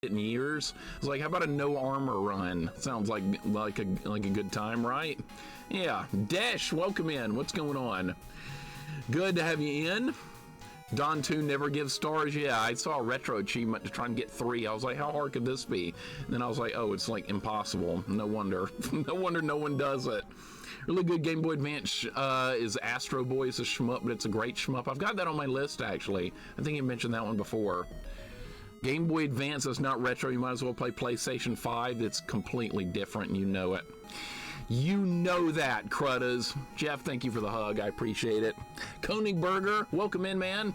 in years. It's like, how about a no armor run? Sounds like a good time, right? Yeah. Dash, welcome in. What's going on? Good to have you in. Don 2 never gives stars. Yeah, I saw a retro achievement to try and get 3. I was like, how hard could this be? And then I was like, oh, it's like impossible. No wonder. No wonder no one does it. Really good Game Boy Advance is Astro Boy. It's a shmup, but it's a great shmup. I've got that on my list, actually. I think you mentioned that one before. Game Boy Advance is not retro. You might as well play PlayStation 5. It's completely different, and you know it. You know that, Cruddas. Jeff, thank you for the hug. I appreciate it. Konigburger, welcome in, man.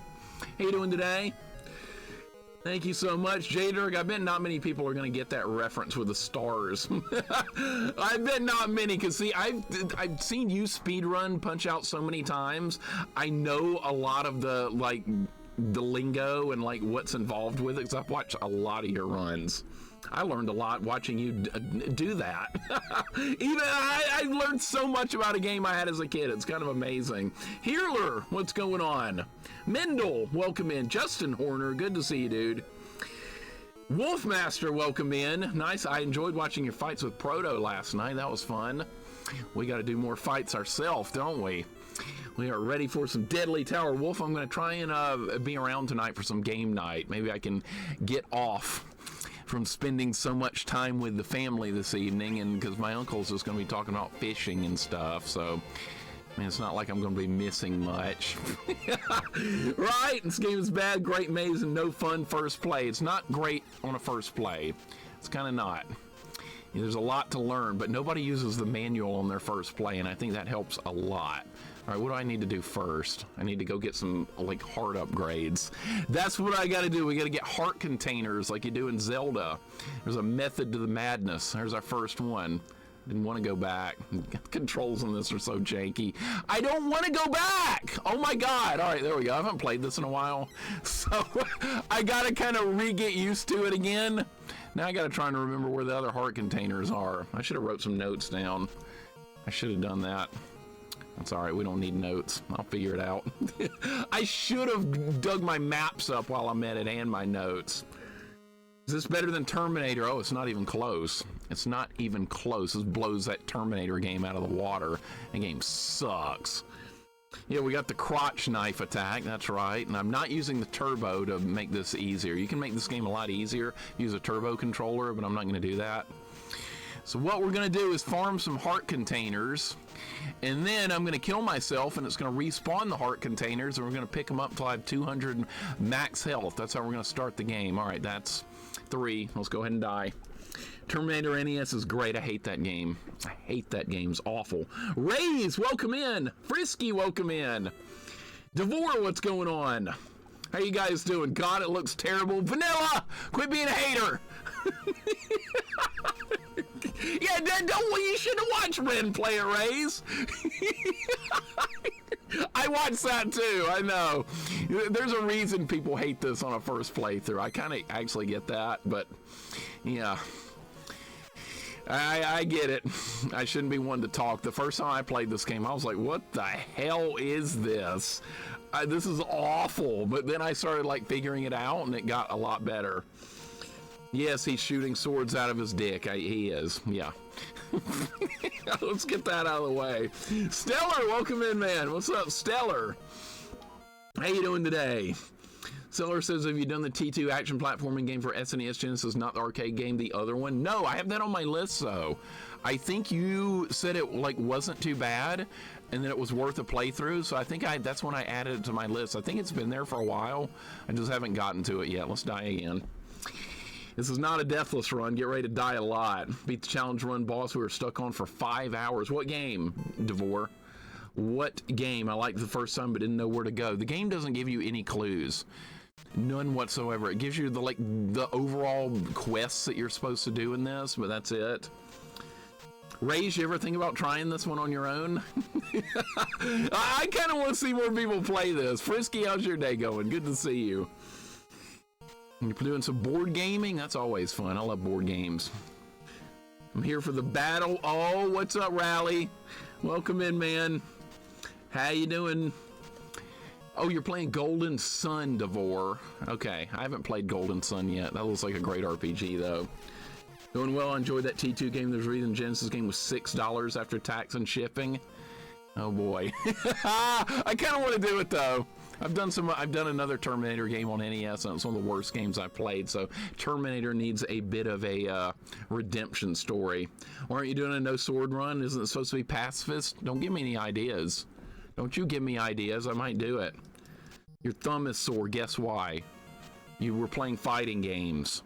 How you doing today? Thank you so much. Jaderg, I bet not many people are going to get that reference with the stars. I bet not many, because see, I've seen you speedrun Punch Out so many times. I know a lot of the, like, the lingo and like what's involved with it, because I've watched a lot of your runs. I learned a lot watching you do that. Even I learned so much about a game I had as a kid. It's kind of amazing. Healer, what's going on? Mendel, welcome in. Justin Horner, good to see you, dude. Wolfmaster, welcome in. Nice. I enjoyed watching your fights with Proto last night. That was fun. We got to do more fights ourselves, don't we? We are ready for some Deadly Tower Wolf. I'm going to try and be around tonight for some game night. Maybe I can get off from spending so much time with the family this evening, and because my uncle's just going to be talking about fishing and stuff, so I mean, it's not like I'm going to be missing much. Right? This game is bad, great maze, and no fun first play. It's not great on a first play. It's kind of not. There's a lot to learn, but nobody uses the manual on their first play, and I think that helps a lot. All right, what do I need to do first? I need to go get some, like, heart upgrades. That's what I got to do. We got to get heart containers like you do in Zelda. There's a method to the madness. There's our first one. Didn't want to go back. Controls on this are so janky. I don't want to go back! Oh my god! All right, there we go. I haven't played this in a while, so I got to kind of re-get used to it again. Now I got to try and remember where the other heart containers are. I should have wrote some notes down. I should have done that. That's all right. We don't need notes. I'll figure it out. I should have dug my maps up while I'm at it and my notes. Is this better than Terminator? Oh, it's not even close. It's not even close. This blows that Terminator game out of the water. That game sucks. Yeah, we got the crotch knife attack. That's right. And I'm not using the turbo to make this easier. You can make this game a lot easier. Use a turbo controller, but I'm not going to do that. So what we're going to do is farm some heart containers, and then I'm going to kill myself, and it's going to respawn the heart containers, and we're going to pick them up until I have 200 max health. That's how we're going to start the game. All right, that's 3. Let's go ahead and die. Terminator NES is great. I hate that game. I hate that game. It's awful. Rays, welcome in. Frisky, welcome in. Devore, what's going on? How you guys doing? God, it looks terrible. Vanilla, quit being a hater. Yeah, you should have watched Ren play it, Rays. I watched that too, I know. There's a reason people hate this on a first playthrough. I kind of actually get that, but yeah. I get it. I shouldn't be one to talk. The first time I played this game, I was like, what the hell is this? This is awful. But then I started like figuring it out, and it got a lot better. Yes, he's shooting swords out of his dick. He is. Yeah. Let's get that out of the way. Stellar, welcome in, man. What's up, Stellar? How you doing today? Stellar says, have you done the T2 action platforming game for SNES Genesis, not the arcade game, the other one? No, I have that on my list, though. I think you said it like wasn't too bad, and that it was worth a playthrough, so I think that's when I added it to my list. I think it's been there for a while. I just haven't gotten to it yet. Let's die again. This is not a deathless run. Get ready to die a lot. Beat the challenge run boss we were stuck on for 5 hours. What game, Devore? What game? I liked the first time but didn't know where to go. The game doesn't give you any clues. None whatsoever. It gives you the overall quests that you're supposed to do in this, but that's it. Rays, you ever think about trying this one on your own? I kind of want to see more people play this. Frisky, how's your day going? Good to see you. You're doing some board gaming? That's always fun. I love board games. I'm here for the battle. Oh, what's up, Rally? Welcome in, man. How you doing? Oh, you're playing Golden Sun, Devore. Okay, I haven't played Golden Sun yet. That looks like a great RPG, though. Doing well. I enjoyed that T2 game. There's a reason Genesis game was $6 after tax and shipping. Oh boy, I kind of want to do it though. I've done another Terminator game on NES, and it's one of the worst games I've played. So Terminator needs a bit of a redemption story. Why aren't you doing a no sword run? Isn't it supposed to be pacifist? Don't give me any ideas. Don't you give me ideas. I might do it. Your thumb is sore. Guess why? You were playing fighting games,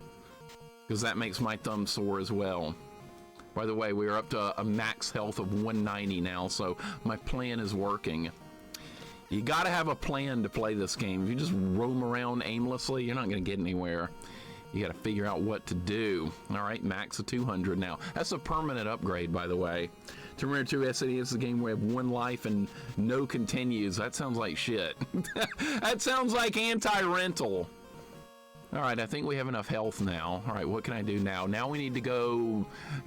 because that makes my thumb sore as well. By the way, we are up to a max health of 190 now, so my plan is working. You gotta have a plan to play this game. If you just roam around aimlessly, you're not gonna get anywhere. You gotta figure out what to do. All right, max of 200 now. That's a permanent upgrade, by the way. Terminator 2 SNES is a game where we have one life and no continues. That sounds like shit. That sounds like anti-rental. All right, I think we have enough health now. All right, what can I do now? Now we need to go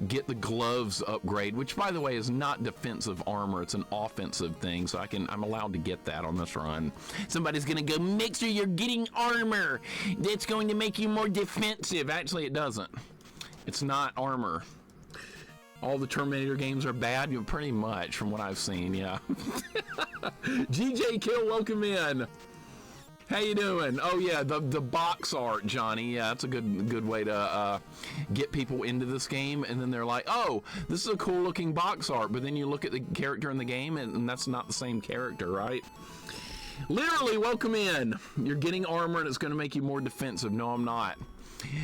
get the gloves upgrade, which, by the way, is not defensive armor. It's an offensive thing, so I'm allowed to get that on this run. Somebody's gonna go, Mixer, you're getting armor. That's going to make you more defensive. Actually, it doesn't. It's not armor. All the Terminator games are bad? Pretty much, from what I've seen, yeah. GJ Kill, welcome in. How you doing? Oh yeah, the box art, Johnny. Yeah, that's a good way to get people into this game, and then they're like, oh, this is a cool looking box art, but then you look at the character in the game, and that's not the same character, right? Literally, welcome in. You're getting armor, and it's going to make you more defensive. No, I'm not.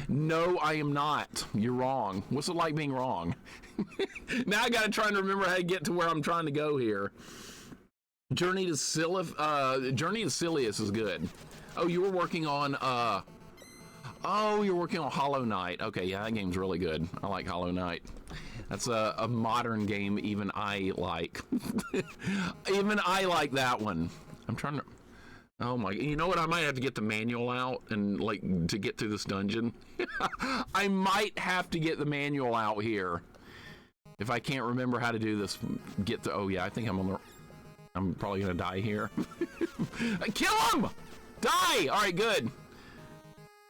No, I am not. You're wrong. What's it like being wrong? Now I got to try and remember how to get to where I'm trying to go here. Journey to Silius is good. Oh, you were working on you're working on Hollow Knight. Okay, yeah, that game's really good. I like Hollow Knight. That's a modern game even I like. Even I like that one. I'm trying to, oh my, you know what? I might have to get the manual out and like to get through this dungeon. I might have to get the manual out here. If I can't remember how to do this, oh yeah, I think I'm probably gonna die here. Kill him! Die! All right, good.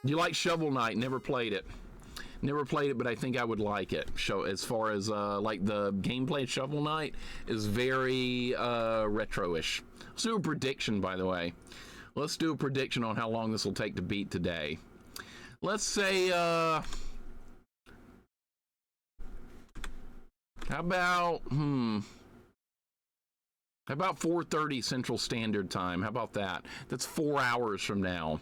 You like Shovel Knight? Never played it. Never played it, but I think I would like it. So as far as like the gameplay of Shovel Knight is very retro-ish. Let's do a prediction, by the way. Let's do a prediction on how long this will take to beat today. Let's say how about How about 4:30 Central Standard Time? How about that? That's 4 hours from now.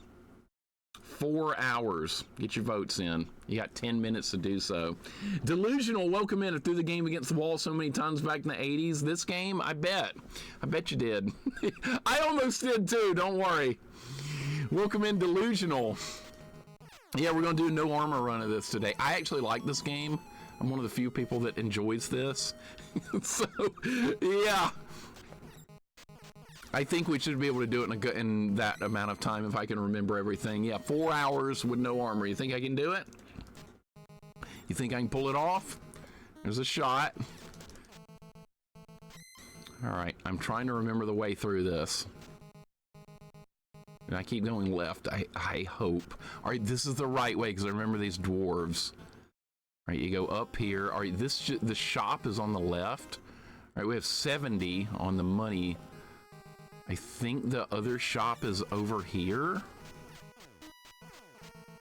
4 hours. Get your votes in. You got 10 minutes to do so. Delusional, welcome in. I threw the game against the wall so many times back in the 80s. This game, I bet you did. I almost did too, don't worry. Welcome in, Delusional. Yeah, we're going to do a no armor run of this today. I actually like this game. I'm one of the few people that enjoys this. So, yeah. I think we should be able to do it in that amount of time if I can remember everything. Yeah, 4 hours with no armor. You think I can do it? You think I can pull it off? There's a shot. All right, I'm trying to remember the way through this. And I keep going left, I hope. All right, this is the right way because I remember these dwarves. All right, you go up here. All right, the shop is on the left. All right, we have 70 on the money. I think the other shop is over here.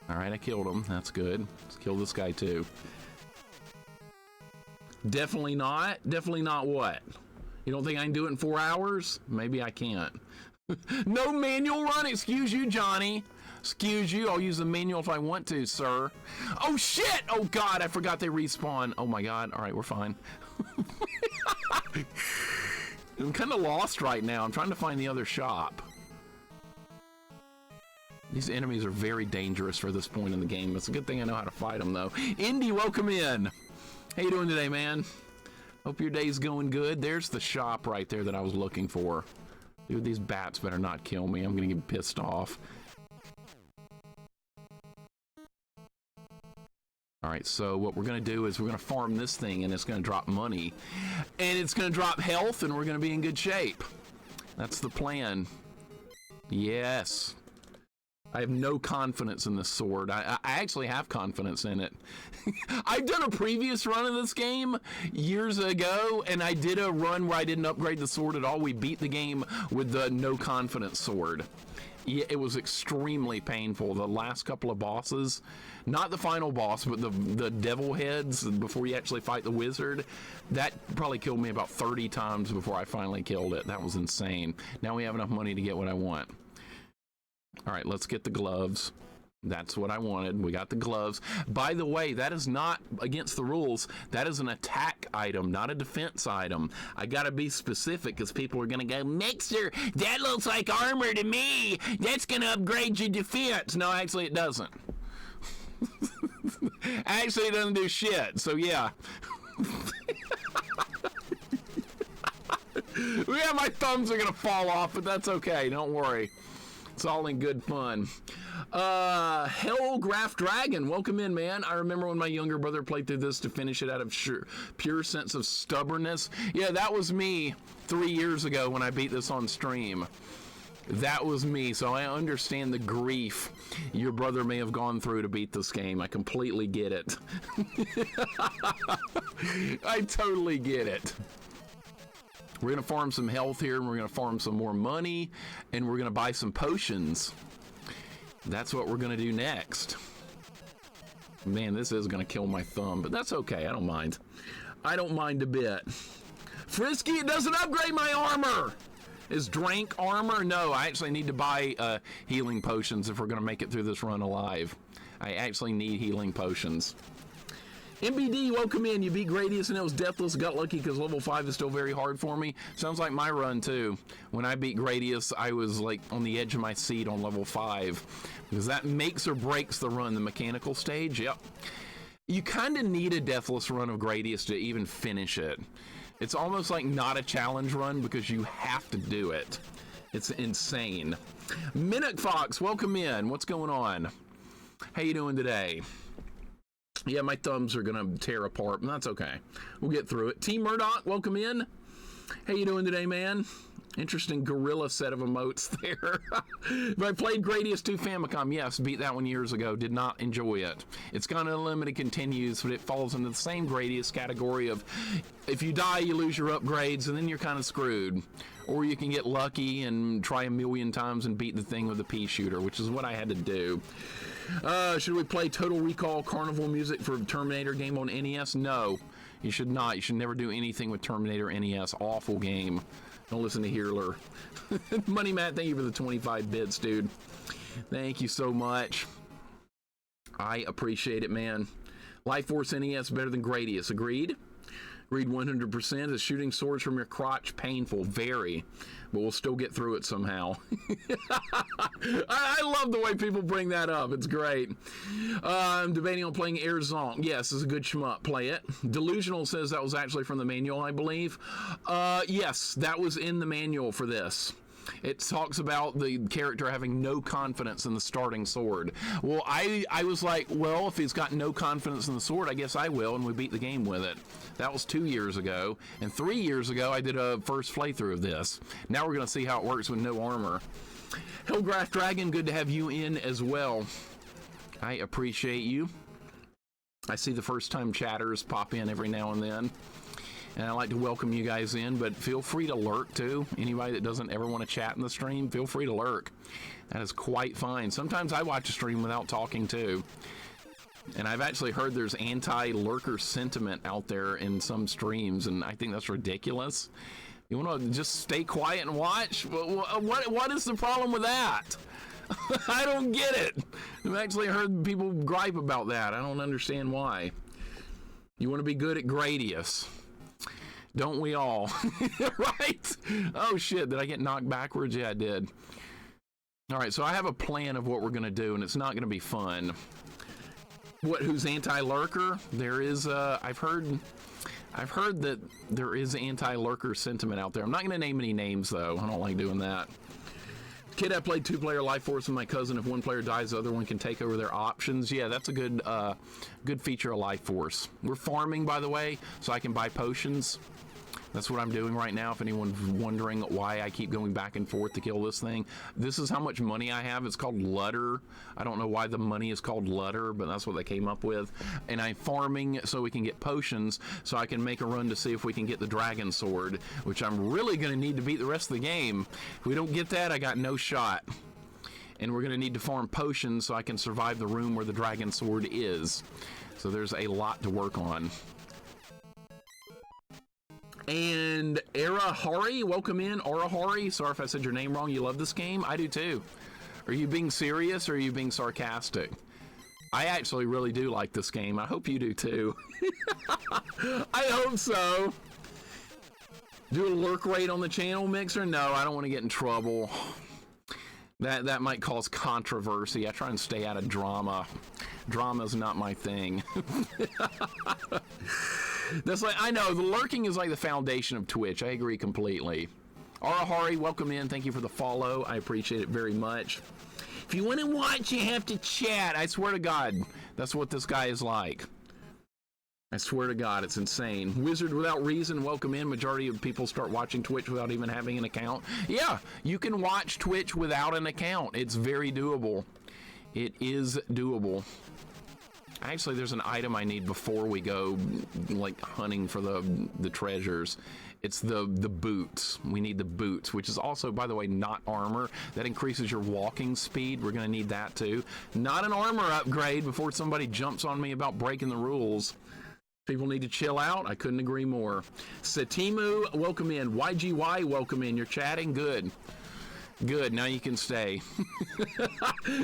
All right, I killed him. That's good. Let's kill this guy too. Definitely not. Definitely not what? You don't think I can do it in 4 hours? Maybe I can't. No manual run? Excuse you, Johnny. Excuse you. I'll use the manual if I want to, sir. Oh, shit! Oh, God, I forgot they respawn. Oh, my God. All right, we're fine. I'm kind of lost right now. I'm trying to find the other shop. These enemies are very dangerous for this point in the game. It's a good thing I know how to fight them, though. Indy, welcome in. How you doing today, man? Hope your day's going good. There's the shop right there that I was looking for. Dude, these bats better not kill me. I'm gonna get pissed off. All right, so what we're gonna do is we're gonna farm this thing and it's gonna drop money. And it's gonna drop health and we're gonna be in good shape. That's the plan. Yes. I have no confidence in this sword. I actually have confidence in it. I've done a previous run of this game years ago, and I did a run where I didn't upgrade the sword at all. We beat the game with the no confidence sword. Yeah, it was extremely painful. The last couple of bosses, not the final boss, but the devil heads before you actually fight the wizard, that probably killed me about 30 times before I finally killed it. That was insane. Now we have enough money to get what I want. All right, let's get the gloves. That's what I wanted. We got the gloves. By the way, that is not against the rules. That is an attack item, not a defense item. I gotta be specific because people are gonna go, Mixer, that looks like armor to me. That's gonna upgrade your defense. No, actually it doesn't. Actually, it doesn't do shit. So yeah. Yeah, my thumbs are gonna fall off, but that's okay. Don't worry. It's all in good fun. Hellgraph Dragon, welcome in, man. I remember when my younger brother played through this to finish it out of pure sense of stubbornness. Yeah, that was me 3 years ago when I beat this on stream. That was me, so I understand the grief your brother may have gone through to beat this game. I completely get it. I totally get it. We're going to farm some health here, and we're going to farm some more money, and we're going to buy some potions. That's what we're going to do next. Man, this is going to kill my thumb, but that's okay. I don't mind. I don't mind a bit. Frisky, it doesn't upgrade my armor. Is Drank armor? No, I actually need to buy healing potions if we're going to make it through this run alive. I actually need healing potions. MBD, welcome in. You beat Gradius and it was deathless. Got lucky because level 5 is still very hard for me. Sounds like my run too. When I beat Gradius, I was like on the edge of my seat on level 5 because that makes or breaks the run, the mechanical stage. Yep. You kind of need a deathless run of Gradius to even finish it. It's almost like not a challenge run because you have to do it. It's insane. Minute Fox, welcome in. What's going on? How you doing today? Yeah, my thumbs are gonna tear apart, but that's okay. We'll get through it. Team Murdoch, welcome in. How you doing today, man? Interesting gorilla set of emotes there. But I played Gradius 2 Famicom. Yes, beat that one years ago. Did not enjoy it. It's got unlimited continues, but it falls into the same Gradius category of if you die, you lose your upgrades, and then you're kind of screwed. Or you can get lucky and try a million times and beat the thing with a pea shooter, which is what I had to do. Should we play Total Recall Carnival music for Terminator game on NES? No, you should not. You should never do anything with Terminator NES. Awful game. Don't listen to Healer. Money Matt, thank you for the 25 bits, dude. Thank you so much. I appreciate it, man. Life Force NES better than Gradius. Agreed? Agreed 100%. Is shooting swords from your crotch painful? Very. But we'll still get through it somehow. I love the way people bring that up. It's great. I'm debating on playing Air Zonk. Yes, it's a good shmup. Play it. Delusional says that was actually from the manual, I believe. Yes, that was in the manual for this. It talks about the character having no confidence in the starting sword. Well, I was like, well, if he's got no confidence in the sword, I guess I will, and we beat the game with it. That was 2 years ago. And 3 years ago, I did a first playthrough of this. Now we're going to see how it works with no armor. Hellgraph Dragon, good to have you in as well. I appreciate you. I see the first-time chatters pop in every now and then. And I like to welcome you guys in, but feel free to lurk too. Anybody that doesn't ever want to chat in the stream, feel free to lurk. That is quite fine. Sometimes I watch a stream without talking too. And I've actually heard there's anti-lurker sentiment out there in some streams, and I think that's ridiculous. You want to just stay quiet and watch? What is the problem with that? I don't get it. I've actually heard people gripe about that. I don't understand why. You want to be good at Gradius. Don't we all? Right? Oh shit, did I get knocked backwards? Yeah, I did. All right, so I have a plan of what we're gonna do, and it's not gonna be fun. Who's anti-lurker? There is, I've heard that there is anti-lurker sentiment out there. I'm not gonna name any names though. I don't like doing that. Kid, I played 2-player Life Force with my cousin. If one player dies, the other one can take over their options. Yeah, that's a good feature of Life Force. We're farming, by the way, so I can buy potions. That's what I'm doing right now. If anyone's wondering why I keep going back and forth to kill this thing, this is how much money I have. It's called Lutter. I don't know why the money is called Lutter, but that's what they came up with. And I'm farming so we can get potions, so I can make a run to see if we can get the dragon sword, which I'm really going to need to beat the rest of the game. If we don't get that, I got no shot. And we're going to need to farm potions so I can survive the room where the dragon sword is. So there's a lot to work on. And Arahari, welcome in. Arahari, sorry if I said your name wrong. You love this game? I do too. Are you being serious or are you being sarcastic? I actually really do like this game. I hope you do too. I hope so. Do a lurk raid on the channel, Mixer? No, I don't want to get in trouble. That might cause controversy. I try and stay out of drama. Drama's not my thing. That's like, I know, the lurking is like the foundation of Twitch. I agree completely. Arahari, welcome in. Thank you for the follow. I appreciate it very much. If you want to watch, you have to chat. I swear to God, that's what this guy is like. I swear to God, it's insane. Wizard Without Reason, welcome in. Majority of people start watching Twitch without even having an account. Yeah, you can watch Twitch without an account. It's very doable. It is doable. Actually, there's an item I need before we go, like, hunting for the treasures. It's the boots. We need the boots, which is also, by the way, not armor. That increases your walking speed. We're going to need that, too. Not an armor upgrade before somebody jumps on me about breaking the rules. People need to chill out. I couldn't agree more. Satimu, welcome in. YGY, welcome in. You're chatting? Good. Good, now you can stay.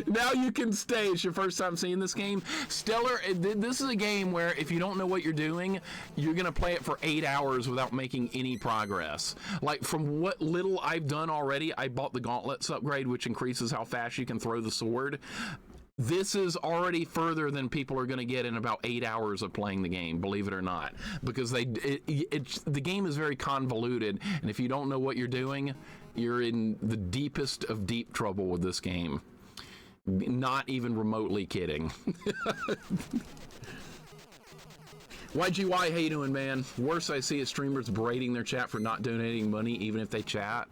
Now you can stay. It's your first time seeing this game. Stellar, this is a game where if you don't know what you're doing, you're going to play it for 8 hours without making any progress. Like, from what little I've done already, I bought the gauntlets upgrade, which increases how fast you can throw the sword. This is already further than people are going to get in about 8 hours of playing the game, believe it or not, because the game is very convoluted, and if you don't know what you're doing, you're in the deepest of deep trouble with this game. Not even remotely kidding. YGY, how you doing, man? Worse I see is streamers berating their chat for not donating money, even if they chat.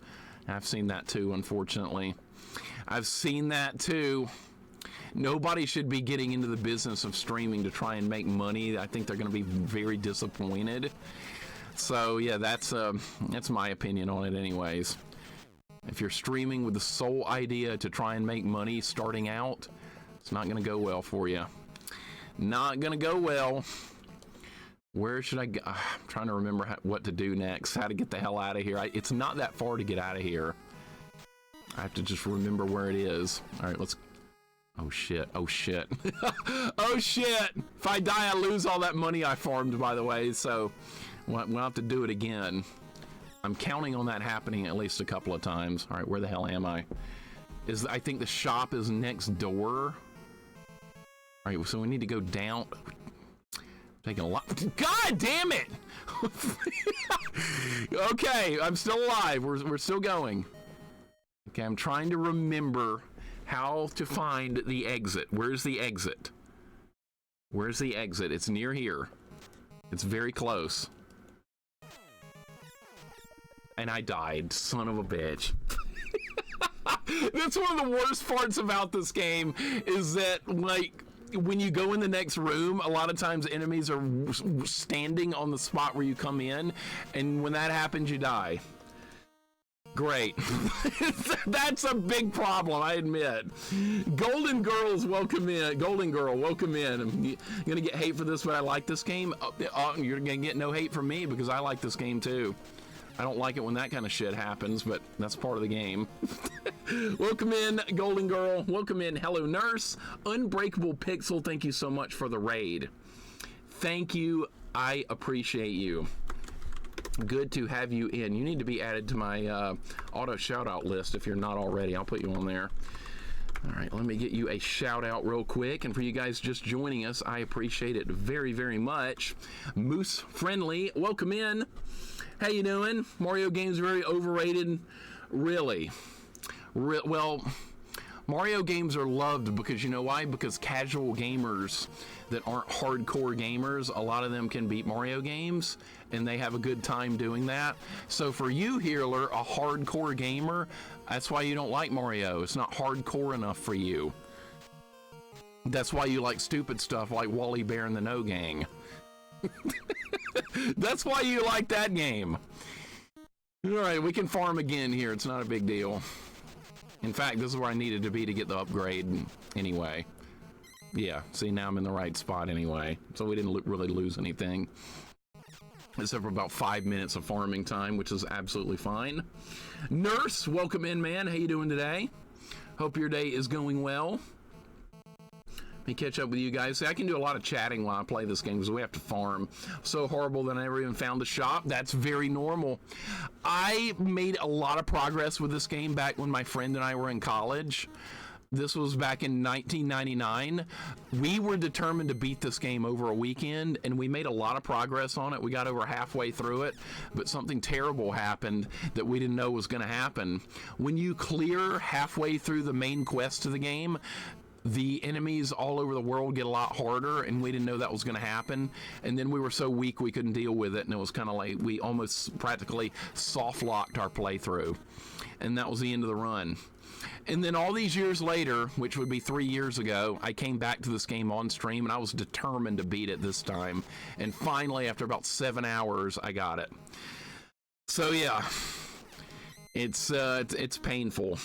I've seen that too, unfortunately. I've seen that too. Nobody should be getting into the business of streaming to try and make money. I think they're going to be very disappointed. So yeah, that's my opinion on it anyways. If you're streaming with the sole idea to try and make money starting out, it's not going to go well for you. Not going to go well. Where should I go? I'm trying to remember what to do next. How to get the hell out of here. It's not that far to get out of here. I have to just remember where it is. All right, let's... Oh shit, oh shit. Oh shit! If I die, I lose all that money I farmed, by the way, so we'll have to do it again. I'm counting on that happening at least a couple of times. All right, where the hell am I? I think the shop is next door. All right, so we need to go down. Taking a lot. God damn it! Okay, I'm still alive. We're still going. Okay, I'm trying to remember how to find the exit. Where's the exit? Where's the exit? It's near here. It's very close. And I died, son of a bitch. That's one of the worst parts about this game, is that, like, when you go in the next room, a lot of times enemies are standing on the spot where you come in, and when that happens, you die. Great. That's a big problem, I admit. Golden Girls, welcome in. Golden Girl, welcome in. I'm gonna get hate for this, but I like this game. You're gonna get no hate from me because I like this game too. I don't like it when that kind of shit happens, but that's part of the game. Welcome in, Golden Girl. Welcome in, Hello Nurse. Unbreakable Pixel, thank you so much for the raid. Thank you. I appreciate you. Good to have you in. You need to be added to my auto shout-out list if you're not already. I'll put you on there. All right, let me get you a shout-out real quick. And for you guys just joining us, I appreciate it very, very much. Moose Friendly, welcome in. How you doing? Mario games very overrated. Really? Well, Mario games are loved because, you know why? Because casual gamers that aren't hardcore gamers, a lot of them can beat Mario games, and they have a good time doing that. So for you, Healer, a hardcore gamer, that's why you don't like Mario. It's not hardcore enough for you. That's why you like stupid stuff like Wally Bear and the No Gang. That's why you like that game. All right, we can farm again here. It's not a big deal. In fact, this is where I needed to be to get the upgrade anyway. Yeah, see, now I'm in the right spot anyway. So we didn't really lose anything. Except for about 5 minutes of farming time, which is absolutely fine. Nurse, welcome in, man. How you doing today? Hope your day is going well. Let me catch up with you guys. See, I can do a lot of chatting while I play this game because we have to farm. So horrible that I never even found the shop. That's very normal. I made a lot of progress with this game back when my friend and I were in college. This was back in 1999. We were determined to beat this game over a weekend, and we made a lot of progress on it. We got over halfway through it, but something terrible happened that we didn't know was going to happen. When you clear halfway through the main quest of the game, the enemies all over the world get a lot harder, and we didn't know that was going to happen. And then we were so weak we couldn't deal with it, and it was kind of like we almost practically soft locked our playthrough, and that was the end of the run. And then all these years later, which would be 3 years ago, I came back to this game on stream, and I was determined to beat it this time. And finally, after about 7 hours, I got it. So yeah, it's painful.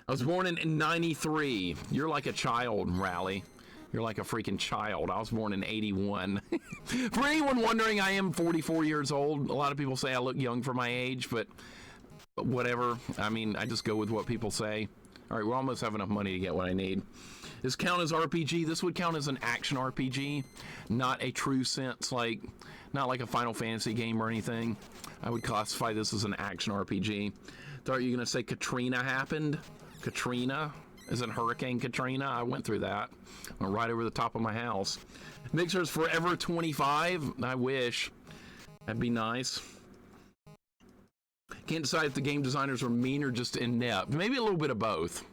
I was born in 93. You're like a child, Rally. You're like a freaking child. I was born in 81. For anyone wondering, I am 44 years old. A lot of people say I look young for my age, but whatever. I mean, I just go with what people say. All right, we almost have enough money to get what I need. This count as RPG? This would count as an action RPG, not a true sense, like, not like a Final Fantasy game or anything. I would classify this as an action RPG. Thought you were going to say Katrina happened? Katrina? Is it Hurricane Katrina? I went through that. Went right over the top of my house. Mixer's forever 25? I wish. That'd be nice. Can't decide if the game designers were mean or just inept. Maybe a little bit of both.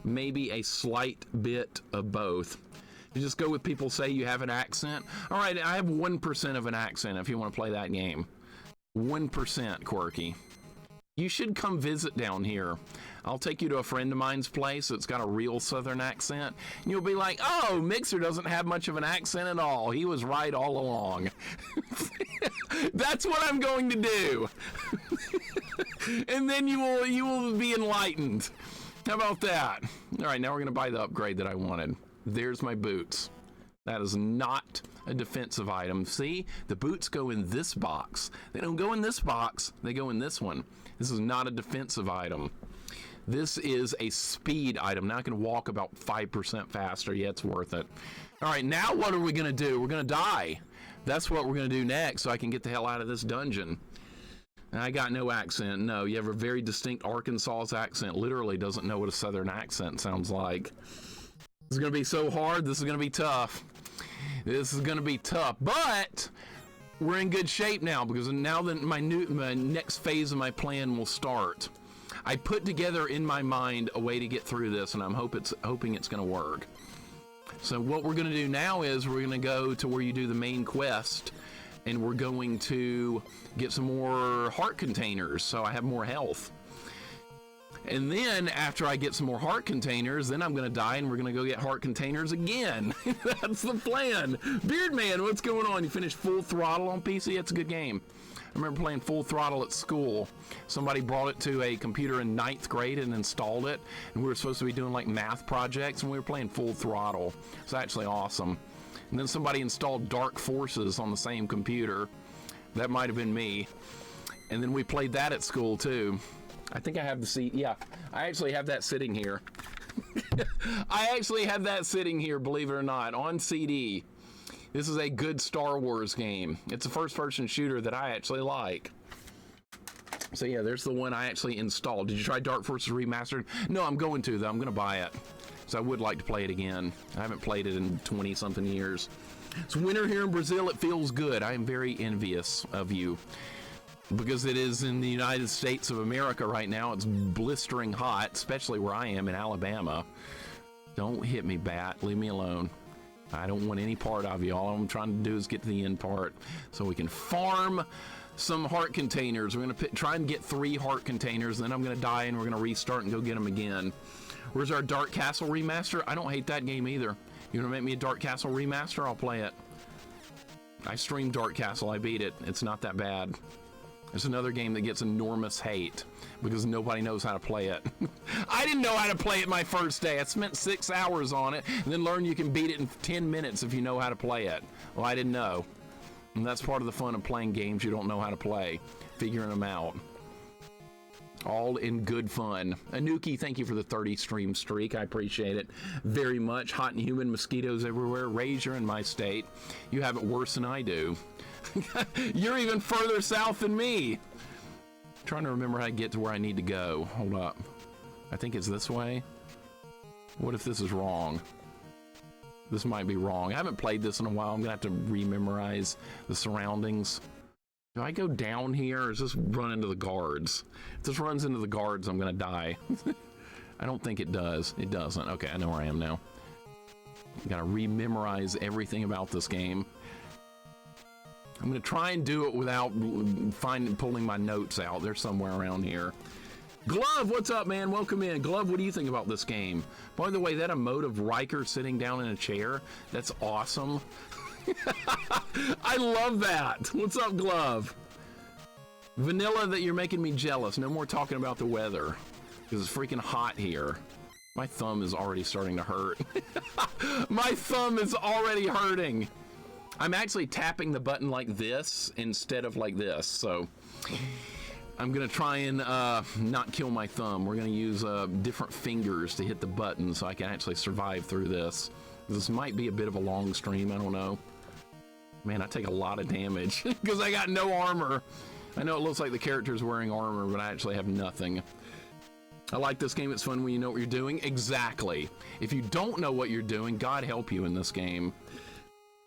Maybe a slight bit of both. You just go with people say you have an accent. All right, I have 1% of an accent if you want to play that game. 1% quirky. You should come visit down here. I'll take you to a friend of mine's place that's got a real southern accent. And you'll be like, oh, Mixer doesn't have much of an accent at all. He was right all along. That's what I'm going to do. And then you will be enlightened. How about that? All right, now we're going to buy the upgrade that I wanted. There's my boots. That is not a defensive item. See, the boots go in this box. They don't go in this box. They go in this one. This is not a defensive item. This is a speed item. Now I can walk about 5% faster. Yeah, it's worth it. All right, now what are we going to do? We're going to die. That's what we're going to do next so I can get the hell out of this dungeon. I got no accent. No, you have a very distinct Arkansas accent. Literally doesn't know what a southern accent sounds like. This is going to be so hard. This is going to be tough. This is going to be tough. But we're in good shape now because now that my next phase of my plan will start. I put together in my mind a way to get through this, and I'm hoping it's going to work. So what we're going to do now is we're going to go to where you do the main quest, and we're going to get some more heart containers so I have more health. And then after I get some more heart containers, then I'm going to die and we're going to go get heart containers again. That's the plan. Beardman, what's going on? You finished Full Throttle on PC? It's a good game. I remember playing Full Throttle at school. Somebody brought it to a computer in 9th grade and installed it. And we were supposed to be doing like math projects and we were playing Full Throttle. It's actually awesome. And then somebody installed Dark Forces on the same computer. That might have been me. And then we played that at school too. I think I have the CD. Yeah, I actually have that sitting here. I actually have that sitting here, believe it or not, on CD. This is a good Star Wars game. It's a first-person shooter that I actually like. So yeah, there's the one I actually installed. Did you try Dark Forces Remastered? No, I'm going to, though. I'm going to buy it. So I would like to play it again. I haven't played it in 20-something years. It's winter here in Brazil. It feels good. I am very envious of you. because it is in the United States of America right now. It's blistering hot, especially where I am in Alabama. Don't hit me, bat. Leave me alone. I don't want any part of you. All I'm trying to do is get to the end part so we can farm some heart containers. We're going to try and get 3 heart containers, then I'm going to die and we're going to restart and go get them again. Where's our Dark Castle remaster? I don't hate that game either. You want to make me a Dark Castle remaster? I'll play it. I streamed Dark Castle. I beat it. It's not that bad. It's another game that gets enormous hate because nobody knows how to play it. I didn't know how to play it my first day. I spent 6 hours on it and then learned you can beat it in 10 minutes if you know how to play it. Well, I didn't know. And that's part of the fun of playing games you don't know how to play, figuring them out. All in good fun. Anuki, thank you for the 30 stream streak. I appreciate it very much. Hot and humid, mosquitoes everywhere. Rage, you're in my state. You have it worse than I do. You're even further south than me. I'm trying to remember how to get to where I need to go. Hold up. I think it's this way. What if this is wrong? This might be wrong. I haven't played this in a while. I'm gonna have to rememorize the surroundings. Do I go down here or does this run into the guards? If this runs into the guards, I'm gonna die. I don't think it does. It doesn't. Okay, I know where I am now. Gotta rememorize everything about this game. I'm gonna try and do it without pulling my notes out. They're somewhere around here. Glove, what's up, man? Welcome in. Glove, what do you think about this game? By the way, that emote of Riker sitting down in a chair, that's awesome. I love that. What's up, Glove? Vanilla, that you're making me jealous. No more talking about the weather because it's freaking hot here. My thumb is already starting to hurt. My thumb is already hurting. I'm actually tapping the button like this instead of like this, so I'm gonna try and not kill my thumb. We're gonna use different fingers to hit the button so I can actually survive through this. This might be a bit of a long stream, I don't know. Man, I take a lot of damage because I got no armor. I know it looks like the character's wearing armor, but I actually have nothing. I like this game. It's fun when you know what you're doing. Exactly. If you don't know what you're doing, God help you in this game.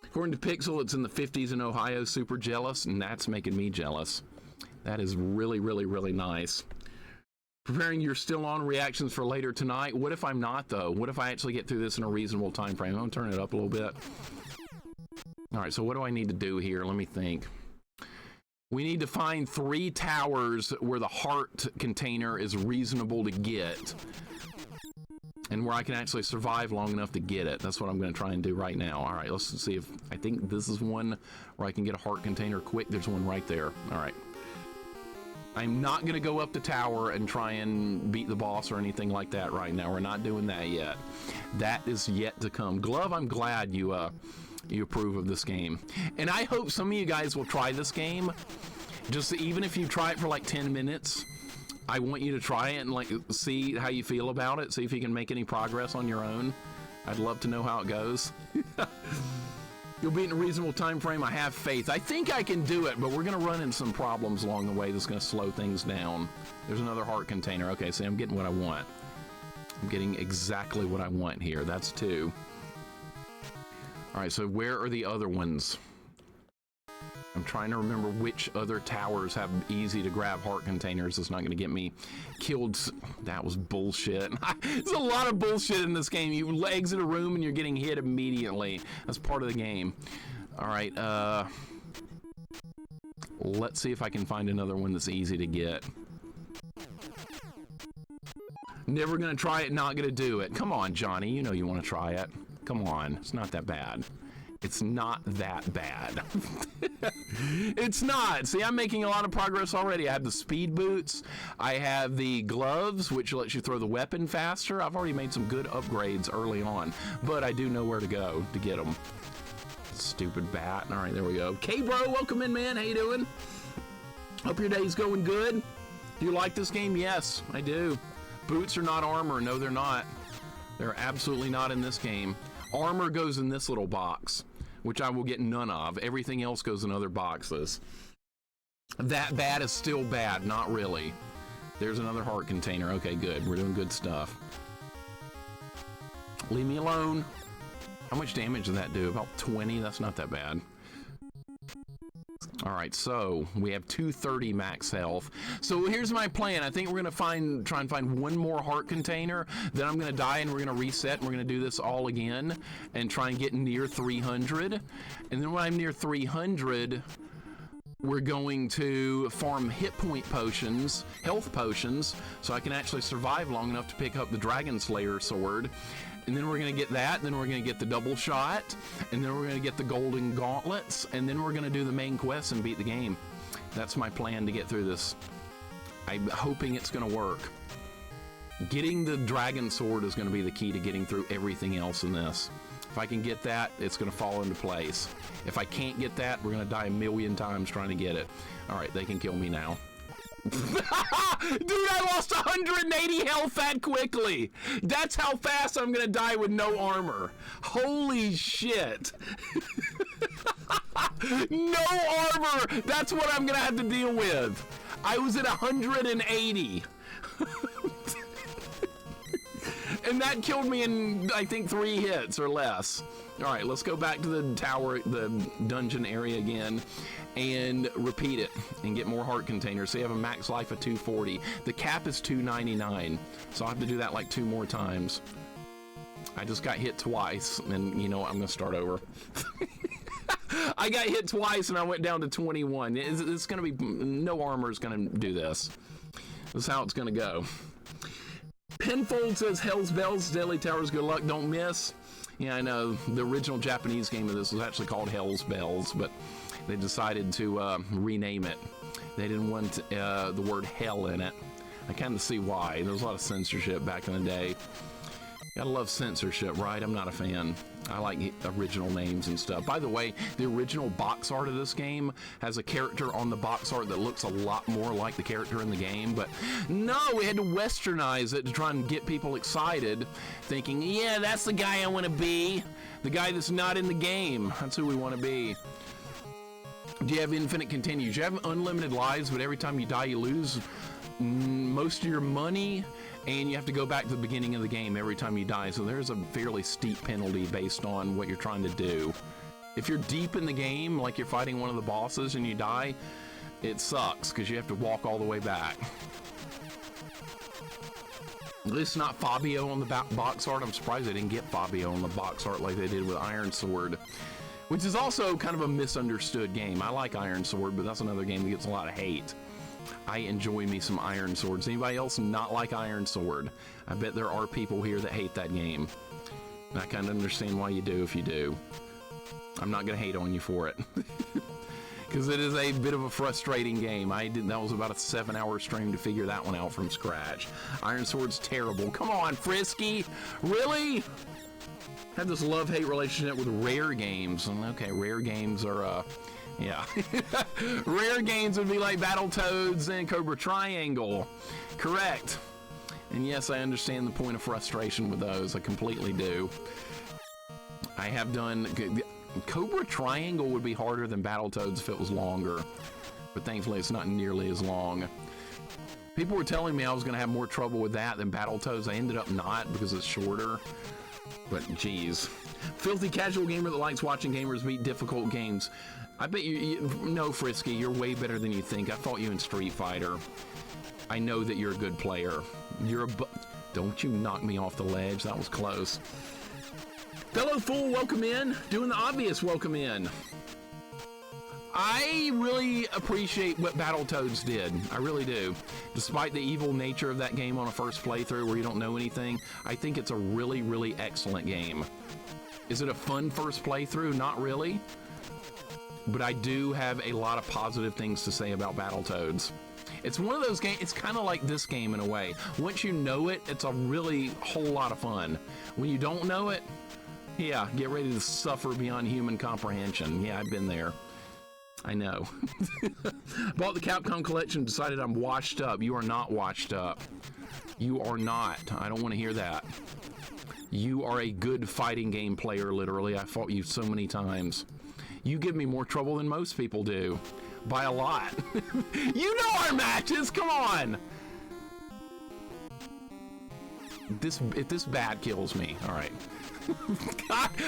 According to Pixel, it's in the 50s in Ohio. Super jealous, and that's making me jealous. That is really, really, really nice. Preparing your still on reactions for later tonight. What if I'm not, though? What if I actually get through this in a reasonable time frame? I'm gonna turn it up a little bit. All right, so what do I need to do here? Let me think. We need to find 3 towers where the heart container is reasonable to get and where I can actually survive long enough to get it. That's what I'm going to try and do right now. All right, let's see if I think this is one where I can get a heart container quick. There's one right there. All right. I'm not going to go up the tower and try and beat the boss or anything like that right now. We're not doing that yet. That is yet to come. Glove, I'm glad you approve of this game. And I hope some of you guys will try this game. Just even if you try it for like 10 minutes, I want you to try it and like see how you feel about it. See if you can make any progress on your own. I'd love to know how it goes. You'll be in a reasonable time frame. I have faith. I think I can do it, but we're going to run into some problems along the way that's going to slow things down. There's another heart container. Okay, see, I'm getting what I want. I'm getting exactly what I want here. That's 2. All right, so where are the other ones? I'm trying to remember which other towers have easy to grab heart containers. It's not going to get me killed. That was bullshit. There's a lot of bullshit in this game. You exit a room and you're getting hit immediately. That's part of the game. All right, let's see if I can find another one that's easy to get. Never going to try it, not going to do it. Come on, Johnny. You know you want to try it. Come on. It's not that bad. It's not that bad. It's not. See, I'm making a lot of progress already. I have the speed boots. I have the gloves, which lets you throw the weapon faster. I've already made some good upgrades early on, but I do know where to go to get them. Stupid bat. All right, there we go. K-Bro, welcome in, man. How you doing? Hope your day's going good. Do you like this game? Yes, I do. Boots are not armor. No, they're not. They're absolutely not in this game. Armor goes in this little box, which I will get none of. Everything else goes in other boxes. That bad is still bad, not really. There's another heart container. Okay, good. We're doing good stuff. Leave me alone. How much damage does that do? About 20? That's not that bad. All right, so we have 230 max health. So here's my plan. I think we're gonna try and find one more heart container. Then I'm gonna die and we're gonna reset and we're gonna do this all again and try and get near 300. And then when I'm near 300, we're going to farm hit point potions, health potions, so I can actually survive long enough to pick up the Dragon Slayer sword. And then we're going to get that, then we're going to get the double shot, and then we're going to get the golden gauntlets, and then we're going to do the main quest and beat the game. That's my plan to get through this. I'm hoping it's going to work. Getting the dragon sword is going to be the key to getting through everything else in this. If I can get that, it's going to fall into place. If I can't get that, we're going to die a million times trying to get it. All right, they can kill me now. Dude, I lost 180 health that quickly. That's how fast I'm gonna die with no armor. Holy shit. No armor. That's what I'm gonna have to deal with. I was at 180. And that killed me in, I think, 3 hits or less. All right, let's go back to the tower, the dungeon area again, and repeat it and get more heart containers. So you have a max life of 240. The cap is 299, so I'll have to do that like 2 more times. I just got hit twice, and you know what? I'm gonna start over. I got hit twice, and I went down to 21. It's gonna be, no armor is gonna do this. This is how it's gonna go. Penfold says, Hell's Bells, Deadly Towers, good luck, don't miss. Yeah, I know. The original Japanese game of this was actually called Hell's Bells, but they decided to rename it. They didn't want the word hell in it. I kind of see why. There was a lot of censorship back in the day. Gotta love censorship, right? I'm not a fan. I like original names and stuff. By the way, the original box art of this game has a character on the box art that looks a lot more like the character in the game, but no, we had to westernize it to try and get people excited, thinking, yeah, that's the guy I want to be. The guy that's not in the game. That's who we want to be. Do you have infinite continues? You have unlimited lives, but every time you die, you lose most of your money, and you have to go back to the beginning of the game every time you die. So there's a fairly steep penalty based on what you're trying to do. If you're deep in the game, like you're fighting one of the bosses and you die, it sucks because you have to walk all the way back. At least not Fabio on the box art. I'm surprised they didn't get Fabio on the box art like they did with Iron Sword, which is also kind of a misunderstood game. I like Iron Sword, but that's another game that gets a lot of hate. I enjoy me some Iron Swords. Anybody else not like Iron Sword? I bet there are people here that hate that game. And I kind of understand why you do if you do. I'm not going to hate on you for it. Because it is a bit of a frustrating game. That was about a 7-hour stream to figure that one out from scratch. Iron Sword's terrible. Come on, Frisky! Really? Had this love-hate relationship with rare games. Okay, rare games are, yeah. Rare games would be like Battletoads and Cobra Triangle. Correct. And yes, I understand the point of frustration with those. I completely do. I have done... Cobra Triangle would be harder than Battletoads if it was longer. But thankfully, it's not nearly as long. People were telling me I was going to have more trouble with that than Battletoads. I ended up not because it's shorter. But, geez. Filthy casual gamer that likes watching gamers beat difficult games. I bet no, Frisky, you're way better than you think. I fought you in Street Fighter. I know that you're a good player. Don't you knock me off the ledge. That was close. Fellow Fool, welcome in. Doing the obvious, welcome in. I really appreciate what Battletoads did. I really do. Despite the evil nature of that game on a first playthrough where you don't know anything, I think it's a really, really excellent game. Is it a fun first playthrough? Not really. But I do have a lot of positive things to say about Battletoads. It's one of those games, it's kind of like this game in a way. Once you know it, it's a really whole lot of fun. When you don't know it, yeah, get ready to suffer beyond human comprehension. Yeah, I've been there. I know. Bought the Capcom collection, decided I'm washed up. You are not washed up. You are not. I don't want to hear that. You are a good fighting game player, literally. I fought you so many times. You give me more trouble than most people do. By a lot. You know our matches, come on! if this bat kills me, all right.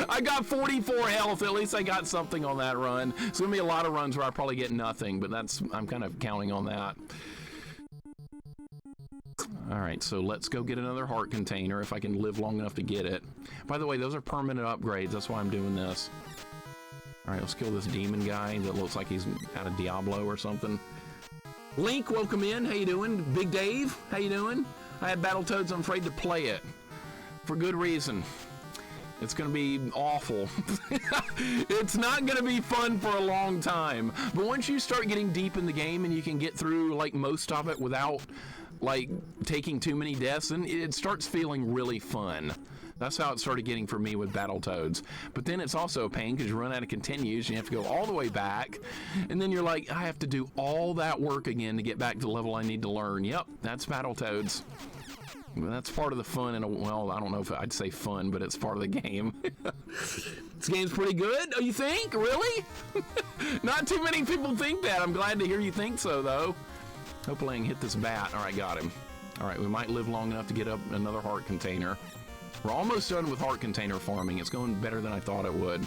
I got 44 health. At least I got something on that run. It's gonna be a lot of runs where I probably get nothing, but I'm kind of counting on that. All right, so let's go get another heart container if I can live long enough to get it. By the way, those are permanent upgrades. That's why I'm doing this. All right, let's kill this demon guy that looks like he's out of Diablo or something. Link, welcome in. How you doing? Big Dave, how you doing? I had Battletoads. I'm afraid to play it for good reason. It's gonna be awful. It's not gonna be fun for a long time. But once you start getting deep in the game and you can get through like most of it without like taking too many deaths, then it starts feeling really fun. That's how it started getting for me with Battletoads. But then it's also a pain because you run out of continues and you have to go all the way back. And then you're like, I have to do all that work again to get back to the level I need to learn. Yep, that's Battletoads. That's part of the fun, and well, I don't know if I'd say fun, but it's part of the game. This game's pretty good. Oh, you think? Really? Not too many people think that. I'm glad to hear you think so, though. Hopefully I can hit this bat. All right, got him. All right, we might live long enough to get up another heart container. We're almost done with heart container farming. It's going better than I thought it would.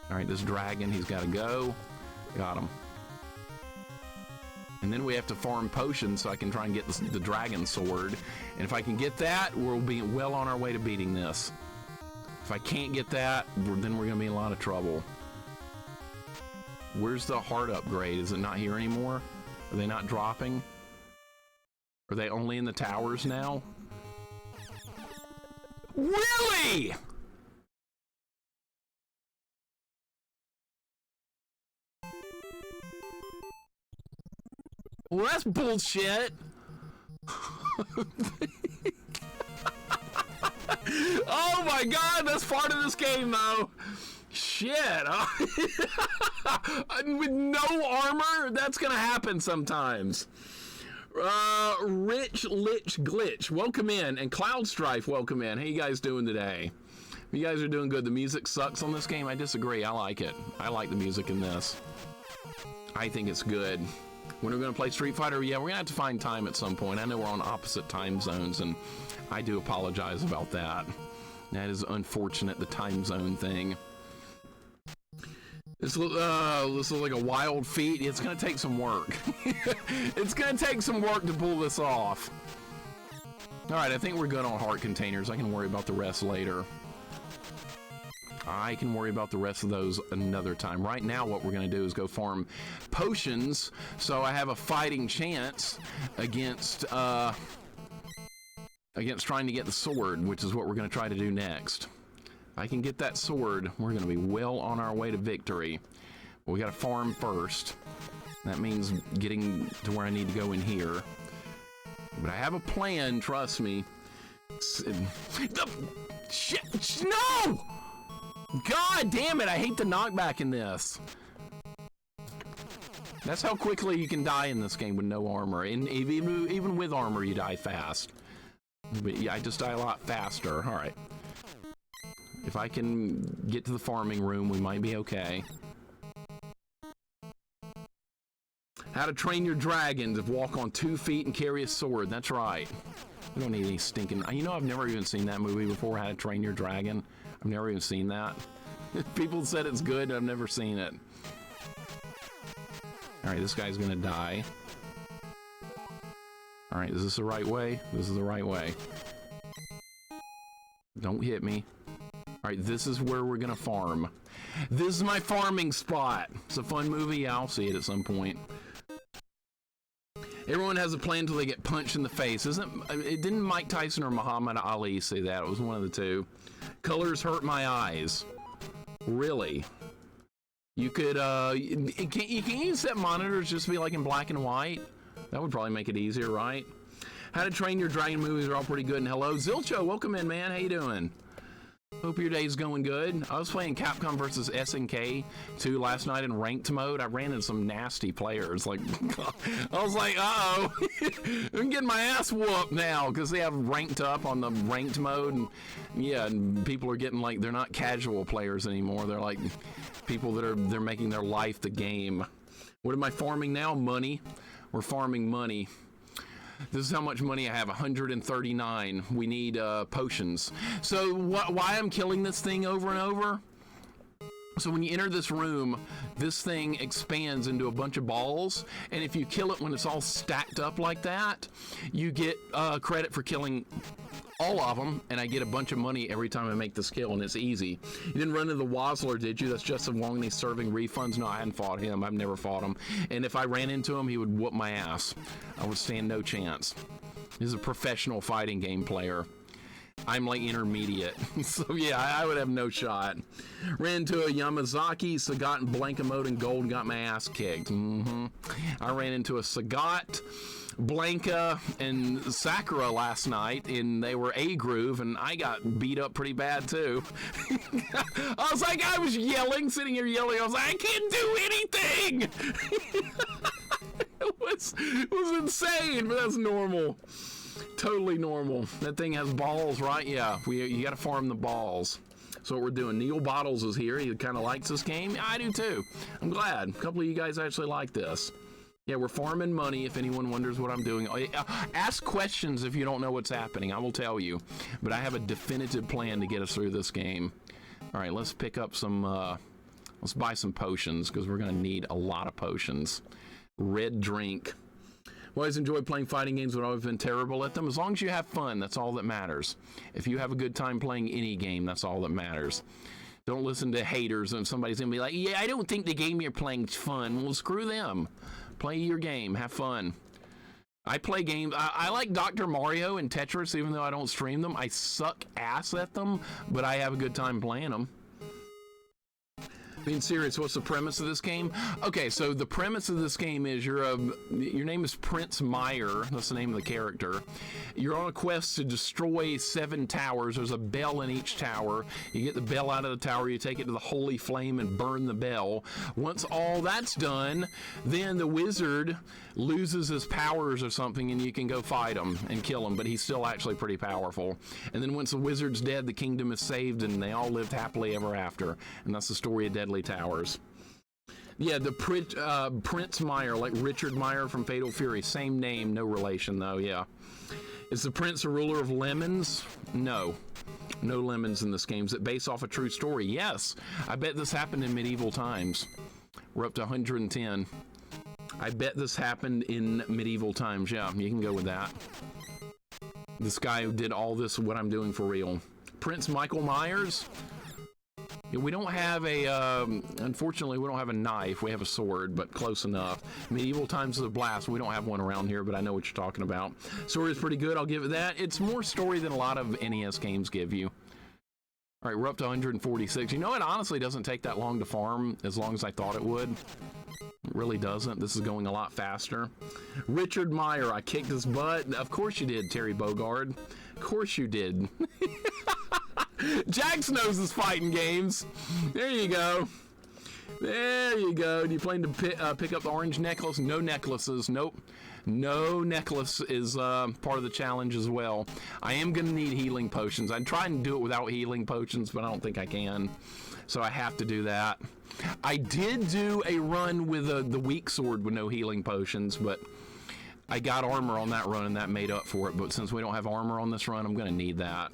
All right, this dragon, he's got to go. Got him. And then we have to farm potions so I can try and get the dragon sword. And if I can get that, we'll be well on our way to beating this. If I can't get that, then we're going to be in a lot of trouble. Where's the heart upgrade? Is it not here anymore? Are they not dropping? Are they only in the towers now? Really? Well, that's bullshit. Oh my god, that's part of this game though. Shit. With no armor, that's gonna happen sometimes. Rich Lich Glitch, welcome in, and Cloud Strife, welcome in. How you guys doing today? You guys are doing good. The music sucks on this game. I disagree. I like it. I like the music in this. I think it's good. When we're going to play Street Fighter, yeah, we're going to have to find time at some point. I know we're on opposite time zones, and I do apologize about that. That is unfortunate, the time zone thing. This looks like a wild feat. It's going to take some work. It's going to take some work to pull this off. All right, I think we're good on heart containers. I can worry about the rest later. I can worry about the rest of those another time. Right now, what we're going to do is go farm potions, so I have a fighting chance against trying to get the sword, which is what we're going to try to do next. If I can get that sword, we're going to be well on our way to victory. But we got to farm first. That means getting to where I need to go in here. But I have a plan, trust me. Shit, no! God damn it, I hate the knockback in this. That's how quickly you can die in this game with no armor. And even with armor, you die fast. But yeah, I just die a lot faster. All right. If I can get to the farming room, we might be okay. How to Train Your Dragon to walk on 2 feet and carry a sword. That's right. We don't need any stinking... You know, I've never even seen that movie before, How to Train Your Dragon. I've never even seen that. People said it's good, I've never seen it. Alright, this guy's gonna die. Alright, is this the right way? This is the right way. Don't hit me. Alright, this is where we're gonna farm. This is my farming spot. It's a fun movie. Yeah, I'll see it at some point. Everyone has a plan until they get punched in the face. Didn't Mike Tyson or Muhammad Ali say that? It was one of the two. Colors hurt my eyes. Really? You could, can you set monitors just to be like in black and white? That would probably make it easier, right? How to Train Your Dragon movies are all pretty good. And hello, Zilcho, welcome in, man. How you doing? Hope your day's going good. I was playing Capcom versus SNK 2 last night in ranked mode. I ran into some nasty players. Like, I was like, uh-oh. I'm getting my ass whooped now because they have ranked up on the ranked mode. And yeah, and people are getting like, they're not casual players anymore. They're like people that they're making their life the game. What am I farming now? Money. We're farming money. This is how much money I have, 139. We need potions. So why I'm killing this thing over and over? So when you enter this room, this thing expands into a bunch of balls, and if you kill it when it's all stacked up like that, you get credit for killing all of them, and I get a bunch of money every time I make this kill, and it's easy. You didn't run into the Wazzler, did you? That's Justin Longney serving refunds. No, I hadn't fought him. I've never fought him. And if I ran into him, he would whoop my ass. I would stand no chance. He's a professional fighting game player. I'm like intermediate. So yeah, I would have no shot. Ran into a Yamazaki, Sagat, and Blanka mode in gold and got my ass kicked. I ran into a Sagat, Blanka, and Sakura last night, and they were A-Groove, and I got beat up pretty bad too. I was like, I was yelling, sitting here yelling. I was like, I can't do anything. It was insane, but that's normal. Totally normal. That thing has balls, right? Yeah, you got to farm the balls. So what we're doing. Neil Bottles is here. He kind of likes this game. Yeah, I do too. I'm glad. A couple of you guys actually like this. Yeah, we're farming money, if anyone wonders what I'm doing. Ask questions if you don't know what's happening. I will tell you. But I have a definitive plan to get us through this game. All right, let's pick up some... let's buy some potions, because we're going to need a lot of potions. Red drink. I've always enjoyed playing fighting games, but I've been terrible at them. As long as you have fun, that's all that matters. If you have a good time playing any game, that's all that matters. Don't listen to haters, and somebody's going to be like, yeah, I don't think the game you're playing is fun. Well, screw them. Play your game. Have fun. I play games. I like Dr. Mario and Tetris, even though I don't stream them. I suck ass at them, but I have a good time playing them. Being serious, what's the premise of this game? Okay, so the premise of this game is your name is Prince Meyer. That's the name of the character. You're on a quest to destroy 7 towers. There's a bell in each tower. You get the bell out of the tower, you take it to the holy flame and burn the bell. Once all that's done, then the wizard loses his powers or something, and you can go fight him and kill him, but he's still actually pretty powerful. And then once the wizard's dead, the kingdom is saved, and they all lived happily ever after. And that's the story of Deadly Towers. Yeah, the Prince Meyer, like Richard Meyer from Fatal Fury. Same name, no relation though, yeah. Is the prince a ruler of lemons? No. No lemons in this game. Is it based off a true story? Yes. I bet this happened in medieval times. We're up to 110. I bet this happened in medieval times. Yeah, you can go with that. This guy who did all this, what I'm doing for real. Prince Michael Myers? We don't have a, unfortunately, we don't have a knife. We have a sword, but close enough. Medieval times is a blast. We don't have one around here, but I know what you're talking about. Story is pretty good. I'll give it that. It's more story than a lot of NES games give you. All right, we're up to 146. You know, it honestly doesn't take that long to farm as long as I thought it would. It really doesn't. This is going a lot faster. Richard Meyer, I kicked his butt. Of course you did, Terry Bogard. Of course you did. Jax knows his fighting games. There you go. There you go. Do you plan to pick up the orange necklace? No necklaces. Nope. No necklace is part of the challenge as well. I am going to need healing potions. I'm trying to do it without healing potions, but I don't think I can. So I have to do that. I did do a run with the weak sword with no healing potions, but I got armor on that run and that made up for it. But since we don't have armor on this run, I'm going to need that.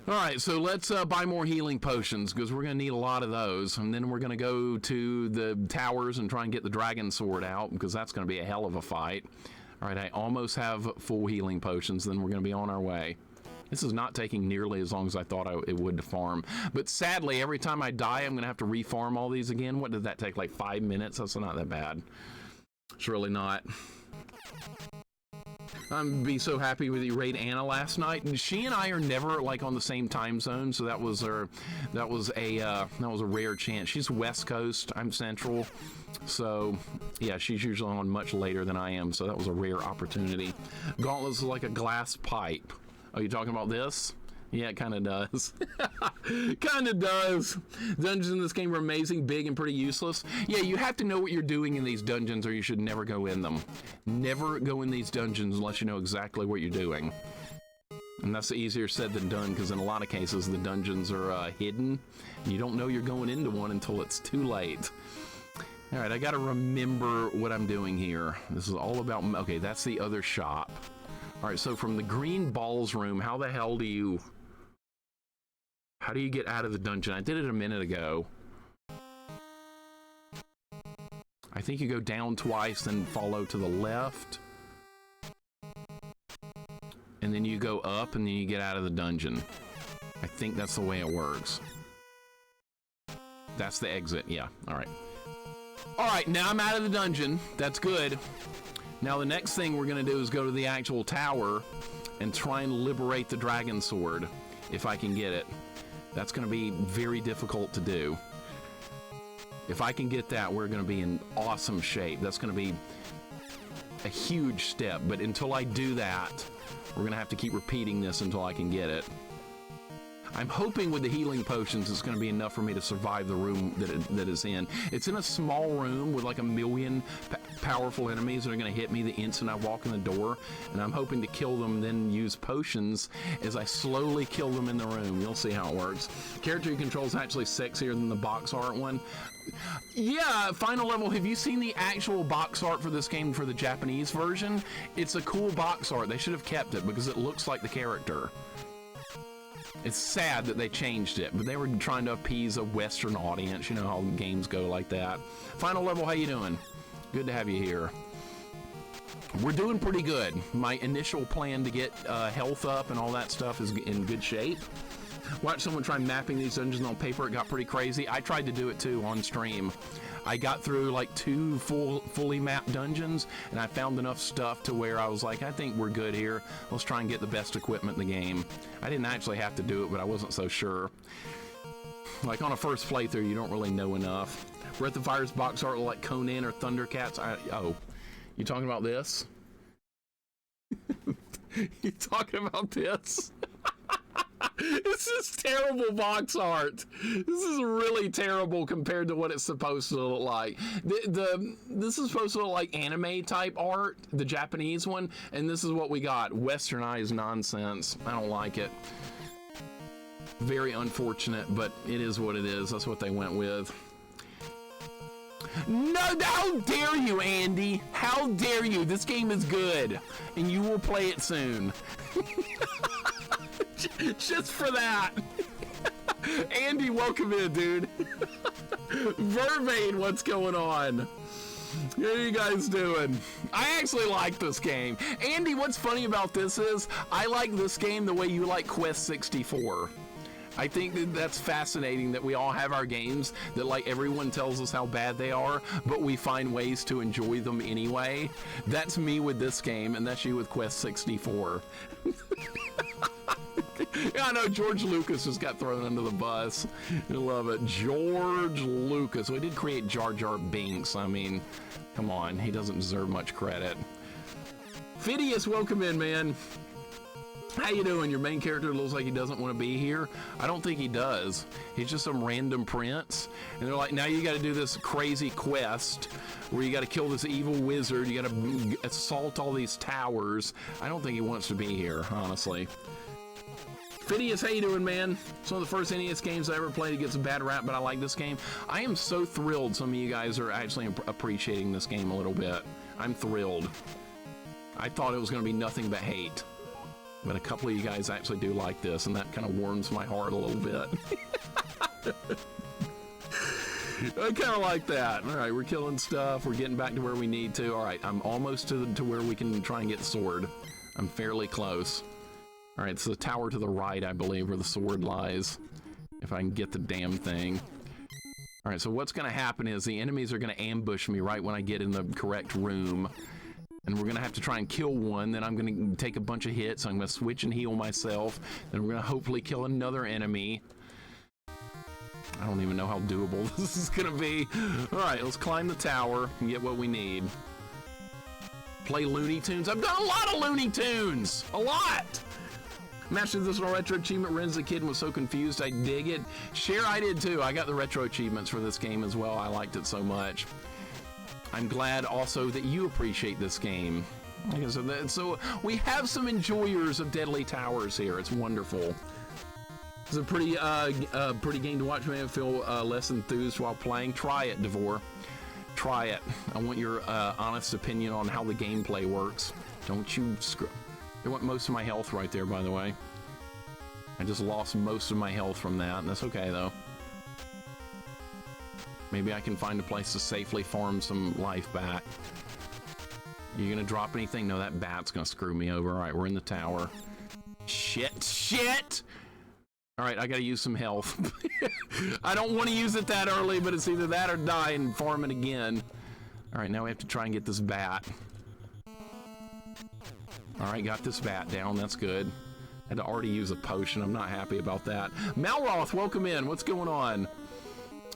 All right, so let's buy more healing potions because we're going to need a lot of those. And then we're going to go to the towers and try and get the dragon sword out because that's going to be a hell of a fight. All right, I almost have full healing potions. Then we're going to be on our way. This is not taking nearly as long as I thought it would to farm. But sadly, every time I die, I'm going to have to refarm all these again. What did that take, like 5 minutes? That's not that bad. It's really not. I'm be so happy with you raid Anna last night. And she and I are never like on the same time zone, so that was a rare chance. She's West Coast, I'm Central, so yeah, she's usually on much later than I am. So that was a rare opportunity. Gauntlets is like a glass pipe. Are you talking about this? Yeah, it kind of does. Kind of does. Dungeons in this game are amazing, big, and pretty useless. Yeah, you have to know what you're doing in these dungeons or you should never go in them. Never go in these dungeons unless you know exactly what you're doing. And that's easier said than done because in a lot of cases the dungeons are hidden. And you don't know you're going into one until it's too late. All right, I got to remember what I'm doing here. This is all about... Okay, that's the other shop. All right, so from the green balls room, how the hell do you... How do you get out of the dungeon? I did it a minute ago. I think you go down twice, then follow to the left. And then you go up, and then you get out of the dungeon. I think that's the way it works. That's the exit, yeah. All right. All right, now I'm out of the dungeon. That's good. Now the next thing we're going to do is go to the actual tower and try and liberate the dragon sword, if I can get it. That's going to be very difficult to do. If I can get that, we're going to be in awesome shape. That's going to be a huge step, but until I do that, we're going to have to keep repeating this until I can get it. I'm hoping with the healing potions it's going to be enough for me to survive the room that is in. It's in a small room with like a million powerful enemies that are going to hit me the instant I walk in the door, and I'm hoping to kill them, then use potions as I slowly kill them in the room. You'll see how it works. Character you control is actually sexier than the box art one. Yeah, final level, have you seen the actual box art for this game for the Japanese version? It's a cool box art. They should have kept it because it looks like the character. It's sad that they changed it, but they were trying to appease a Western audience. You know how games go like that. Final level, how you doing? Good to have you here. We're doing pretty good. My initial plan to get health up and all that stuff is in good shape. Watch someone try mapping these dungeons on paper. It got pretty crazy. I tried to do it too on stream. I got through like 2 fully mapped dungeons, and I found enough stuff to where I was like, I think we're good here. Let's try and get the best equipment in the game. I didn't actually have to do it, but I wasn't so sure. Like on a first playthrough, you don't really know enough. Breath of Fire's box art like Conan or Thundercats. Oh, you talking about this? You talking about this? This is terrible box art. This is really terrible compared to what it's supposed to look like. This is supposed to look like anime type art, the Japanese one, and this is what we got. Westernized nonsense. I don't like it. Very unfortunate, but it is what it is. That's what they went with. No, how dare you, Andy? How dare you? This game is good, and you will play it soon. Just for that. Andy, welcome in, dude. Vervain, what's going on? How are you guys doing? I actually like this game. Andy, what's funny about this is I like this game the way you like Quest 64. I think that's fascinating that we all have our games that like everyone tells us how bad they are, but we find ways to enjoy them anyway. That's me with this game, and that's you with Quest 64. Yeah, I know George Lucas just got thrown under the bus. I love it. George Lucas. We did create Jar Jar Binks. I mean, come on. He doesn't deserve much credit. Phidias, welcome in, man. How you doing? Your main character looks like he doesn't want to be here. I don't think he does. He's just some random prince. And they're like, now you got to do this crazy quest where you got to kill this evil wizard. You got to assault all these towers. I don't think he wants to be here, honestly. Phidias, how you doing, man? It's one of the first NES games I ever played. It gets a bad rap, but I like this game. I am so thrilled some of you guys are actually appreciating this game a little bit. I'm thrilled. I thought it was going to be nothing but hate. But a couple of you guys actually do like this, and that kind of warms my heart a little bit. I kind of like that. All right, we're killing stuff. We're getting back to where we need to. All right, I'm almost to where we can try and get the sword. I'm fairly close. All right, it's the tower to the right, I believe, where the sword lies. If I can get the damn thing. All right, so what's going to happen is the enemies are going to ambush me right when I get in the correct room. And we're going to have to try and kill one. Then I'm going to take a bunch of hits. I'm going to switch and heal myself. Then we're going to hopefully kill another enemy. I don't even know how doable this is going to be. All right, let's climb the tower and get what we need. Play Looney Tunes. I've done a lot of Looney Tunes. A lot. Mastered this little retro achievement. Ren's a kid and was so confused. I dig it. Share, I did too. I got the retro achievements for this game as well. I liked it so much. I'm glad also that you appreciate this game. Like I said, so we have some enjoyers of Deadly Towers here. It's wonderful. It's a pretty game to watch. Man, feel less enthused while playing. Try it, Devore. Try it. I want your honest opinion on how the gameplay works. Don't you screw. It went most of my health right there, by the way. I just lost most of my health from that, and that's okay, though. Maybe I can find a place to safely farm some life back. You gonna drop anything? No, that bat's gonna screw me over. All right, we're in the tower. Shit, shit! All right, I gotta use some health. I don't want to use it that early, but it's either that or die and farm it again. All right, now we have to try and get this bat. All right, got this bat down. That's good. Had to already use a potion. I'm not happy about that. Malroth, welcome in. What's going on?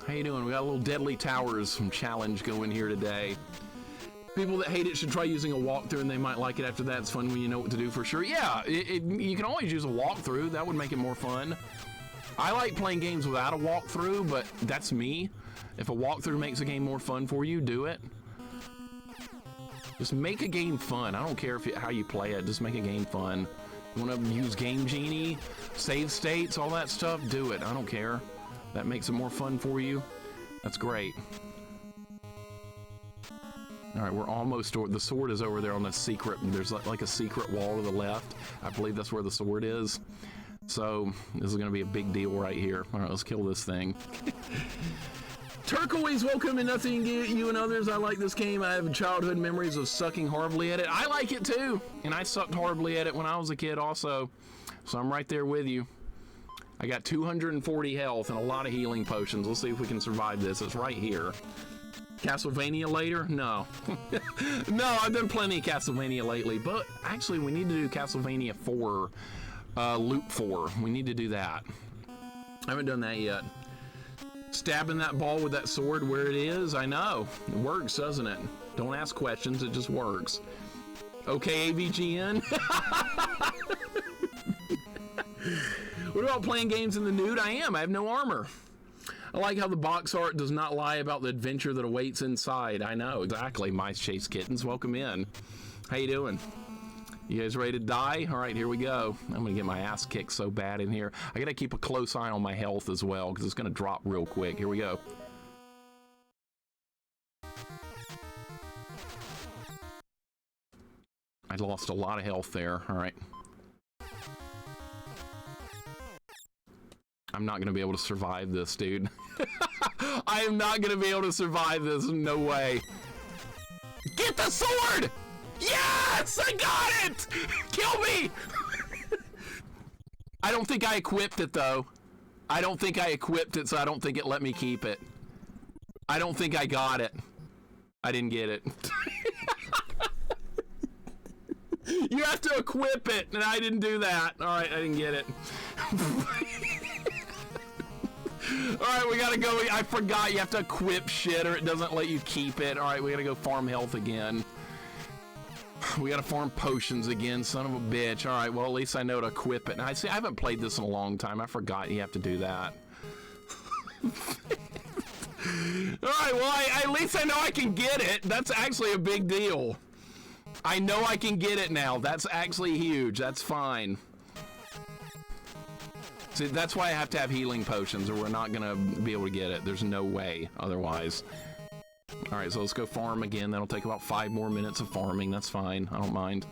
How you doing? We got a little Deadly Towers challenge going here today. People that hate it should try using a walkthrough, and they might like it after that. It's fun when you know what to do for sure. Yeah, you can always use a walkthrough. That would make it more fun. I like playing games without a walkthrough, but that's me. If a walkthrough makes a game more fun for you, do it. Just make a game fun. I don't care how you play it. Just make a game fun. You want to use Game Genie, save states, all that stuff? Do it. I don't care. That makes it more fun for you. That's great. All right, we're almost. The sword is over there on the secret. There's like a secret wall to the left. I believe that's where the sword is. So this is going to be a big deal right here. All right, let's kill this thing. Turquoise, welcome to Nothing You and Others. I like this game. I have childhood memories of sucking horribly at it. I like it too, and I sucked horribly at it when I was a kid also. So I'm right there with you. I got 240 health and a lot of healing potions. Let's see if we can survive this. It's right here. Castlevania later? No. No, I've done plenty of Castlevania lately, but actually we need to do Castlevania 4, Loop 4. We need to do that. I haven't done that yet. Stabbing that ball with that sword where it is, I know. It works, doesn't it? Don't ask questions, it just works. Okay, AVGN? What about playing games in the nude? I am. I have no armor. I like how the box art does not lie about the adventure that awaits inside. I know, exactly. Mice Chase Kittens, welcome in. How you doing? You guys ready to die? All right, here we go. I'm gonna get my ass kicked so bad in here. I gotta keep a close eye on my health as well, because it's gonna drop real quick. Here we go. I lost a lot of health there. All right. I'm not gonna be able to survive this, dude. I am not gonna be able to survive this, no way. Get the sword! Yes, I got it! Kill me! I don't think I equipped it though. I don't think I equipped it, so I don't think it let me keep it. I don't think I got it. I didn't get it. You have to equip it, and I didn't do that. All right, I didn't get it. All right, we gotta go. I forgot you have to equip shit or it doesn't let you keep it. All right, we gotta go farm health again. We gotta farm potions again, son of a bitch. All right, well, at least I know to equip it. And I haven't played this in a long time. I forgot you have to do that. All right, well, at least I know I can get it. That's actually a big deal. I know I can get it now. That's actually huge. That's fine. See, that's why I have to have healing potions or we're not gonna be able to get it. There's no way otherwise. All right, so let's go farm again. That'll take about 5 more minutes of farming. That's fine, I don't mind.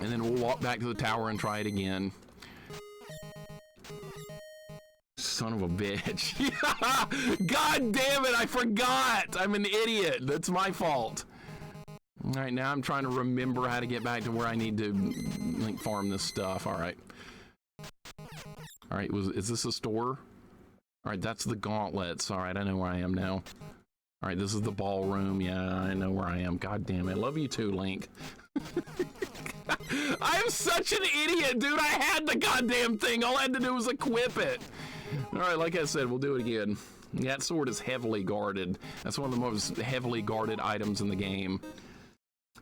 And then we'll walk back to the tower and try it again. Son of a bitch. God damn it, I forgot. I'm an idiot. That's my fault. All right, now I'm trying to remember how to get back to where I need to like farm this stuff. All right. All right, is this a store? All right, that's the gauntlets. All right, I know where I am now. All right, this is the ballroom. Yeah, I know where I am. God damn it. Love you too, Link. I'm such an idiot, dude. I had the goddamn thing. All I had to do was equip it. All right, like I said, we'll do it again. That sword is heavily guarded. That's one of the most heavily guarded items in the game.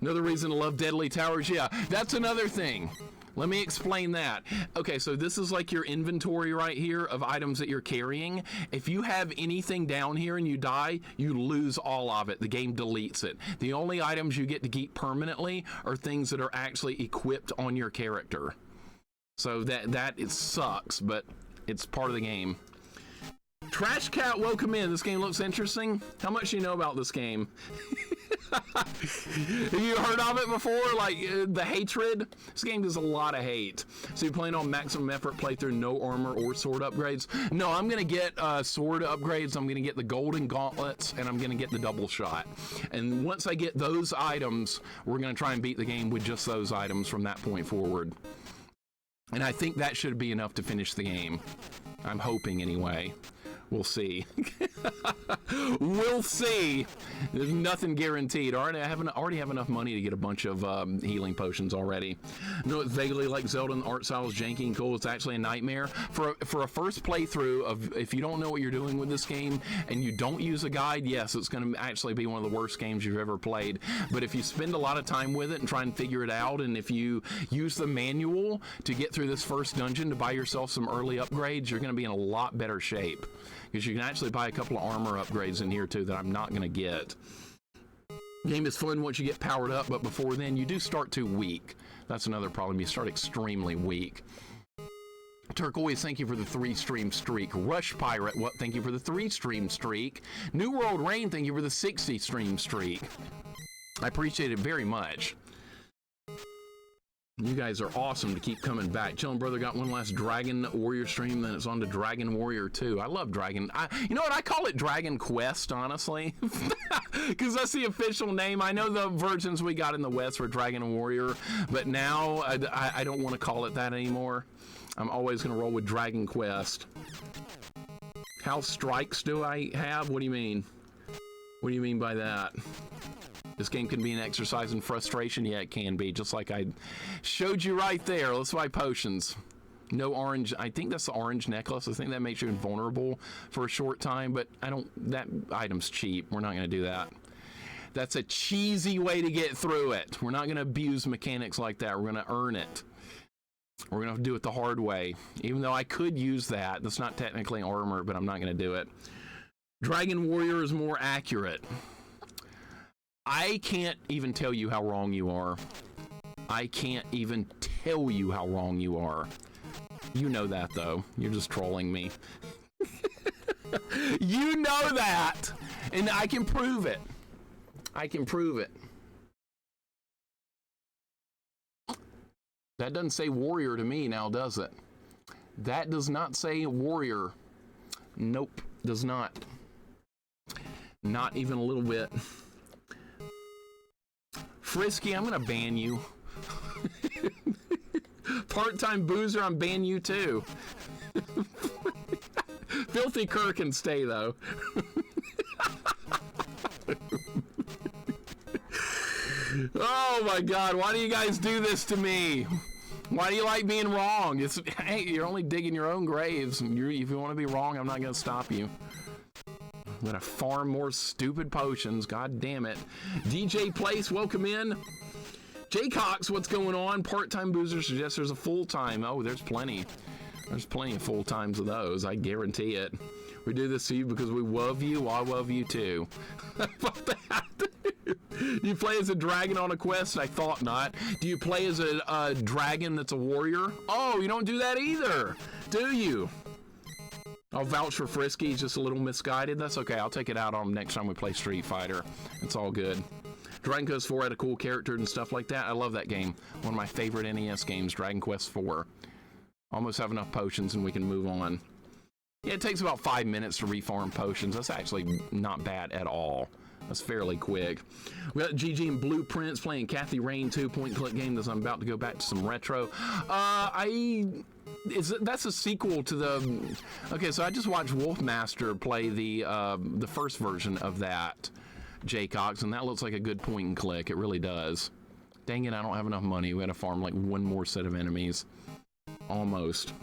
Another reason to love Deadly Towers, yeah, that's another thing. Let me explain that. Okay, so this is like your inventory right here of items that you're carrying. If you have anything down here and you die, you lose all of it. The game deletes it. The only items you get to keep permanently are things that are actually equipped on your character. So that it sucks, but it's part of the game. Trash Cat, welcome in. This game looks interesting. How much do you know about this game? Have you heard of it before? Like, the hatred? This game does a lot of hate. So you're playing on maximum effort playthrough, no armor or sword upgrades? No, I'm going to get sword upgrades. I'm going to get the golden gauntlets, and I'm going to get the double shot. And once I get those items, we're going to try and beat the game with just those items from that point forward. And I think that should be enough to finish the game. I'm hoping anyway. We'll see. We'll see. There's nothing guaranteed. I already have enough money to get a bunch of healing potions already. No, it's vaguely like Zelda, and the art style is janky and cool. It's actually a nightmare. For a first playthrough of, if you don't know what you're doing with this game and you don't use a guide, yes, it's going to actually be one of the worst games you've ever played. But if you spend a lot of time with it and try and figure it out, and if you use the manual to get through this first dungeon to buy yourself some early upgrades, you're going to be in a lot better shape. Because you can actually buy a couple of armor upgrades in here too that I'm not going to get. Game is fun once you get powered up, but before then you do start too weak. That's another problem. You start extremely weak. Turquoise, thank you for the 3-stream streak. Rush Pirate, what? Thank you for the 3-stream streak. New World Rain, thank you for the 60-stream streak. I appreciate it very much. You guys are awesome to keep coming back. Chillin' Brother got one last Dragon Warrior stream, then it's on to Dragon Warrior 2. I love Dragon. You know what? I call it Dragon Quest, honestly. Because that's the official name. I know the versions we got in the West were Dragon Warrior, but now I don't want to call it that anymore. I'm always going to roll with Dragon Quest. How strikes do I have? What do you mean? What do you mean by that? This game can be an exercise in frustration. Yeah, it can be, just like I showed you right there. Let's buy potions. No orange. I think that's the orange necklace. I think that makes you invulnerable for a short time, but that item's cheap. We're not going to do that. That's a cheesy way to get through it. We're not going to abuse mechanics like that. We're going to earn it. We're going to do it the hard way. Even though I could use that. That's not technically armor, but I'm not going to do it. Dragon Warrior is more accurate. I can't even tell you how wrong you are. I can't even tell you how wrong you are. You know that, though. You're just trolling me. You know that! And I can prove it. I can prove it. That doesn't say warrior to me now, does it? That does not say warrior. Nope, does not. Not even a little bit. Frisky, I'm gonna ban you. Part-time boozer, I'm banning you too. Filthy Cur can stay though. Oh my God, why do you guys do this to me? Why do you like being wrong? Hey, you're only digging your own graves. If you want to be wrong, I'm not gonna stop you. I'm gonna farm more stupid potions. God damn it. DJ Place, welcome in. Jay Cox, what's going on? Part-time boozer suggests there's a full-time. Oh, there's plenty. There's plenty of full-times of those. I guarantee it. We do this to you because we love you. I love you too. You play as a dragon on a quest? I thought not. Do you play as a dragon that's a warrior? Oh, you don't do that either, do you? I'll vouch for Frisky. He's just a little misguided. That's okay. I'll take it out on him next time we play Street Fighter. It's all good. Dragon Quest IV had a cool character and stuff like that. I love that game. One of my favorite NES games, Dragon Quest IV. Almost have enough potions and we can move on. Yeah, it takes about 5 minutes to reform potions. That's actually not bad at all. That's fairly quick. We got GG and Blueprints playing Kathy Rain 2 point-and-click game that I'm about to go back to some retro. That's a sequel to the... Okay, so I just watched Wolfmaster play the first version of that, Jay Cox, and that looks like a good point-and-click. It really does. Dang it, I don't have enough money. We gotta farm like one more set of enemies. Almost.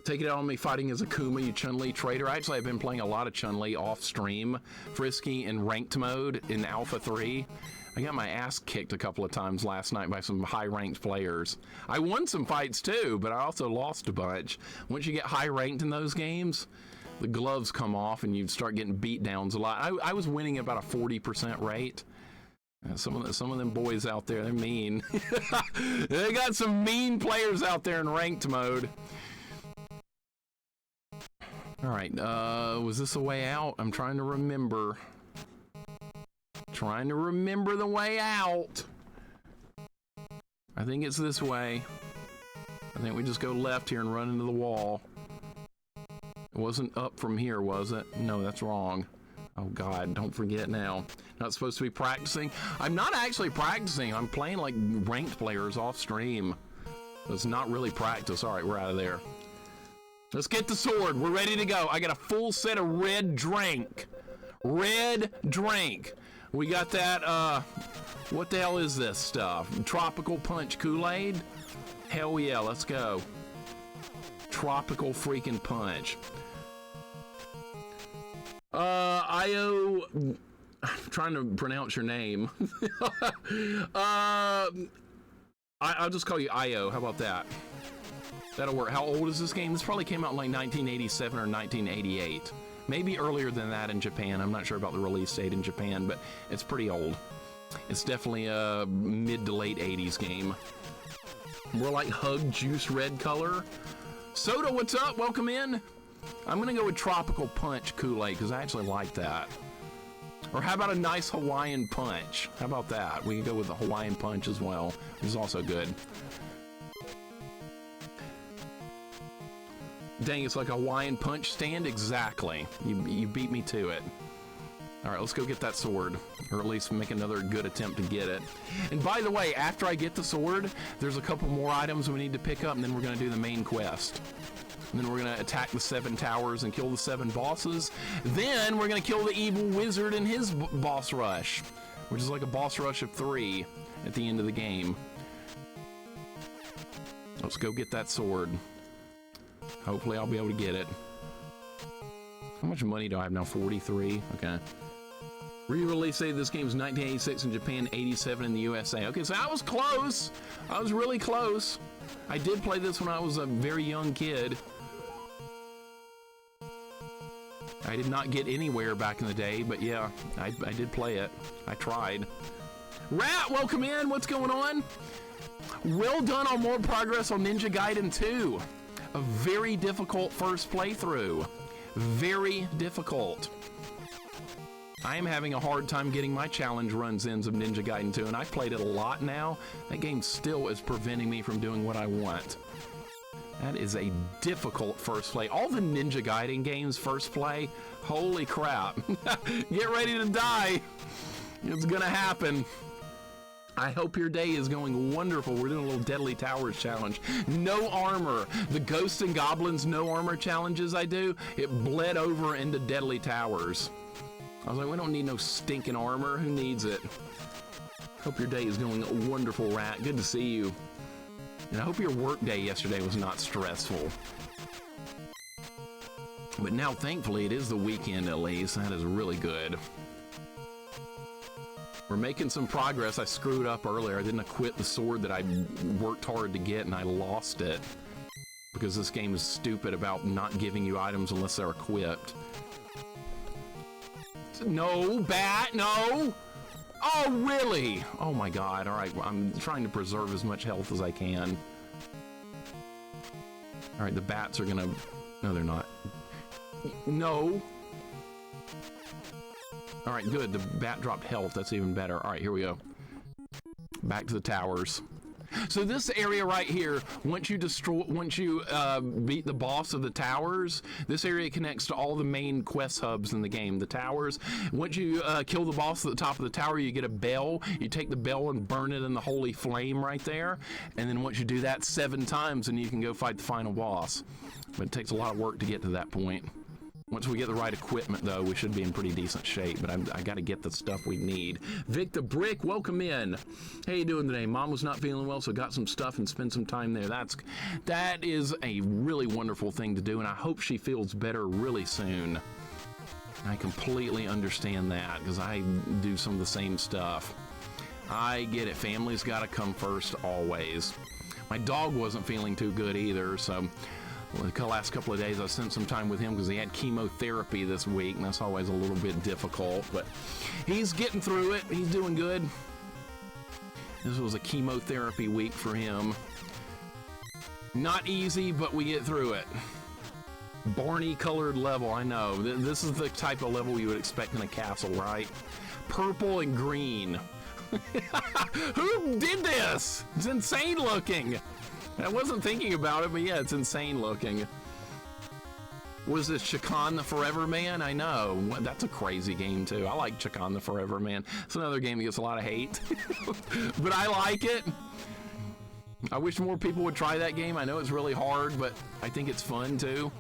Take it out on me fighting as Akuma, you Chun-Li traitor. Actually, I've been playing a lot of Chun-Li off-stream, Frisky, in ranked mode in Alpha 3. I got my ass kicked a couple of times last night by some high-ranked players. I won some fights too, but I also lost a bunch. Once you get high-ranked in those games, the gloves come off and you start getting beat downs a lot. I was winning at about a 40% rate. Some of them boys out there, they're mean. They got some mean players out there in ranked mode. All right, was this a way out? I'm trying to remember. Trying to remember the way out. I think it's this way. I think we just go left here and run into the wall. It wasn't up from here, was it? No, that's wrong. Oh God, don't forget now. Not supposed to be practicing. I'm not actually practicing. I'm playing like ranked players off stream. It's not really practice. All right, we're out of there. Let's get the sword. We're ready to go. I got a full set of red drink. Red drink. We got that, what the hell is this stuff? Tropical Punch Kool-Aid? Hell yeah, let's go. Tropical freaking Punch. I'm trying to pronounce your name. I'll just call you Io. How about that? That'll work. How old is this game? This probably came out in like 1987 or 1988. Maybe earlier than that in Japan. I'm not sure about the release date in Japan, but it's pretty old. It's definitely a mid to late 80s game. More like Hug Juice red color. Soda, what's up? Welcome in. I'm gonna go with Tropical Punch Kool-Aid because I actually like that. Or how about a nice Hawaiian Punch? How about that? We can go with the Hawaiian Punch as well. It's also good. Dang, it's like a Hawaiian Punch stand? Exactly. You beat me to it. All right, let's go get that sword. Or at least make another good attempt to get it. And by the way, after I get the sword, there's a couple more items we need to pick up, and then we're going to do the main quest. And then we're going to attack the 7 towers and kill the 7 bosses. Then we're going to kill the evil wizard in his boss rush, which is like a boss rush of 3 at the end of the game. Let's go get that sword. Hopefully I'll be able to get it. How much money do I have now? 43? Okay. Re-release date of this game is 1986 in Japan, 87 in the USA. Okay, so I was close. I was really close. I did play this when I was a very young kid. I did not get anywhere back in the day, but yeah, I did play it. I tried. Rat, welcome in. What's going on? Well done on more progress on Ninja Gaiden 2. A very difficult first playthrough. Very difficult. I am having a hard time getting my challenge runs in of Ninja Gaiden 2, and I've played it a lot now. That game still is preventing me from doing what I want. That is a difficult first play. All the Ninja Gaiden games first play, holy crap. Get ready to die. It's gonna happen. I hope your day is going wonderful. We're doing a little Deadly Towers challenge. No armor. The Ghosts and Goblins no armor challenges I do, it bled over into Deadly Towers. I was like, we don't need no stinking armor. Who needs it? Hope your day is going wonderful, Rat. Good to see you. And I hope your work day yesterday was not stressful. But now, thankfully, it is the weekend at least. That is really good. We're making some progress. I screwed up earlier. I didn't equip the sword that I worked hard to get, and I lost it. Because this game is stupid about not giving you items unless they're equipped. No, bat, no! Oh, really? Oh my god, all right, I'm trying to preserve as much health as I can. All right, the bats are gonna... No, they're not. No! All right, good, the bat dropped health, that's even better. All right, here we go. Back to the towers. So this area right here, once you beat the boss of the towers, this area connects to all the main quest hubs in the game, the towers. Once you kill the boss at the top of the tower, you get a bell. You take the bell and burn it in the holy flame right there. And then once you do that 7 times, then you can go fight the final boss. But it takes a lot of work to get to that point. Once we get the right equipment, though, we should be in pretty decent shape, but I got to get the stuff we need. Vic the Brick, welcome in. How you doing today? Mom was not feeling well, so got some stuff and spent some time there. That is a really wonderful thing to do, and I hope she feels better really soon. I completely understand that, because I do some of the same stuff. I get it. Family's got to come first, always. My dog wasn't feeling too good either, so... Well, the last couple of days I spent some time with him because he had chemotherapy this week, and that's always a little bit difficult, but he's getting through it. He's doing good. This was a chemotherapy week for him. Not easy, but we get through it. Barney colored level, I know. This is the type of level you would expect in a castle, right? Purple and green. Who did this? It's insane looking. I wasn't thinking about it, but yeah, it's insane looking. What is this, Chakan the Forever Man? I know. That's a crazy game, too. I like Chakan the Forever Man. It's another game that gets a lot of hate. But I like it. I wish more people would try that game. I know it's really hard, but I think it's fun, too.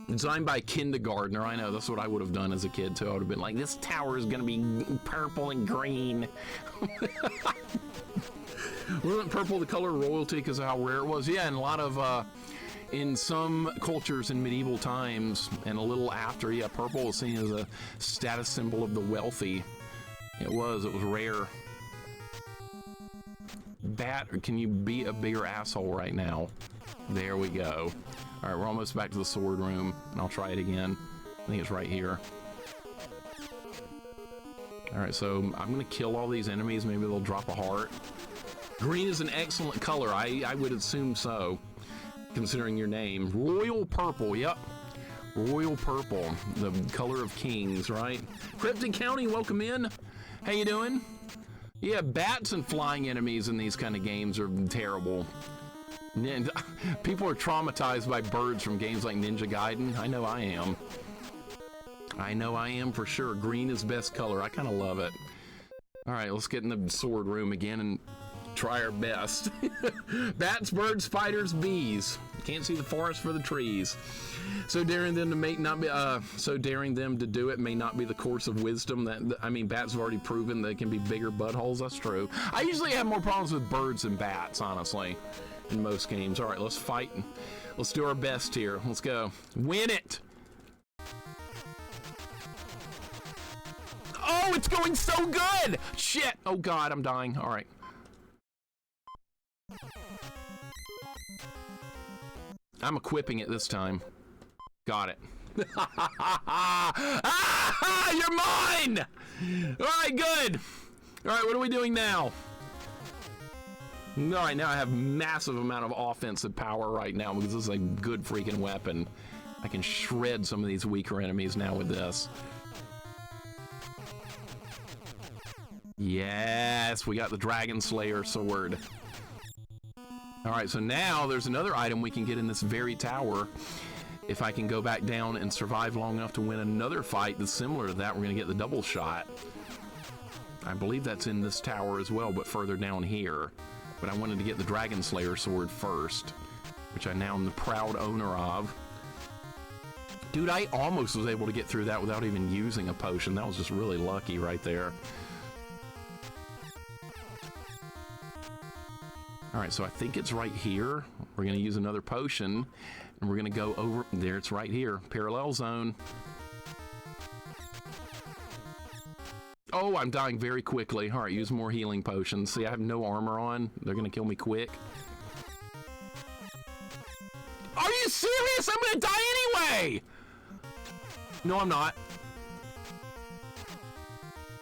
Designed by a kindergartner. I know, that's what I would have done as a kid, too. I would have been like, this tower is going to be purple and green. Wasn't purple the color of royalty because of how rare it was? Yeah, and a lot of, in some cultures in medieval times, and a little after, yeah, purple was seen as a status symbol of the wealthy. It was rare. Bat, or can you be a bigger asshole right now? There we go. All right, we're almost back to the sword room, and I'll try it again. I think it's right here. All right, so I'm gonna kill all these enemies. Maybe they'll drop a heart. Green is an excellent color. I would assume so, considering your name. Royal purple, yep. Royal purple, the color of kings, right? Krypton County, welcome in. How you doing? Yeah, bats and flying enemies in these kind of games are terrible. People are traumatized by birds from games like Ninja Gaiden. I know I am. I know I am for sure. Green is best color. I kind of love it. All right, let's get in the sword room again and try our best. Bats, birds, spiders, bees. Can't see the forest for the trees. So daring them to do it may not be the course of wisdom. Bats have already proven they can be bigger buttholes. That's true. I usually have more problems with birds than bats, honestly, in most games. All right, let's fight. Let's do our best here. Let's go. Win it. Oh, it's going so good. Shit. Oh, God, I'm dying. All right. I'm equipping it this time. Got it. Ah, you're mine! All right, good. All right, what are we doing now? All right, now I have massive amount of offensive power right now because this is a good freaking weapon. I can shred some of these weaker enemies now with this. Yes, we got the Dragon Slayer sword. All right, so now there's another item we can get in this very tower. If I can go back down and survive long enough to win another fight that's similar to that, we're gonna get the double shot. I believe that's in this tower as well, but further down here. But I wanted to get the Dragon Slayer sword first, which I now am the proud owner of. Dude, I almost was able to get through that without even using a potion. That was just really lucky right there. All right, so I think it's right here. We're gonna use another potion and we're gonna go over there. It's right here, parallel zone. Oh, I'm dying very quickly. All right, use more healing potions. See, I have no armor on. They're gonna kill me quick. Are you serious? I'm gonna die anyway. No, I'm not.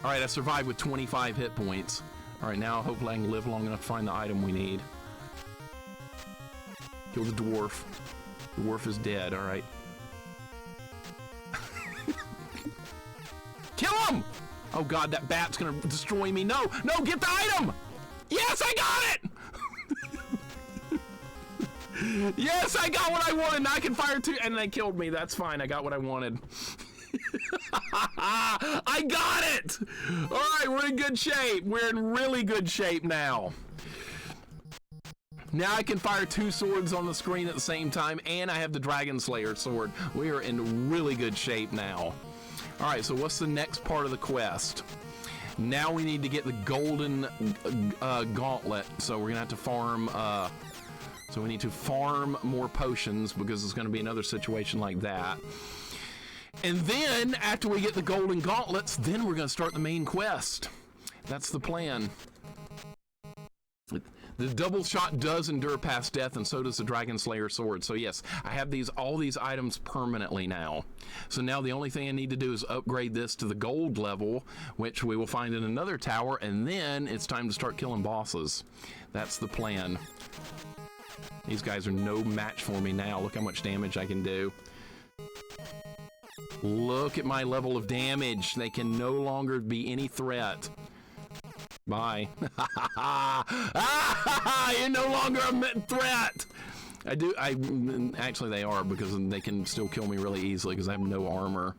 All right, I survived with 25 hit points. All right, now hopefully I can live long enough to find the item we need. Kill the dwarf. The dwarf is dead, all right. Kill him! Oh God, that bat's gonna destroy me. No, no, get the item! Yes, I got it! Yes, I got what I wanted. Now I can fire two, and they killed me. That's fine, I got what I wanted. I got it! All right, we're in good shape. We're in really good shape now. Now I can fire two swords on the screen at the same time, and I have the Dragon Slayer sword. We are in really good shape now. All right, so what's the next part of the quest? Now we need to get the golden gauntlet. So we're gonna have to farm, so we need to farm more potions because it's gonna be another situation like that. And then, after we get the golden gauntlets, then we're going to start the main quest. That's the plan. The double shot does endure past death, and so does the Dragon Slayer sword. So yes, I have all these items permanently now. So now the only thing I need to do is upgrade this to the gold level, which we will find in another tower, and then it's time to start killing bosses. That's the plan. These guys are no match for me now. Look how much damage I can do. Look at my level of damage. They can no longer be any threat. Bye. You're no longer a threat. Actually, they are, because they can still kill me really easily because I have no armor.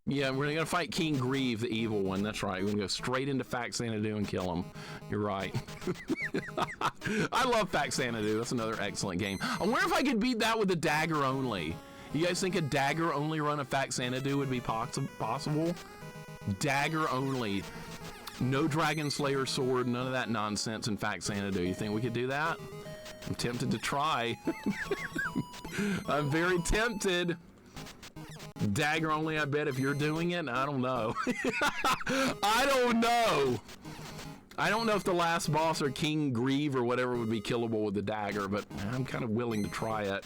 Yeah, we're gonna fight King Grieve, the evil one. That's right. We're gonna go straight into Fact Xanadu and kill him. You're right. I love Fact Xanadu. That's another excellent game. I wonder if I could beat that with a dagger only. You guys think a dagger only run of Fact Xanadu would be possible? Dagger only. No Dragon Slayer sword, none of that nonsense in Fact Xanadu. You think we could do that? I'm tempted to try. I'm very tempted. Dagger only, I bet, if you're doing it. I don't know. I don't know. I don't know if the last boss or King Grieve or whatever would be killable with the dagger, but I'm kind of willing to try it.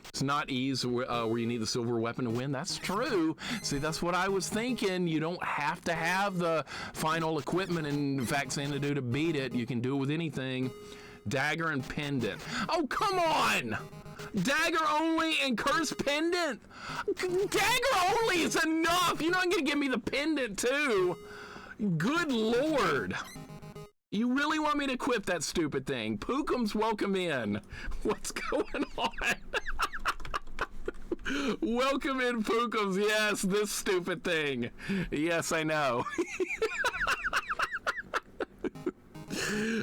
It's not ease where you need the silver weapon to win. That's true. See, that's what I was thinking. You don't have to have the final equipment in Fact Xanadu to beat it. You can do it with anything. Dagger and pendant. Oh, come on! Dagger only and curse pendant? Dagger only is enough! You're not gonna give me the pendant, too. Good lord. You really want me to equip that stupid thing? Pookums, welcome in. What's going on? Welcome in, Pookums. Yes, this stupid thing. Yes, I know.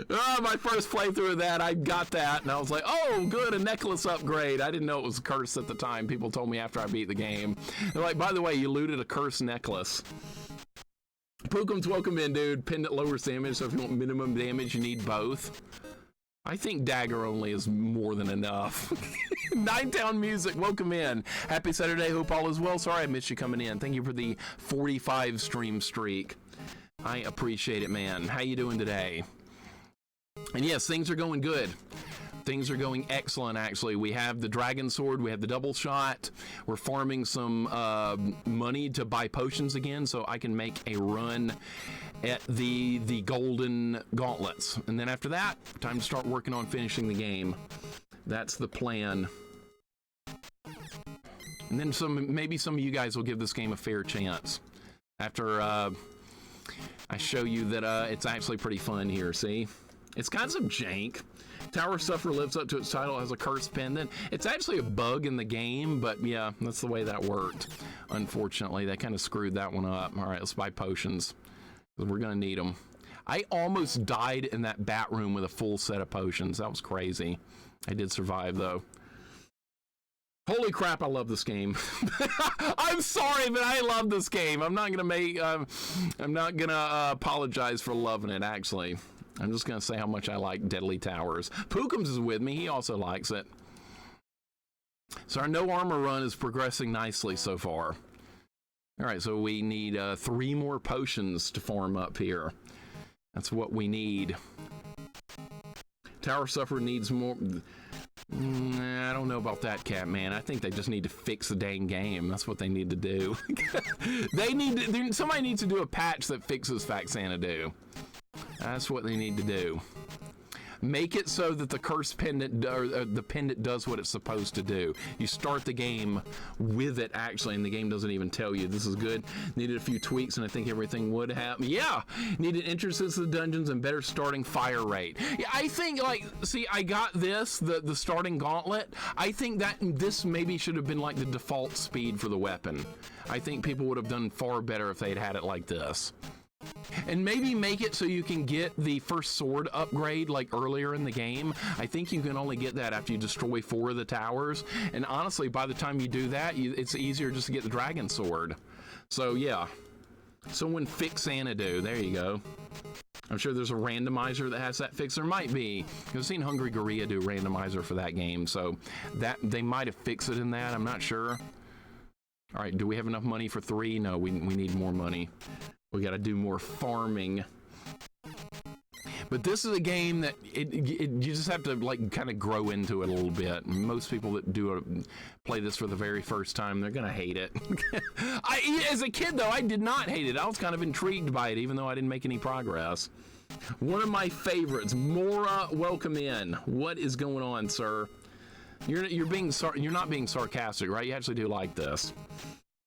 Oh, my first playthrough of that, I got that, and I was like, oh, good, a necklace upgrade. I didn't know it was cursed at the time. People told me after I beat the game. They're like, by the way, you looted a cursed necklace. Pookums, welcome in, dude. Pendant lowers damage, so if you want minimum damage, you need both. I think dagger only is more than enough. Ninetown Music, welcome in. Happy Saturday, hope all is well. Sorry I missed you coming in. Thank you for the 45 stream streak. I appreciate it, man. How you doing today? And yes, things are going good. Things are going excellent, actually. We have the Dragon Sword, we have the double shot. We're farming some money to buy potions again so I can make a run at the golden gauntlets. And then after that, time to start working on finishing the game. That's the plan. And then maybe some of you guys will give this game a fair chance. After I show you that it's actually pretty fun here, see? It's got some jank. Tower Sufferer lives up to its title as a cursed pendant. It's actually a bug in the game, but yeah, that's the way that worked. Unfortunately, they kind of screwed that one up. All right, let's buy potions. We're gonna need them. I almost died in that bat room with a full set of potions. That was crazy. I did survive though. Holy crap, I love this game. I'm sorry, but I love this game. I'm not gonna apologize for loving it, actually. I'm just gonna say how much I like Deadly Towers. Pookums is with me, he also likes it. So our no armor run is progressing nicely so far. All right, so we need 3 more potions to farm up here. That's what we need. Tower Sufferer needs more. I don't know about that, cat man. I think they just need to fix the dang game. That's what they need to do. Somebody needs to do a patch that fixes Fact Xanadu. That's what they need to do. Make it so that the cursed pendant, the pendant does what it's supposed to do. You start the game with it, actually, and the game doesn't even tell you. This is good. Needed a few tweaks, and I think everything would happen. Yeah! Needed entrances to the dungeons and better starting fire rate. Yeah, I think, like, see, I got this, the starting gauntlet. I think that this maybe should have been, like, the default speed for the weapon. I think people would have done far better if they'd had it like this. And maybe make it so you can get the first sword upgrade like earlier in the game. I think you can only get that after you destroy 4 of the towers. And honestly, by the time you do that, it's easier just to get the dragon sword. So yeah, someone fix Xanadu. There you go. I'm sure there's a randomizer that has that fix. There might be. I've seen Hungry Gorilla do randomizer for that game, so that they might have fixed it in that. I'm not sure. All right, do we have enough money for 3? No, we need more money. We got to do more farming. But this is a game that you just have to like kind of grow into it a little bit. Most people that play this for the very first time, they're gonna hate it. As a kid though, I did not hate it. I was kind of intrigued by it, even though I didn't make any progress. One of my favorites. Mora, welcome in. What is going on, sir? You're not being sarcastic, right? You actually do like this.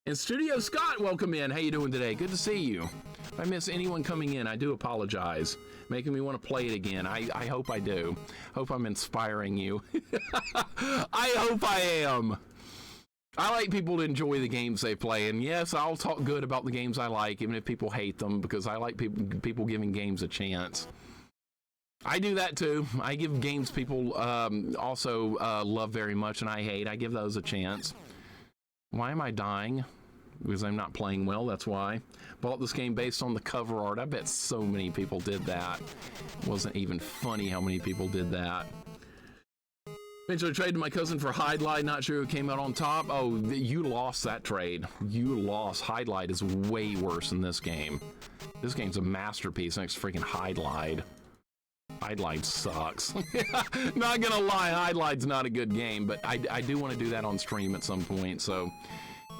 And Studio Scott, welcome in. How you doing today? Good to see you. If I miss anyone coming in, I do apologize. Making me want to play it again. I hope I do. Hope I'm inspiring you. I hope I am. I like people to enjoy the games they play, and yes, I'll talk good about the games I like, even if people hate them, because I like people giving games a chance. I do that too. I give games people also love very much and I hate. I give those a chance. Why am I dying? Because I'm not playing well, that's why. Bought this game based on the cover art. I bet so many people did that. It wasn't even funny how many people did that. Eventually traded my cousin for Hide Light. Not sure who came out on top. Oh, you lost that trade. You lost. Hide Light is way worse than this game. This game's a masterpiece next to freaking Hide Light. Hide Light sucks. Not gonna lie, Hide Light's not a good game, but I do want to do that on stream at some point, so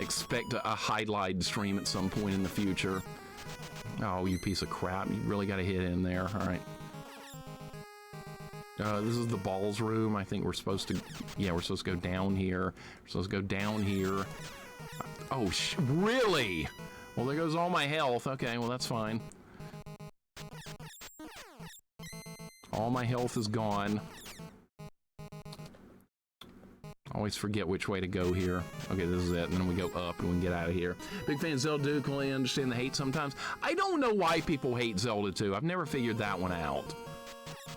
expect a Hide Light stream at some point in the future. Oh, you piece of crap. You really got to hit in there. All right. This is the balls room. I think we're supposed to, yeah, we're supposed to go down here. We're supposed to go down here. Oh, really? Well, there goes all my health. Okay, well, that's fine. All my health is gone. Always forget which way to go here. Okay, this is it. And then we go up and we can get out of here. Big fan of Zelda 2. Can only understand the hate sometimes. I don't know why people hate Zelda 2. I've never figured that one out.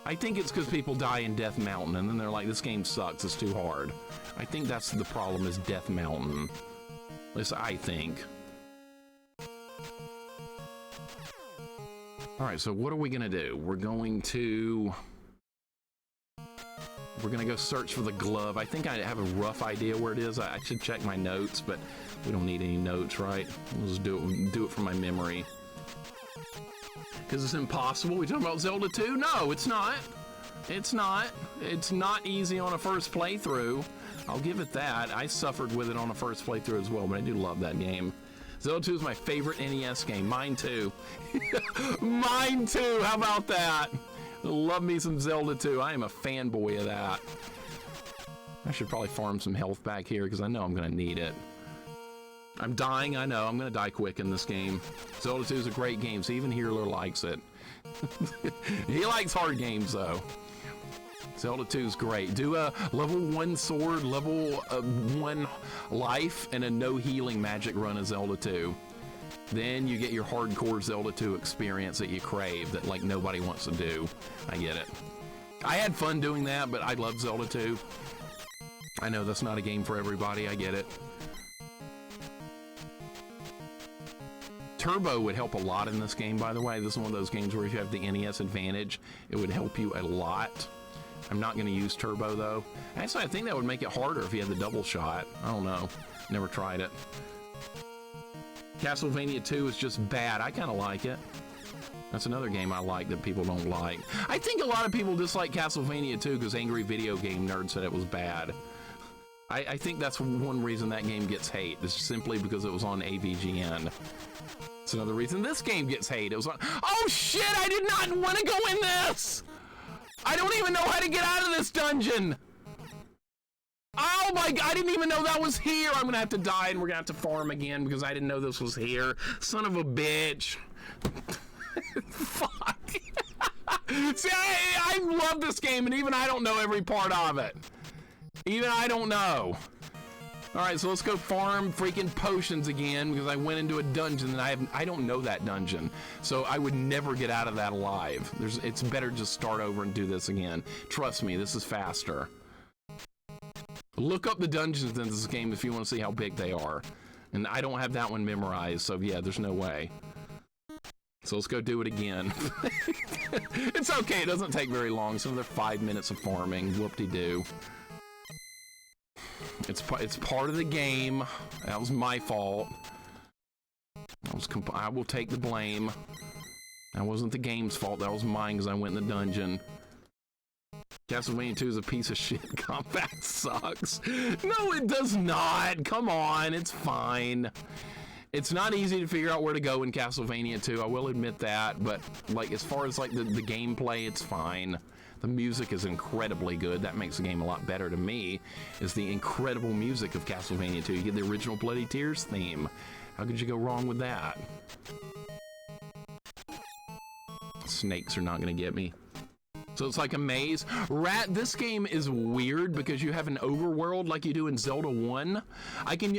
I think it's because people die in Death Mountain and then they're like, this game sucks, it's too hard. I think that's the problem, is Death Mountain. At least I think. Alright, so what are we gonna do? We're gonna go search for the glove. I think I have a rough idea where it is. I should check my notes, but we don't need any notes, right? We'll just do it from my memory. Because it's impossible. We talking about Zelda 2? No, it's not. It's not. It's not easy on a first playthrough. I'll give it that. I suffered with it on a first playthrough as well, but I do love that game. Zelda 2 is my favorite NES game. Mine too. Mine too. How about that? Love me some Zelda 2. I am a fanboy of that. I should probably farm some health back here because I know I'm going to need it. I'm dying, I know. I'm going to die quick in this game. Zelda 2 is a great game, so even Healer likes it. He likes hard games, though. Zelda 2 is great. Do a level 1 sword, level 1 life, and a no healing magic run of Zelda 2. Then you get your hardcore Zelda 2 experience that you crave, that like nobody wants to do. I get it. I had fun doing that, but I love Zelda 2. I know that's not a game for everybody, I get it. Turbo would help a lot in this game, by the way. This is one of those games where if you have the NES advantage, it would help you a lot. I'm not going to use Turbo, though. Actually, I think that would make it harder if you had the double shot. I don't know. Never tried it. Castlevania 2 is just bad. I kind of like it. That's another game I like that people don't like. I think a lot of people dislike Castlevania 2 because angry video game nerds said it was bad. I think that's one reason that game gets hate. It's simply because it was on AVGN. It's another reason this game gets hate. It was on... Oh shit, I did not want to go in this! I don't even know how to get out of this dungeon! Oh my god, I didn't even know that was here! I'm gonna have to die and we're gonna have to farm again because I didn't know this was here. Son of a bitch. Fuck. See, I love this game and even I don't know every part of it. Even I don't know. Alright, so let's go farm freaking potions again because I went into a dungeon and I don't know that dungeon. So I would never get out of that alive. It's better to just start over and do this again. Trust me, this is faster. Look up the dungeons in this game if you want to see how big they are. And I don't have that one memorized, so yeah, there's no way. So let's go do it again. It's okay, it doesn't take very long. It's another 5 minutes of farming. Whoop-de-doo. It's part of the game. That was my fault. I will take the blame. That wasn't the game's fault. That was mine because I went in the dungeon. Castlevania 2 is a piece of shit. Combat sucks. No, it does not. Come on, it's fine. It's not easy to figure out where to go in Castlevania 2, I will admit that, but like as far as like the gameplay, it's fine. The music is incredibly good. That makes the game a lot better to me, is the incredible music of Castlevania 2. You get the original Bloody Tears theme. How could you go wrong with that? Snakes are not gonna get me. So it's like a maze. This game is weird because you have an overworld like you do in Zelda 1.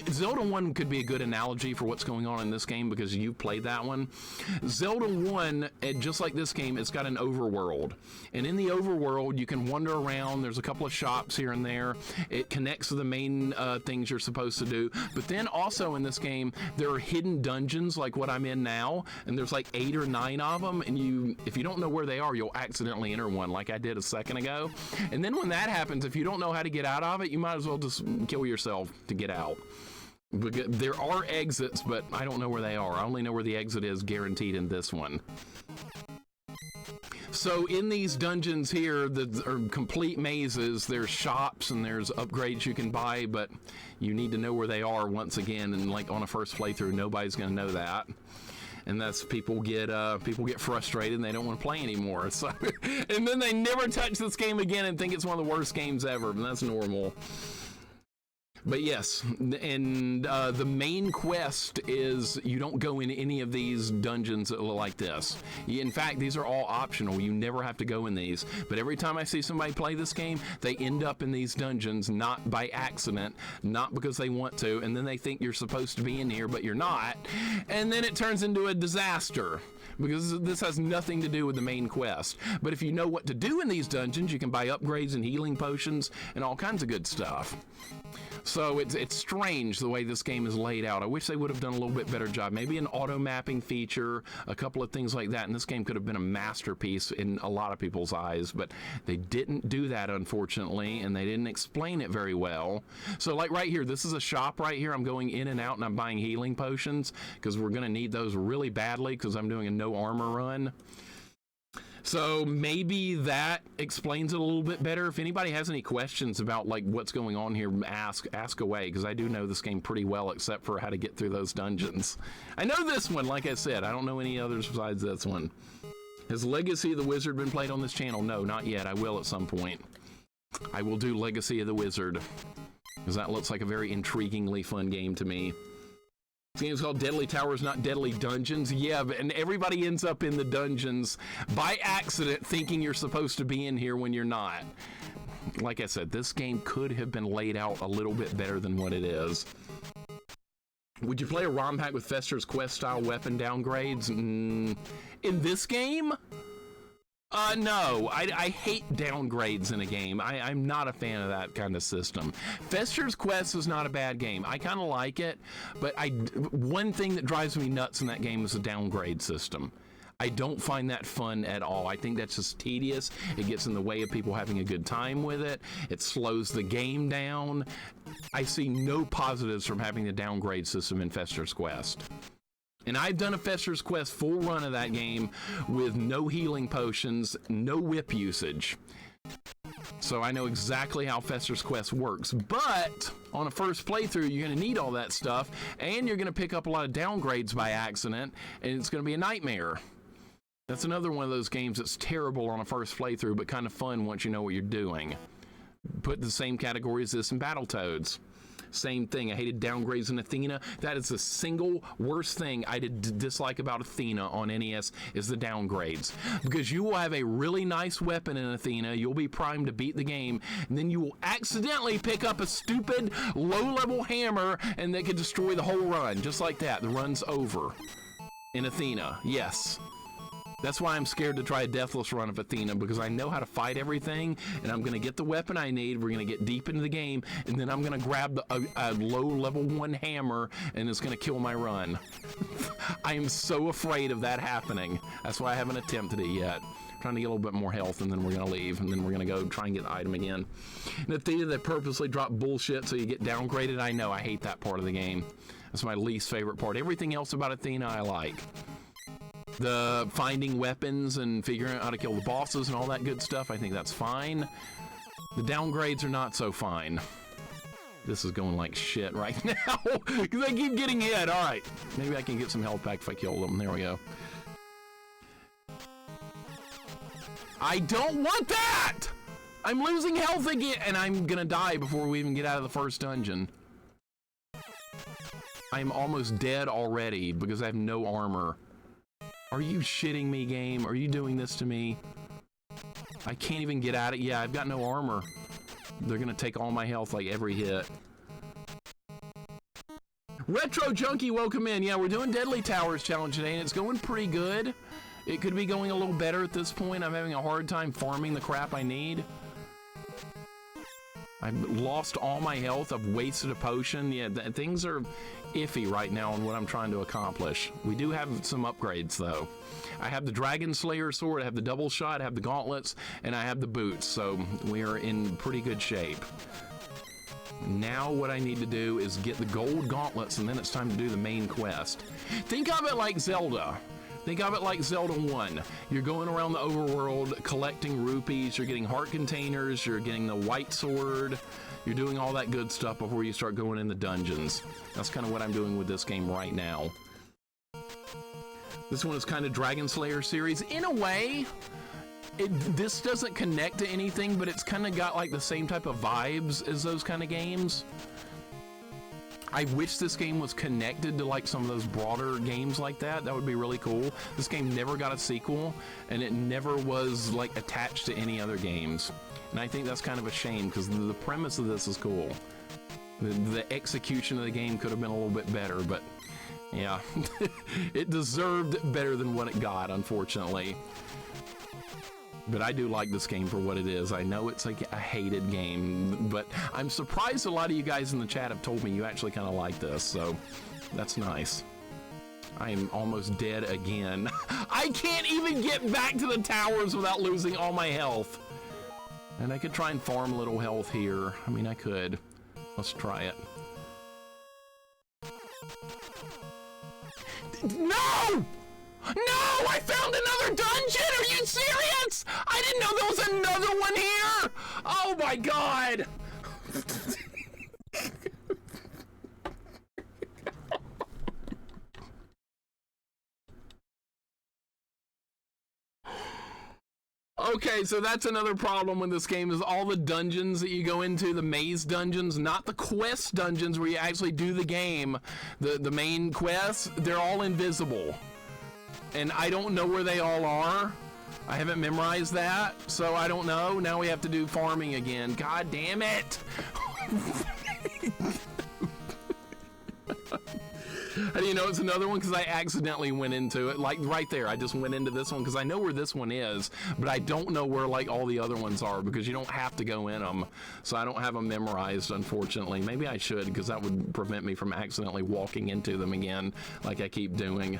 Zelda 1 could be a good analogy for what's going on in this game because you played that one. Zelda 1, just like this game, it's got an overworld. And in the overworld, you can wander around. There's a couple of shops here and there. It connects to the main things you're supposed to do. But then also in this game, there are hidden dungeons like what I'm in now. And there's like 8 or 9 of them. And if you don't know where they are, you'll accidentally enter one like I did a second ago. And then when that happens, if you don't know how to get out of it, you might as well just kill yourself to get out. Because there are exits, but I don't know where they are. I only know where the exit is guaranteed in this one. So in these dungeons here that are complete mazes, there's shops and there's upgrades you can buy, but you need to know where they are once again. And like on a first playthrough, nobody's going to know that. And that's people get frustrated and they don't want to play anymore. So, and then they never touch this game again and think it's one of the worst games ever. And that's normal. But yes, and the main quest is you don't go in any of these dungeons like this. In fact, these are all optional. You never have to go in these. But every time I see somebody play this game, they end up in these dungeons, not by accident, not because they want to, and then they think you're supposed to be in here, but you're not. And then it turns into a disaster, because this has nothing to do with the main quest. But if you know what to do in these dungeons, you can buy upgrades and healing potions and all kinds of good stuff. So it's strange the way this game is laid out. I wish they would have done a little bit better job. Maybe an auto mapping feature, a couple of things like that, and this game could have been a masterpiece in a lot of people's eyes, but they didn't do that, unfortunately, and they didn't explain it very well. So like right here, this is a shop right here. I'm going in and out and I'm buying healing potions because we're going to need those really badly because I'm doing a no armor run. So maybe that explains it a little bit better. If anybody has any questions about like what's going on here, ask away, because I do know this game pretty well, except for how to get through those dungeons. I know this one, like I said. I don't know any others besides this one. Has Legacy of the Wizard been played on this channel? No, not yet. I will at some point. I will do Legacy of the Wizard, because that looks like a very intriguingly fun game to me. This game's called Deadly Towers, not Deadly Dungeons. Yeah, and everybody ends up in the dungeons by accident thinking you're supposed to be in here when you're not. Like I said, this game could have been laid out a little bit better than what it is. Would you play a ROM hack with Fester's Quest-style weapon downgrades? In this game? No, I hate downgrades in a game. I'm not a fan of that kind of system. Fester's Quest is not a bad game. I kind of like it, but one thing that drives me nuts in that game is the downgrade system. I don't find that fun at all. I think that's just tedious. It gets in the way of people having a good time with it. It slows the game down. I see no positives from having the downgrade system in Fester's Quest. And I've done a Fester's Quest full run of that game with no healing potions, no whip usage. So I know exactly how Fester's Quest works. But on a first playthrough, you're going to need all that stuff, and you're going to pick up a lot of downgrades by accident, and it's going to be a nightmare. That's another one of those games that's terrible on a first playthrough, but kind of fun once you know what you're doing. Put the same category as this in Battletoads. Same thing. I hated downgrades in Athena. That is the single worst thing I dislike about Athena on NES is the downgrades. Because you will have a really nice weapon in Athena, you'll be primed to beat the game, and then you will accidentally pick up a stupid low-level hammer, and they could destroy the whole run. Just like that. The run's over. In Athena. Yes. That's why I'm scared to try a deathless run of Athena, because I know how to fight everything, and I'm going to get the weapon I need, we're going to get deep into the game, and then I'm going to grab a low level 1 hammer, and it's going to kill my run. I am so afraid of that happening. That's why I haven't attempted it yet. I'm trying to get a little bit more health, and then we're going to leave, and then we're going to go try and get the item again. In Athena, they purposely drop bullshit so you get downgraded. I know, I hate that part of the game. That's my least favorite part. Everything else about Athena I like. The finding weapons and figuring out how to kill the bosses and all that good stuff, I think that's fine. The downgrades are not so fine. This is going like shit right now because I keep getting hit. All right, maybe I can get some health back if I kill them. There we go. I don't want that! I'm losing health again, and I'm gonna die before we even get out of the first dungeon. I'm almost dead already because I have no armor. Are you shitting me, game? Are you doing this to me? I can't even get at it. Yeah, I've got no armor. They're gonna take all my health like every hit. Retro Junkie, welcome in. Yeah, we're doing Deadly Towers challenge today, and it's going pretty good. It could be going a little better at this point. I'm having a hard time farming the crap I need. I've lost all my health. I've wasted a potion. Yeah, things are iffy right now on what I'm trying to accomplish. We do have some upgrades, though. I have the Dragon Slayer sword, I have the double shot, I have the gauntlets, and I have the boots, so we are in pretty good shape. Now what I need to do is get the gold gauntlets, and then it's time to do the main quest. Think of it like Zelda. Think of it like Zelda 1. You're going around the overworld collecting rupees, you're getting heart containers, you're getting the white sword, you're doing all that good stuff before you start going in the dungeons. That's kind of what I'm doing with this game right now. This one is kind of Dragon Slayer series. In a way, this doesn't connect to anything, but it's kind of got like the same type of vibes as those kind of games. I wish this game was connected to like some of those broader games like that. That would be really cool. This game never got a sequel, and it never was like attached to any other games. And I think that's kind of a shame because the premise of this is cool. The execution of the game could have been a little bit better, but yeah, it deserved better than what it got, unfortunately. But I do like this game for what it is. I know it's like a hated game, but I'm surprised a lot of you guys in the chat have told me you actually kind of like this, so that's nice. I am almost dead again. I can't even get back to the towers without losing all my health. And I could try and farm a little health here. I mean, I could. Let's try it. No! No! I found another dungeon! Are you serious? I didn't know there was another one here! Oh my god! Okay, so that's another problem with this game is all the dungeons that you go into, the maze dungeons, not the quest dungeons where you actually do the game, the main quests, they're all invisible. And I don't know where they all are. I haven't memorized that, so I don't know. Now we have to do farming again. God damn it! How do you know it's another one? Because I accidentally went into it. Like right there, I just went into this one because I know where this one is, but I don't know where like all the other ones are because you don't have to go in them. So I don't have them memorized, unfortunately. Maybe I should because that would prevent me from accidentally walking into them again like I keep doing.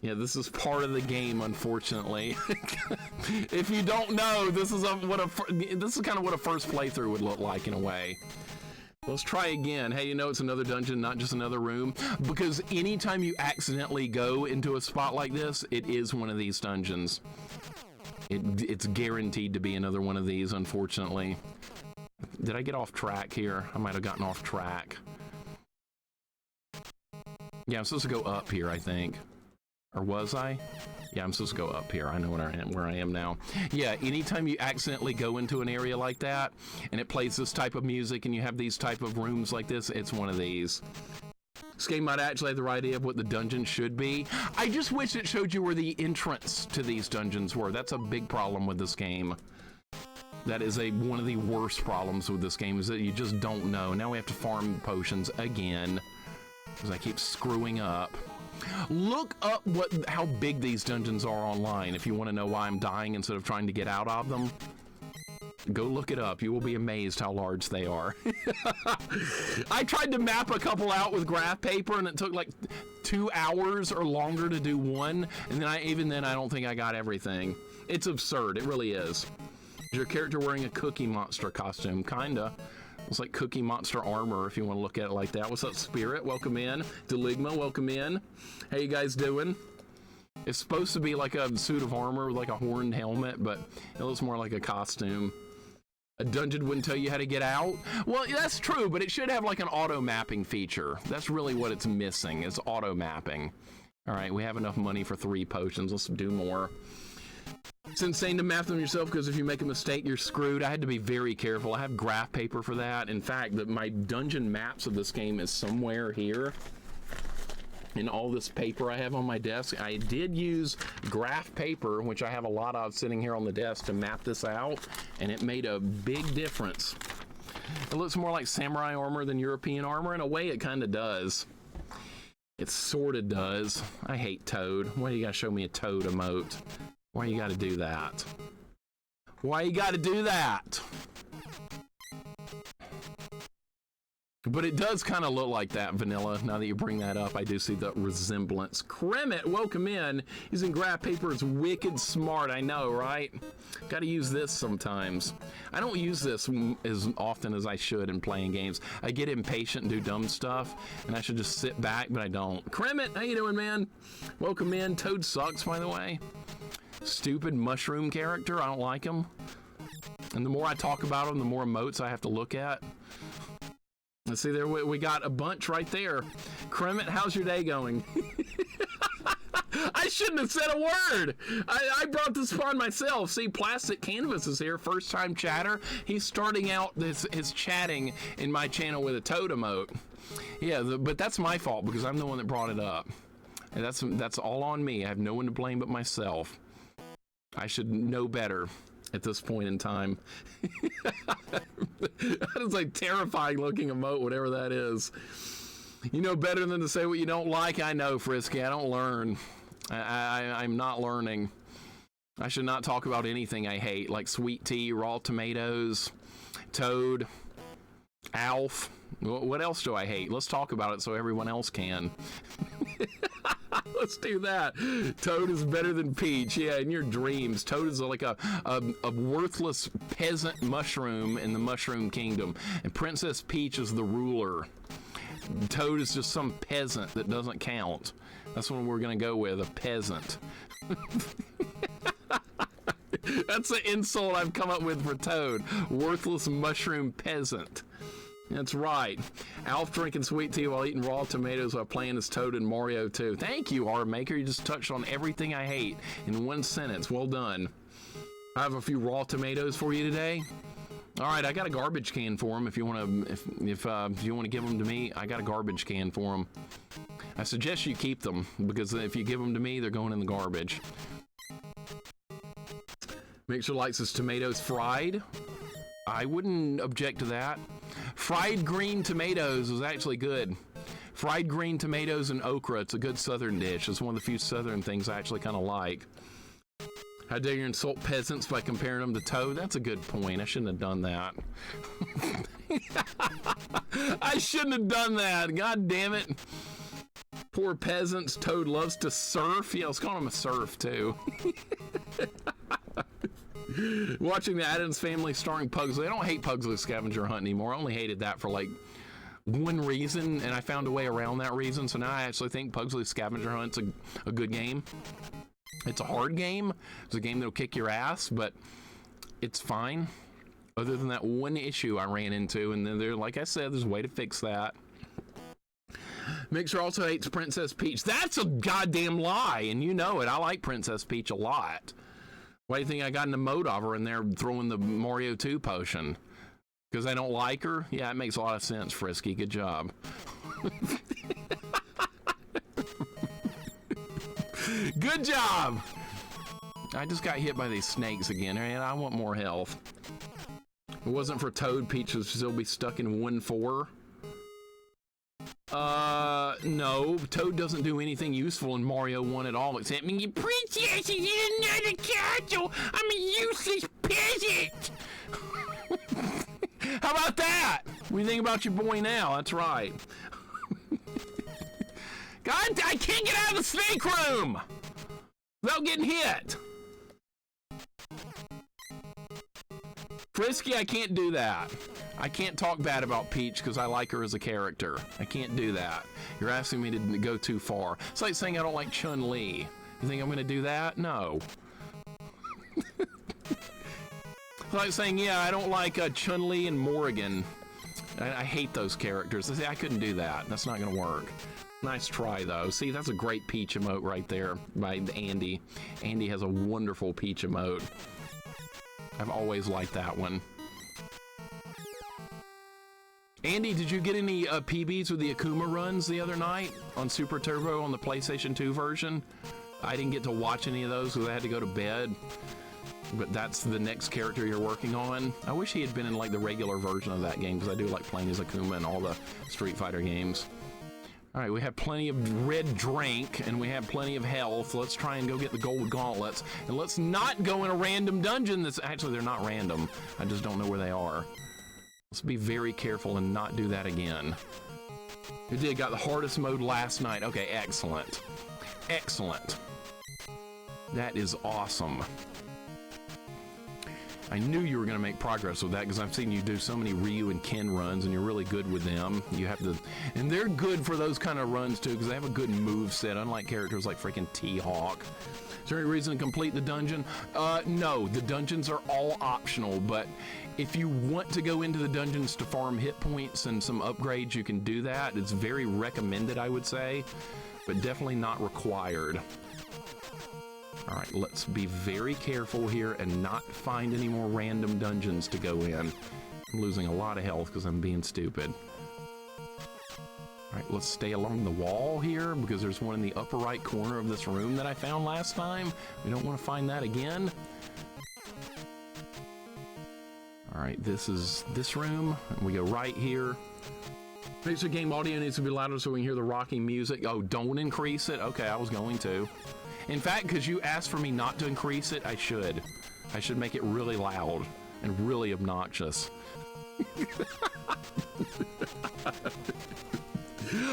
Yeah, this is part of the game, unfortunately. If you don't know, this is kind of what a first playthrough would look like in a way. Let's try again. Hey, you know it's another dungeon, not just another room, because anytime you accidentally go into a spot like this, it is one of these dungeons. It's guaranteed to be another one of these, unfortunately. Did I get off track here? I might have gotten off track. Yeah, I'm supposed to go up here, I think. Or was I? Yeah, I'm supposed to go up here. I know where I am now. Yeah, anytime you accidentally go into an area like that, and it plays this type of music, and you have these type of rooms like this, it's one of these. This game might actually have the right idea of what the dungeon should be. I just wish it showed you where the entrance to these dungeons were. That's a big problem with this game. That is one of the worst problems with this game, is that you just don't know. Now we have to farm potions again, because I keep screwing up. Look up how big these dungeons are online if you want to know why I'm dying instead of trying to get out of them. Go look it up. You will be amazed how large they are. I tried to map a couple out with graph paper and it took like 2 hours or longer to do one, and then even then I don't think I got everything. It's absurd. It really is. Is your character wearing a Cookie Monster costume? Kinda. It's like Cookie Monster armor, if you want to look at it like that. What's up, Spirit? Welcome in. Deligma, welcome in. How you guys doing? It's supposed to be like a suit of armor with like a horned helmet, but it looks more like a costume. A dungeon wouldn't tell you how to get out? Well, that's true, but it should have like an auto mapping feature. That's really what it's missing, is auto mapping. All right, we have enough money for 3 potions. Let's do more. It's insane to map them yourself because if you make a mistake, you're screwed. I had to be very careful. I have graph paper for that. In fact, my dungeon maps of this game is somewhere here. In all this paper I have on my desk, I did use graph paper, which I have a lot of sitting here on the desk, to map this out, and it made a big difference. It looks more like samurai armor than European armor. In a way, it kind of does. It sort of does. I hate Toad. Why you gotta show me a Toad emote? Why you gotta do that? Why you gotta do that? But it does kind of look like that, Vanilla. Now that you bring that up, I do see the resemblance. Kremet, welcome in. Using graph paper is wicked smart, I know, right? Gotta use this sometimes. I don't use this as often as I should in playing games. I get impatient and do dumb stuff, and I should just sit back, but I don't. Kremet, how you doing, man? Welcome in. Toad sucks, by the way. Stupid mushroom character, I don't like him. And the more I talk about him, the more emotes I have to look at. Let's see, there we got a bunch right there. Kremet, how's your day going? I shouldn't have said a word. I brought this upon myself. See, Plastic Canvas is here, first time chatter. He's starting out his chatting in my channel with a Toad emote. Yeah, but that's my fault because I'm the one that brought it up. And that's all on me. I have no one to blame but myself. I should know better at this point in time. That is a terrifying looking emote, whatever that is. You know better than to say what you don't like. I know, Frisky. I don't learn. I'm not learning. I should not talk about anything I hate, like sweet tea, raw tomatoes, Toad, Alf. What else do I hate? Let's talk about it so everyone else can. Let's do that. Toad is better than Peach. Yeah, in your dreams. Toad is like a worthless peasant mushroom in the Mushroom Kingdom. And Princess Peach is the ruler. Toad is just some peasant that doesn't count. That's what we're going to go with, a peasant. That's the insult I've come up with for Toad. Worthless mushroom peasant. That's right. Alf drinking sweet tea while eating raw tomatoes while playing as Toad in Mario 2. Thank you, R-Maker. You just touched on everything I hate in one sentence. Well done. I have a few raw tomatoes for you today. All right, I got a garbage can for them. If you want to, if you want to give them to me, I got a garbage can for them. I suggest you keep them because if you give them to me, they're going in the garbage. Mixer likes his tomatoes fried. I wouldn't object to that. Fried green tomatoes is actually good. Fried green tomatoes and okra, it's a good southern dish. It's one of the few southern things I actually kind of like. How dare you insult peasants by comparing them to Toad? That's a good point. I shouldn't have done that. I shouldn't have done that. God damn it. Poor peasants. Toad loves to surf. Yeah, let's call him a surf, too. Watching the Addams Family starring Pugsley. I don't hate Pugsley's Scavenger Hunt anymore. I only hated that for like one reason, and I found a way around that reason. So now I actually think Pugsley's Scavenger Hunt's a good game. It's a hard game. It's a game that'll kick your ass, but it's fine. Other than that one issue I ran into, and then there, like I said, there's a way to fix that. Mixer also hates Princess Peach. That's a goddamn lie, and you know it. I like Princess Peach a lot. Why do you think I got an emote of her in there throwing the Mario 2 potion? Because I don't like her? Yeah, it makes a lot of sense, Frisky. Good job. Good job! I just got hit by these snakes again, and I want more health. If it wasn't for Toad, Peach would still be stuck in 1-4. No. Toad doesn't do anything useful in Mario 1 at all, except me, princess is in another castle! I'm a useless peasant! How about that? What do you think about your boy now? That's right. God, I can't get out of the snake room without getting hit. Frisky, I can't do that. I can't talk bad about Peach because I like her as a character. I can't do that. You're asking me to go too far. It's like saying I don't like Chun-Li. You think I'm going to do that? No. It's like saying, yeah, I don't like Chun-Li and Morrigan. I hate those characters. I couldn't do that. That's not going to work. Nice try, though. See, that's a great Peach emote right there by Andy. Andy has a wonderful Peach emote. I've always liked that one. Andy, did you get any PBs with the Akuma runs the other night on Super Turbo on the PlayStation 2 version? I didn't get to watch any of those because I had to go to bed. But that's the next character you're working on. I wish he had been in like the regular version of that game because I do like playing as Akuma in all the Street Fighter games. All right, we have plenty of red drink and we have plenty of health. Let's try and go get the gold gauntlets. And let's not go in a random dungeon that's actually, they're not random. I just don't know where they are. Let's be very careful and not do that again. We did got the hardest mode last night. Okay, excellent. Excellent. That is awesome. I knew you were going to make progress with that because I've seen you do so many Ryu and Ken runs and you're really good with them. You have the, and they're good for those kind of runs too because they have a good move set, unlike characters like freaking T-Hawk. Is there any reason to complete the dungeon? No, the dungeons are all optional, but if you want to go into the dungeons to farm hit points and some upgrades, you can do that. It's very recommended, I would say, but definitely not required. All right, let's be very careful here and not find any more random dungeons to go in. I'm losing a lot of health because I'm being stupid. All right, let's stay along the wall here because there's one in the upper right corner of this room that I found last time. We don't want to find that again. All right, this is this room, and we go right here. Makes the game audio needs to be louder so we can hear the rocking music. Oh, don't increase it? Okay, I was going to. In fact, because you asked for me not to increase it, I should. I should make it really loud and really obnoxious.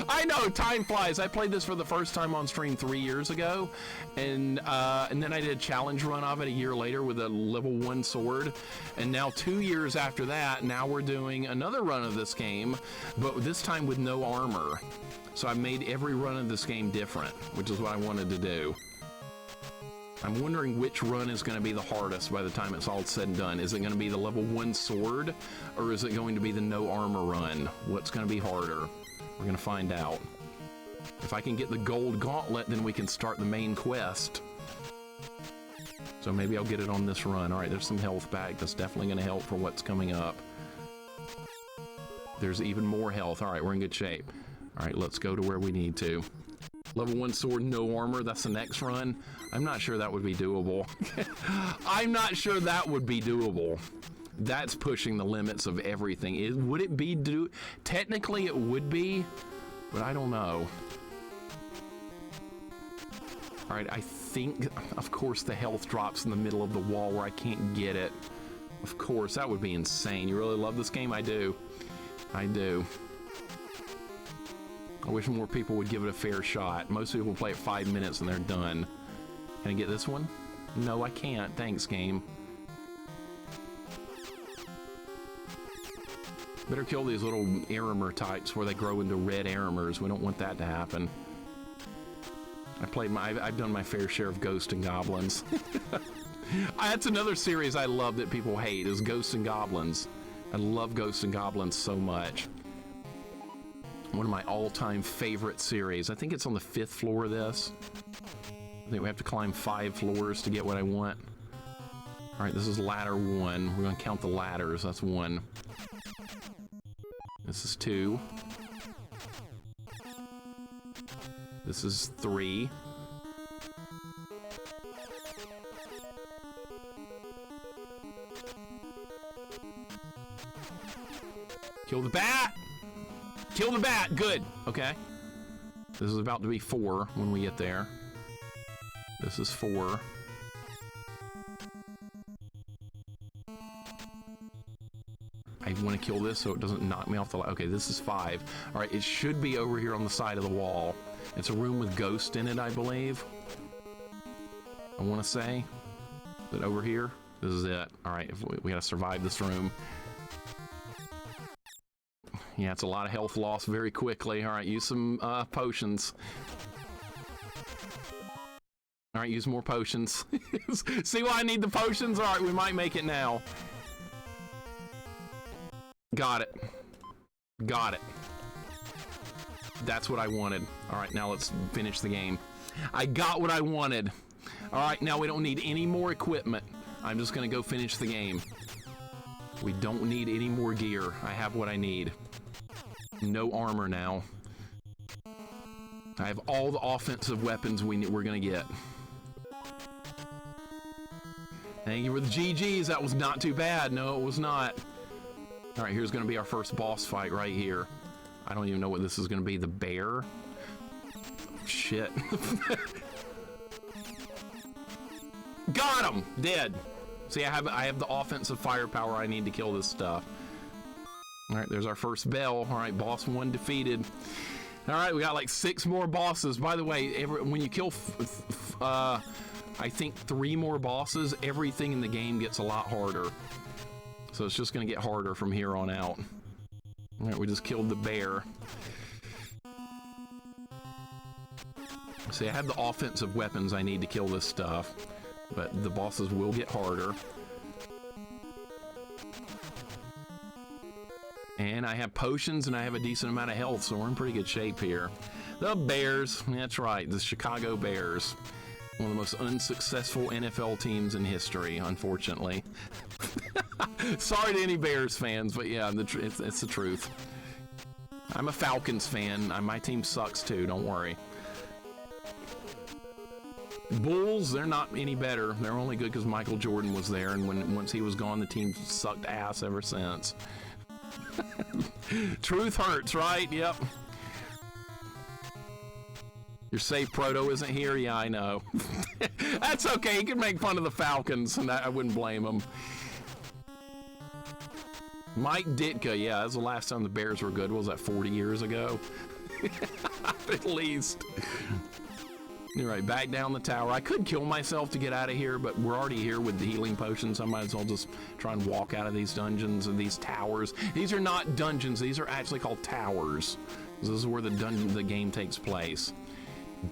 I know, time flies. I played this for the first time on stream 3 years ago, and then I did a challenge run of it a year later with a level 1 sword, and now 2 years after that, now we're doing another run of this game, but this time with no armor. So I made every run of this game different, which is what I wanted to do. I'm wondering which run is going to be the hardest by the time it's all said and done. Is it going to be the level 1 sword, or is it going to be the no armor run? What's going to be harder? We're going to find out. If I can get the gold gauntlet, then we can start the main quest. So maybe I'll get it on this run. All right, there's some health back. That's definitely going to help for what's coming up. There's even more health. All right, we're in good shape. All right, let's go to where we need to. Level 1 sword, no armor. That's the next run. I'm not sure that would be doable. I'm not sure that would be doable. That's pushing the limits of everything. Would it be technically it would be, but I don't know. All right, I think, of course, the health drops in the middle of the wall where I can't get it. Of course, that would be insane. You really love this game? I do. I do. I wish more people would give it a fair shot. Most people play it 5 minutes and they're done. Can I get this one? No, I can't. Thanks, game. Better kill these little Arimer types where they grow into red Arimers. We don't want that to happen. I've done my fair share of Ghosts and Goblins. That's another series I love that people hate, is Ghosts and Goblins. I love Ghosts and Goblins so much. One of my all-time favorite series. I think it's on the 5th floor of this. I think we have to climb 5 floors to get what I want. All right, this is ladder 1. We're gonna count the ladders. That's 1. This is 2. This is 3. Kill the bat! Kill the bat! Good! Okay. This is about to be 4 when we get there. This is 4. I want to kill this so it doesn't knock me off the... Okay, this is 5. All right, it should be over here on the side of the wall. It's a room with ghost in it, I believe. I want to say. Is it over here? This is it. All right, we got to survive this room. Yeah, it's a lot of health loss very quickly. All right, use some potions. All right, use more potions. See why I need the potions? All right, we might make it now. Got it. Got it. That's what I wanted. All right, now let's finish the game. I got what I wanted. All right, now we don't need any more equipment. I'm just gonna go finish the game. We don't need any more gear. I have what I need. No armor now. I have all the offensive weapons we're gonna get. Thank you for the GGs. That was not too bad. No, it was not. All right, here's gonna be our first boss fight right here. I don't even know what this is gonna be. The bear? Shit. Got him! Dead. See, I have the offensive firepower I need to kill this stuff. All right, there's our first bell. All right, boss 1 defeated. All right, we got like 6 more bosses. By the way, when you kill, I think 3 more bosses, everything in the game gets a lot harder. So it's just gonna get harder from here on out. All right, we just killed the bear. See, I have the offensive weapons I need to kill this stuff, but the bosses will get harder. And I have potions and I have a decent amount of health, so we're in pretty good shape here. The Bears, that's right, the Chicago Bears. One of the most unsuccessful NFL teams in history, unfortunately. Sorry to any Bears fans, but yeah, it's the truth. I'm a Falcons fan. My team sucks too, don't worry. Bulls, they're not any better. They're only good because Michael Jordan was there, and once he was gone, the team sucked ass ever since. Truth hurts, right? Yep. You're safe, Proto isn't here? Yeah, I know. That's okay. He can make fun of the Falcons, and I wouldn't blame him. Mike Ditka, yeah, that was the last time the Bears were good. What was that, 40 years ago? At least. All right, back down the tower. I could kill myself to get out of here, but we're already here with the healing potions. I might as well just try and walk out of these dungeons and these towers. These are not dungeons. These are actually called towers. This is where the game takes place.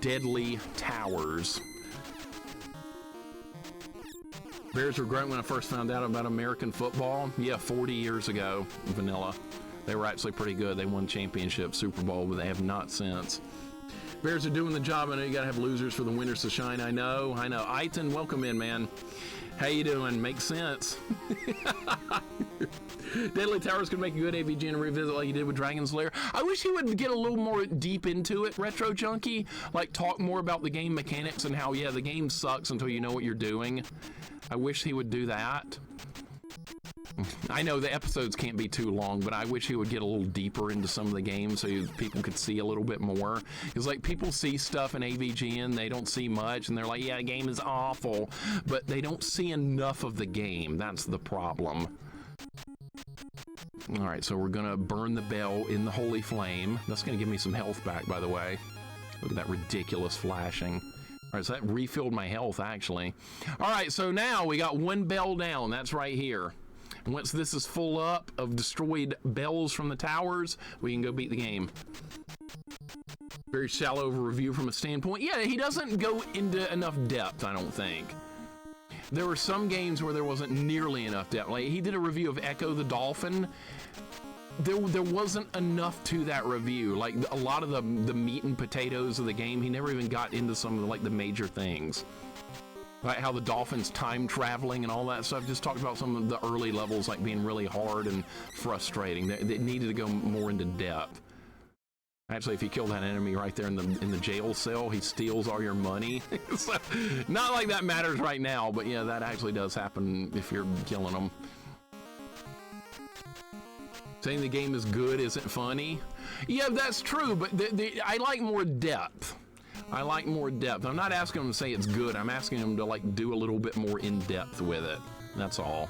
Deadly Towers. Bears were great when I first found out about American football. Yeah, 40 years ago, vanilla. They were actually pretty good. They won championship, Super Bowl, but they have not since. Bears are doing the job. I know you gotta have losers for the winners to shine. I know. Aiton, welcome in, man. How you doing? Makes sense. Deadly Towers could make a good AVG and revisit like you did with Dragon's Lair. I wish he would get a little more deep into it, Retro Junkie. Like, talk more about the game mechanics and how, yeah, the game sucks until you know what you're doing. I wish he would do that. I know the episodes can't be too long, but I wish he would get a little deeper into some of the games so people could see a little bit more. Because, like, people see stuff in AVG and they don't see much, and they're like, yeah, the game is awful, but they don't see enough of the game. That's the problem. All right, so we're gonna burn the bell in the holy flame. That's gonna give me some health back, by the way. Look at that ridiculous flashing. All right, so that refilled my health, actually. All right, so now we got 1 bell down. That's right here. And once this is full up of destroyed bells from the towers, we can go beat the game. Very shallow of a review from a standpoint. Yeah, he doesn't go into enough depth, I don't think. There were some games where there wasn't nearly enough depth. Like, he did a review of Echo the Dolphin. There wasn't enough to that review. Like, a lot of the meat and potatoes of the game, he never even got into some of the major things. Like how the dolphin's time traveling and all that stuff. Just talked about some of the early levels like being really hard and frustrating. They needed to go more into depth. Actually, if you kill that enemy right there in the jail cell, he steals all your money. So, not like that matters right now, but yeah, that actually does happen if you're killing them. Saying the game is good isn't funny. Yeah, that's true, but I like more depth. I like more depth. I'm not asking them to say it's good. I'm asking them to like do a little bit more in depth with it. That's all.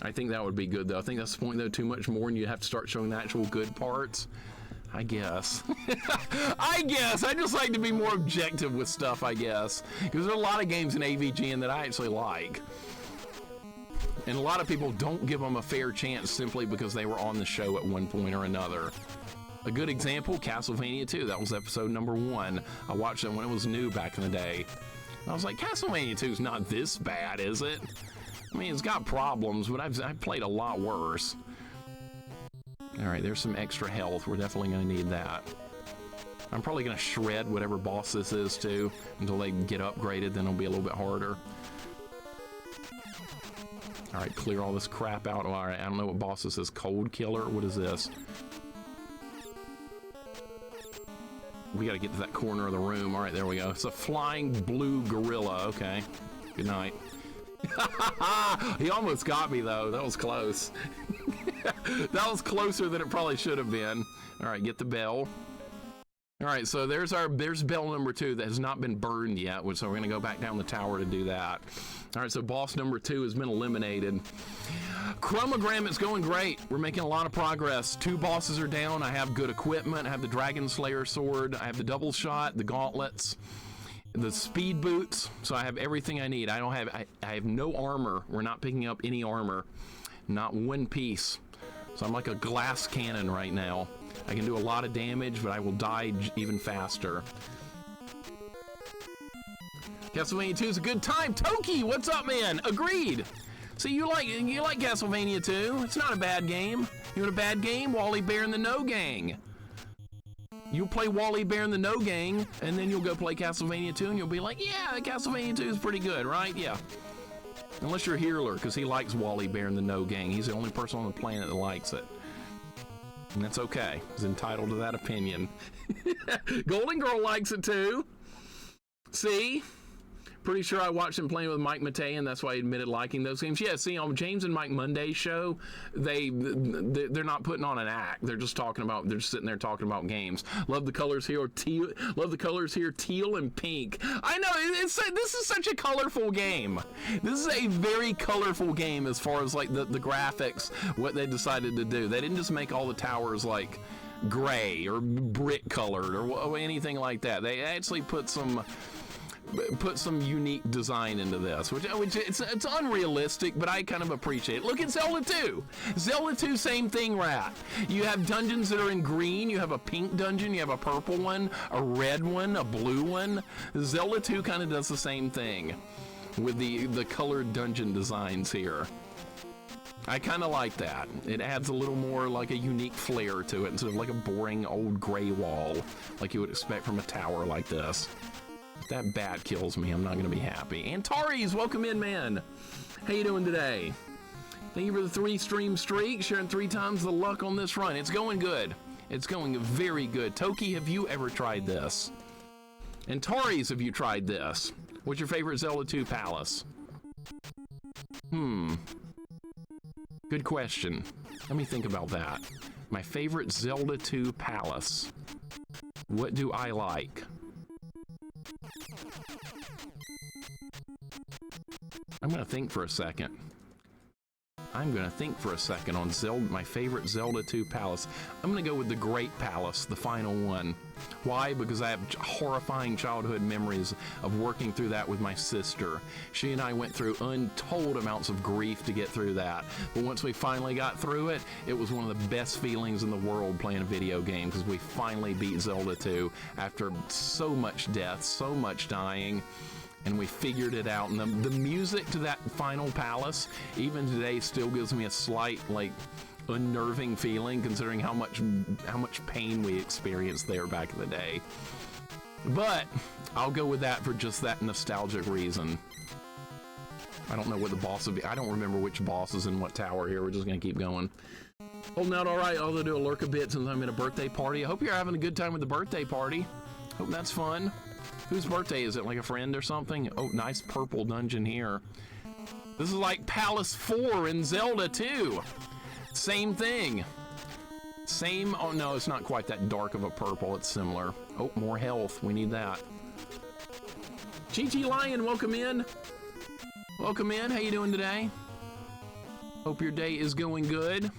I think that would be good though. I think that's the point though, too much more and you have to start showing the actual good parts. I guess. I just like to be more objective with stuff, I guess. Because there are a lot of games in AVGN that I actually like. And a lot of people don't give them a fair chance simply because they were on the show at one point or another. A good example, Castlevania 2. That was episode number 1. I watched it when it was new back in the day. I was like, Castlevania 2 is not this bad, is it? I mean, it's got problems, but I've played a lot worse. All right, there's some extra health. We're definitely going to need that. I'm probably going to shred whatever boss this is, too, until they get upgraded. Then it'll be a little bit harder. All right, clear all this crap out. All right, I don't know what boss this is. Cold Killer? What is this? We got to get to that corner of the room. All right, there we go. It's a flying blue gorilla. Okay, good night. He almost got me, though. That was close. That was closer than it probably should have been. All right, get the bell. All right, so there's bell number 2 that has not been burned yet, so we're gonna go back down the tower to do that. All right, so boss number 2 has been eliminated. Chromogram is going great. We're making a lot of progress. 2 bosses are down. I have good equipment. I have the Dragon Slayer sword. I have the double shot, the gauntlets, the speed boots. So I have everything I need. I have no armor. We're not picking up any armor, not one piece. So I'm like a glass cannon right now. I can do a lot of damage, but I will die even faster. Castlevania 2 is a good time. Toki, what's up, man? Agreed. See, you like Castlevania 2. It's not a bad game. You want a bad game? Wally Bear and the No Gang. You'll play Wally Bear and the No Gang, and then you'll go play Castlevania 2, and you'll be like, yeah, Castlevania 2 is pretty good, right? Yeah. Unless you're Healer, because he likes Wally Bear and the No Gang. He's the only person on the planet that likes it. And that's okay. He's entitled to that opinion. Golden Girl likes it too. See? Pretty sure I watched him playing with Mike Matei, and that's why he admitted liking those games. Yeah, see, on James and Mike Monday's show, they're not putting on an act. They're just sitting there talking about games. Love the colors here, teal. Love the colors here, teal and pink. I know, this is such a colorful game. This is a very colorful game as far as like the graphics, what they decided to do. They didn't just make all the towers like gray or brick colored or anything like that. They actually put some unique design into this, which it's unrealistic, but I kind of appreciate it. Look at Zelda 2. Zelda 2, same thing, Rat. You have dungeons that are in green, you have a pink dungeon, you have a purple one, a red one, a blue one. Zelda 2 kind of does the same thing with the colored dungeon designs here. I kind of like that. It adds a little more like a unique flair to it instead of like a boring old gray wall like you would expect from a tower like this. If that bat kills me, I'm not going to be happy. Antares, welcome in, man. How you doing today? Thank you for the 3-stream streak, sharing 3 times the luck on this run. It's going good. It's going very good. Toki, have you ever tried this? Antares, have you tried this? What's your favorite Zelda 2 palace? Good question. Let me think about that. My favorite Zelda 2 palace. What do I like? I'm gonna think for a second. On my favorite Zelda 2 palace. I'm gonna go with the Great Palace, the final one. Why? Because I have horrifying childhood memories of working through that with my sister. She and I went through untold amounts of grief to get through that. But once we finally got through it, it was one of the best feelings in the world playing a video game, because we finally beat Zelda 2 after so much death, so much dying. And we figured it out. And the music to that final palace, even today, still gives me a slight, like, unnerving feeling, considering how much pain we experienced there back in the day. But I'll go with that for just that nostalgic reason. I don't know what the boss would be. I don't remember which boss is in what tower here. We're just gonna keep going. Holding out all right. I'll do a lurk a bit since I'm in a birthday party. I hope you're having a good time with the birthday party. Hope that's fun. Whose birthday is it? Like a friend or something? Oh, nice purple dungeon here. This is like Palace 4 in Zelda 2. Same thing. Same, oh no, it's not quite that dark of a purple. It's similar. Oh, more health. We need that. GT Lion, welcome in. Welcome in. How you doing today? Hope your day is going good.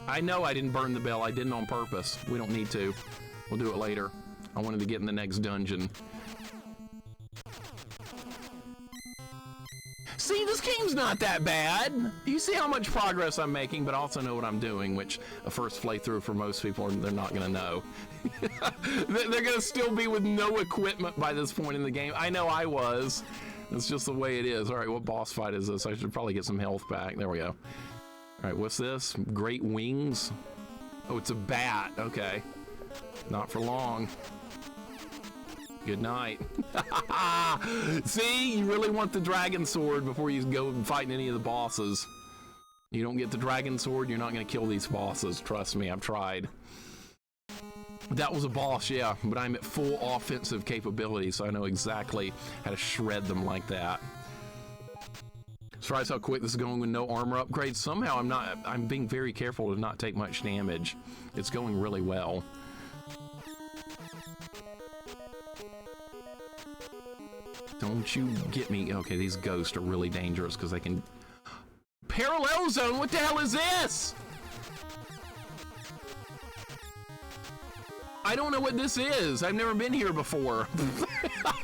I know I didn't burn the bell. I didn't on purpose. We don't need to. We'll do it later. I wanted to get in the next dungeon. See, this game's not that bad. You see how much progress I'm making, but also know what I'm doing, which a first playthrough for most people, they're not going to know. They're going to still be with no equipment by this point in the game. I know I was. It's just the way it is. All right, what boss fight is this? I should probably get some health back. There we go. All right, what's this? Great Wings. Oh, it's a bat. Okay. Not for long. Good night. See, you really want the dragon sword before you go and fight any of the bosses. You don't get the dragon sword, you're not going to kill these bosses. Trust me, I've tried. That was a boss, yeah, but I'm at full offensive capability, so I know exactly how to shred them like that. Surprise how quick this is going with no armor upgrades. Somehow I'm being very careful to not take much damage. It's going really well. Don't you get me. Okay, these ghosts are really dangerous because they can... Parallel zone? What the hell is this? I don't know what this is. I've never been here before.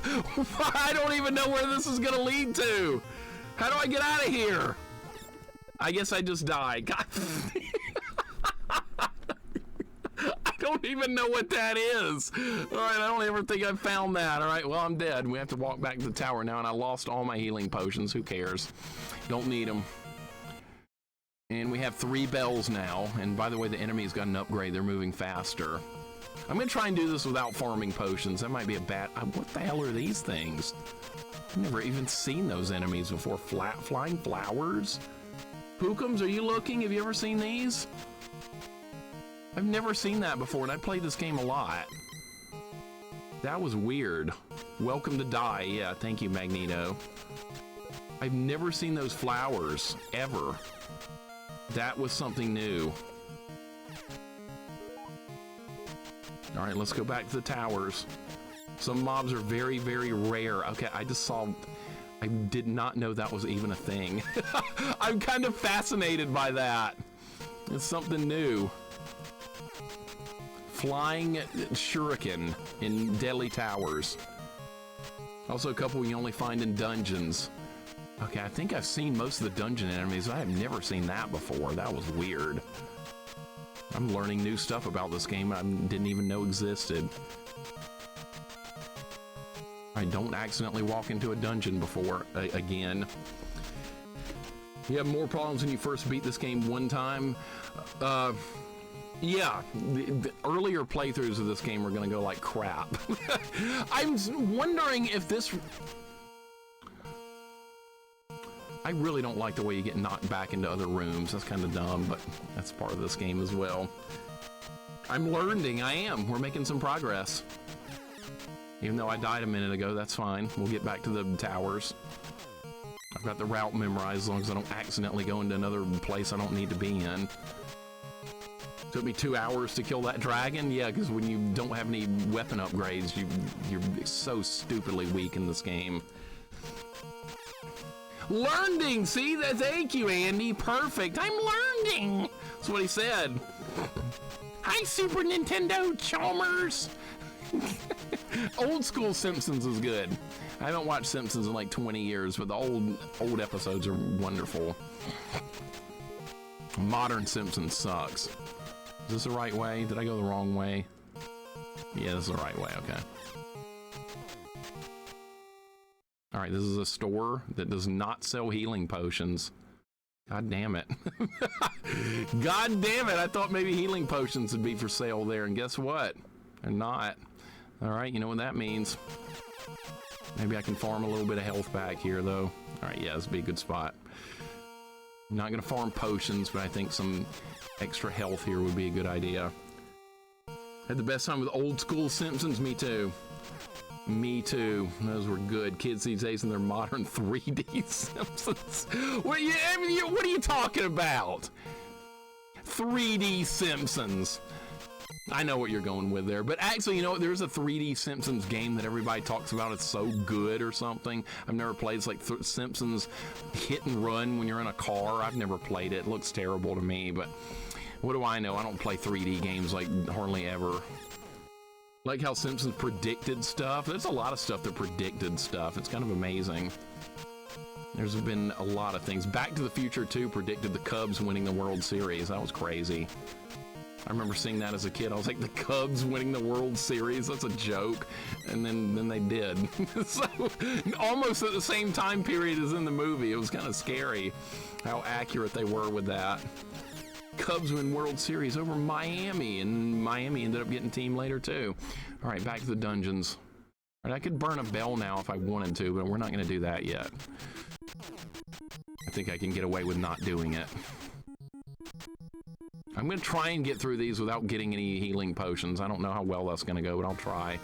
I don't even know where this is gonna lead to. How do I get out of here? I guess I just died. God. I don't even know what that is. All right, I don't ever think I've found that. All right, well, I'm dead. We have to walk back to the tower now, and I lost all my healing potions. Who cares? Don't need them. And we have 3 bells now. And by the way, the enemy's got an upgrade. They're moving faster. I'm going to try and do this without farming potions. That might be a bad... What the hell are these things? I've never even seen those enemies before. Flying flowers? Pookums, are you looking? Have you ever seen these? I've never seen that before, and I played this game a lot. That was weird. Welcome to die. Yeah, thank you, Magneto. I've never seen those flowers, ever. That was something new. All right, let's go back to the towers. Some mobs are very, very rare. Okay, I just saw... I did not know that was even a thing. I'm kind of fascinated by that. It's something new. Flying shuriken in deadly towers. Also a couple you only find in dungeons. Okay, I think I've seen most of the dungeon enemies. I have never seen that before. That was weird. I'm learning new stuff about this game I didn't even know existed. I don't accidentally walk into a dungeon before again. You have more problems when you first beat this game one time. Yeah, the earlier playthroughs of this game are going to go like crap. I'm wondering if this... I really don't like the way you get knocked back into other rooms. That's kind of dumb, but that's part of this game as well. I'm learning. I am. We're making some progress. Even though I died a minute ago, that's fine. We'll get back to the towers. I've got the route memorized as long as I don't accidentally go into another place I don't need to be in. Took me 2 hours to kill that dragon? Yeah, because when you don't have any weapon upgrades, you're so stupidly weak in this game. Learning! See? Thank you, Andy. Perfect. I'm learning! That's what he said. Hi, Super Nintendo Chalmers! Old school Simpsons is good. I haven't watched Simpsons in like 20 years, but the old episodes are wonderful. Modern Simpsons sucks. Is this the right way? Did I go the wrong way? Yeah, this is the right way, okay. Alright, this is a store that does not sell healing potions. God damn it. God damn it, I thought maybe healing potions would be for sale there, and guess what? They're not. Alright, you know what that means. Maybe I can farm a little bit of health back here, though. Alright, yeah, this would be a good spot. I'm not going to farm potions, but I think some extra health here would be a good idea. Had the best time with old school Simpsons, me too. Me too. Those were good. Kids these days in their modern 3D Simpsons. What are you talking about? 3D Simpsons. I know what you're going with there, but actually, you know, there's a 3D Simpsons game that everybody talks about. It's so good or something. I've never played. It's like Simpsons Hit and Run when you're in a car. I've never played it. It looks terrible to me, but what do I know? I don't play 3D games like hardly ever. Like how Simpsons predicted stuff. There's a lot of stuff that predicted stuff. It's kind of amazing. There's been a lot of things. Back to the Future 2 predicted the Cubs winning the World Series. That was crazy. I remember seeing that as a kid. I was like, the Cubs winning the World Series? That's a joke. And then they did. So, almost at the same time period as in the movie. It was kind of scary how accurate they were with that. Cubs win World Series over Miami, and Miami ended up getting team later too. All right, back to the dungeons. All right, I could burn a bell now if I wanted to, but we're not going to do that yet. I think I can get away with not doing it. I'm going to try and get through these without getting any healing potions. I don't know how well that's going to go, but I'll try.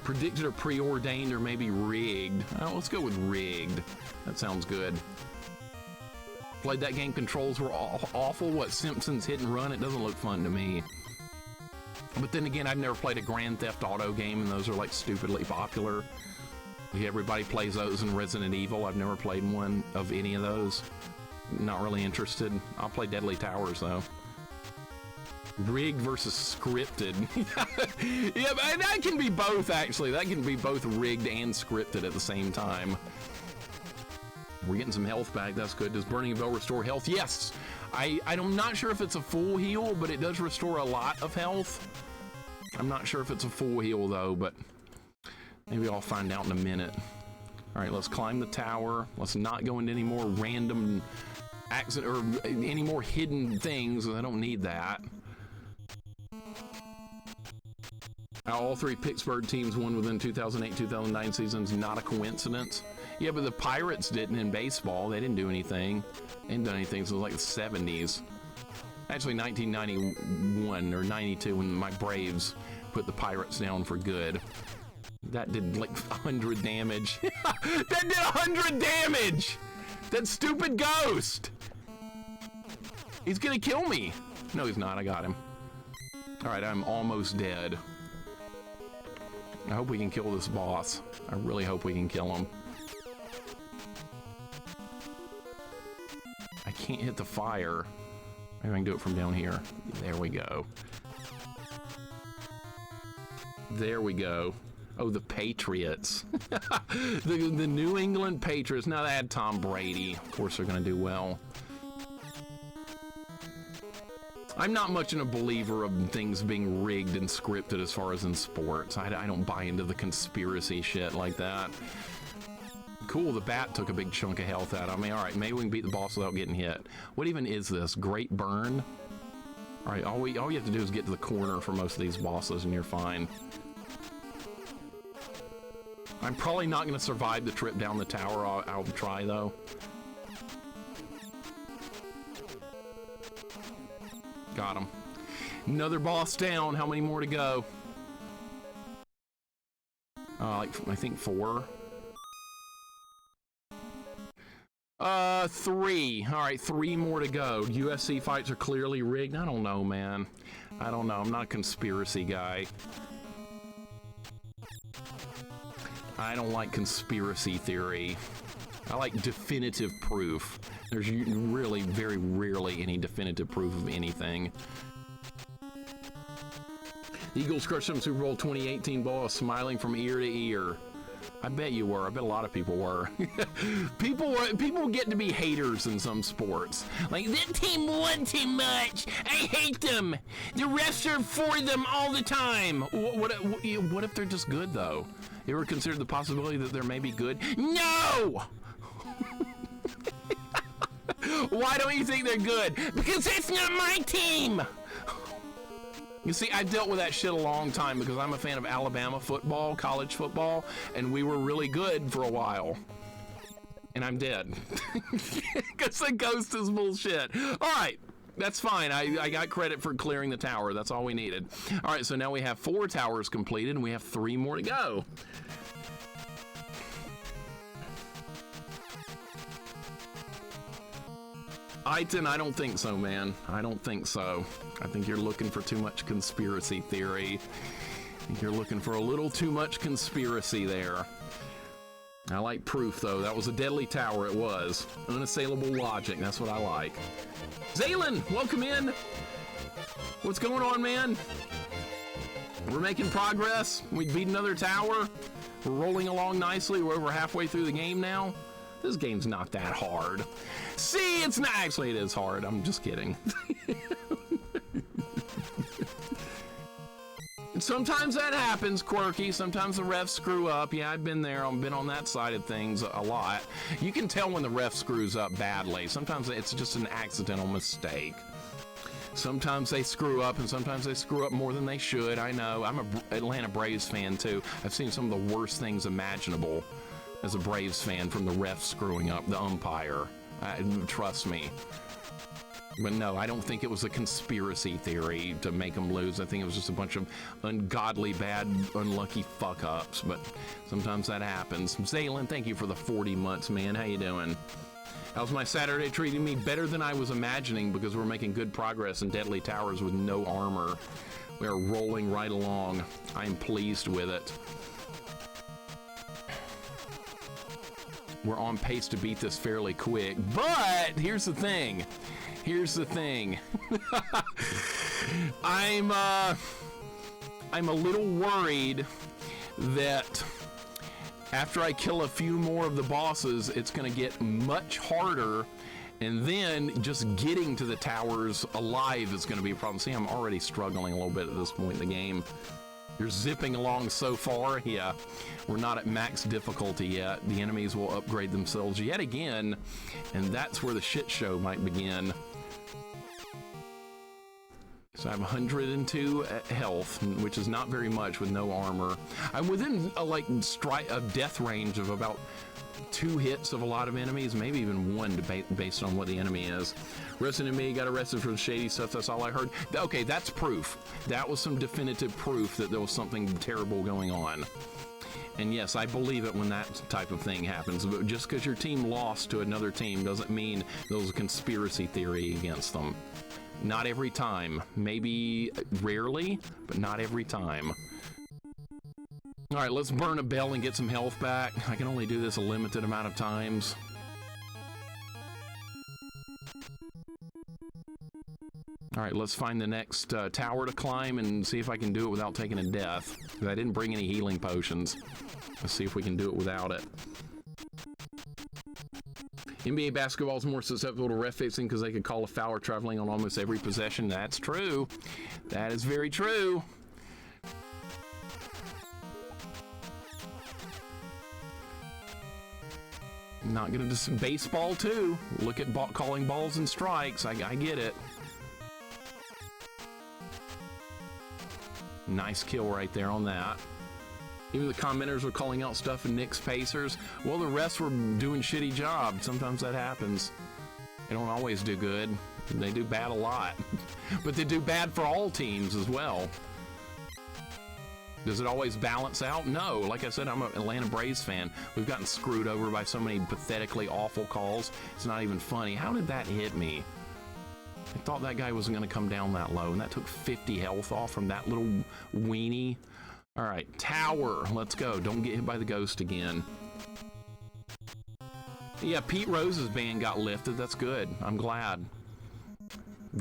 Predicted or preordained or maybe rigged. Oh, let's go with rigged. That sounds good. Played that game, controls were awful. What, Simpsons Hit and Run? It doesn't look fun to me. But then again, I've never played a Grand Theft Auto game, and those are like stupidly popular. Everybody plays those in Resident Evil. I've never played one of any of those. Not really interested. I'll play Deadly Towers though. Rigged versus scripted. Yeah, but that can be both actually. That can be both rigged and scripted at the same time. We're getting some health back. That's good. Does Burning a Bell restore health? Yes. I'm not sure if it's a full heal, but it does restore a lot of health. I'm not sure if it's a full heal though, but maybe I'll find out in a minute. All right, let's climb the tower. Let's not go into any more random accident or any more hidden things. I don't need that. All three Pittsburgh teams won within 2008-2009 seasons. Not a coincidence. Yeah, but the Pirates didn't in baseball. They didn't do anything. They hadn't done anything since like the 70s. Actually, 1991 or 92 when my Braves put the Pirates down for good. That did like 100 damage. That did 100 damage! That stupid ghost! He's gonna kill me. No, he's not. I got him. All right, I'm almost dead. I hope we can kill this boss. I really hope we can kill him. I can't hit the fire. Maybe I can do it from down here. There we go. There we go. Oh, the Patriots. the New England Patriots. Now they had Tom Brady. Of course they're going to do well. I'm not much in a believer of things being rigged and scripted as far as in sports. I don't buy into the conspiracy shit like that. Cool, the bat took a big chunk of health out of me. All right, maybe we can beat the boss without getting hit. What even is this? Great Burn? All right, all you have to do is get to the corner for most of these bosses and you're fine. I'm probably not going to survive the trip down the tower. I'll try, though. Got him. Another boss down. How many more to go? I think 4. 3. All right, 3 more to go. UFC fights are clearly rigged. I don't know, man. I don't know. I'm not a conspiracy guy. I don't like conspiracy theory. I like definitive proof. There's really very rarely any definitive proof of anything. The Eagles crushed them Super Bowl 2018 ball, smiling from ear to ear. I bet you were. I bet a lot of people were. People get to be haters in some sports. Like, that team won too much. I hate them. The refs are for them all the time. What if they're just good, though? You ever considered the possibility that they're maybe good? No! Why don't you think they're good? Because it's not my team! You see, I've dealt with that shit a long time because I'm a fan of Alabama football, college football, and we were really good for a while. And I'm dead. Because the ghost is bullshit. All right, that's fine. I got credit for clearing the tower. That's all we needed. All right, so now we have 4 towers completed, and we have 3 more to go. Aiton, I don't think so, man. I don't think so. I think you're looking for too much conspiracy theory. I think you're looking for a little too much conspiracy there. I like proof, though. That was a deadly tower, it was. Unassailable logic, that's what I like. Zaylen, welcome in. What's going on, man? We're making progress. We beat another tower. We're rolling along nicely. We're over halfway through the game now. This game's not that hard. See, it's not. Actually, it is hard. I'm just kidding. Sometimes that happens, Quirky. Sometimes the refs screw up. Yeah, I've been there. I've been on that side of things a lot. You can tell when the ref screws up badly. Sometimes it's just an accidental mistake. Sometimes they screw up, and sometimes they screw up more than they should. I know. I'm an Atlanta Braves fan, too. I've seen some of the worst things imaginable as a Braves fan, from the refs screwing up, the umpire. Trust me. But no, I don't think it was a conspiracy theory to make them lose. I think it was just a bunch of ungodly, bad, unlucky fuck-ups. But sometimes that happens. Zaylin, thank you for the 40 months, man. How you doing? How's my Saturday treating me? Better than I was imagining, because we're making good progress in Deadly Towers with no armor. We are rolling right along. I am pleased with it. We're on pace to beat this fairly quick. But here's the thing. Here's the thing. I'm a little worried that after I kill a few more of the bosses, it's going to get much harder, and then just getting to the towers alive is going to be a problem. See, I'm already struggling a little bit at this point in the game. You're zipping along so far. Yeah, we're not at max difficulty yet. The enemies will upgrade themselves yet again, and that's where the shit show might begin. So I have 102 health, which is not very much with no armor. I'm within a death range of about 2 hits of a lot of enemies, maybe even 1 based on what the enemy is. Resident Me got arrested for shady stuff. That's all I heard. Okay, that's proof. That was some definitive proof that there was something terrible going on. And yes, I believe it when that type of thing happens. But just because your team lost to another team doesn't mean there was a conspiracy theory against them. Not every time. Maybe rarely, but not every time. All right, let's burn a bell and get some health back. I can only do this a limited amount of times. All right, let's find the next tower to climb and see if I can do it without taking a death. I didn't bring any healing potions. Let's see if we can do it without it. NBA basketball is more susceptible to ref fixing because they could call a foul or traveling on almost every possession. That's true. That is very true. Not gonna just baseball too. Look at calling balls and strikes. I get it. Nice kill right there on that. Even the commenters were calling out stuff in Knicks Pacers. Well, the refs were doing shitty jobs. Sometimes that happens. They don't always do good. They do bad a lot. But they do bad for all teams as well. Does it always balance out? No. Like I said, I'm an Atlanta Braves fan. We've gotten screwed over by so many pathetically awful calls. It's not even funny. How did that hit me? I thought that guy wasn't going to come down that low, and that took 50 health off from that little weenie. All right, tower. Let's go. Don't get hit by the ghost again. Yeah, Pete Rose's ban got lifted. That's good. I'm glad.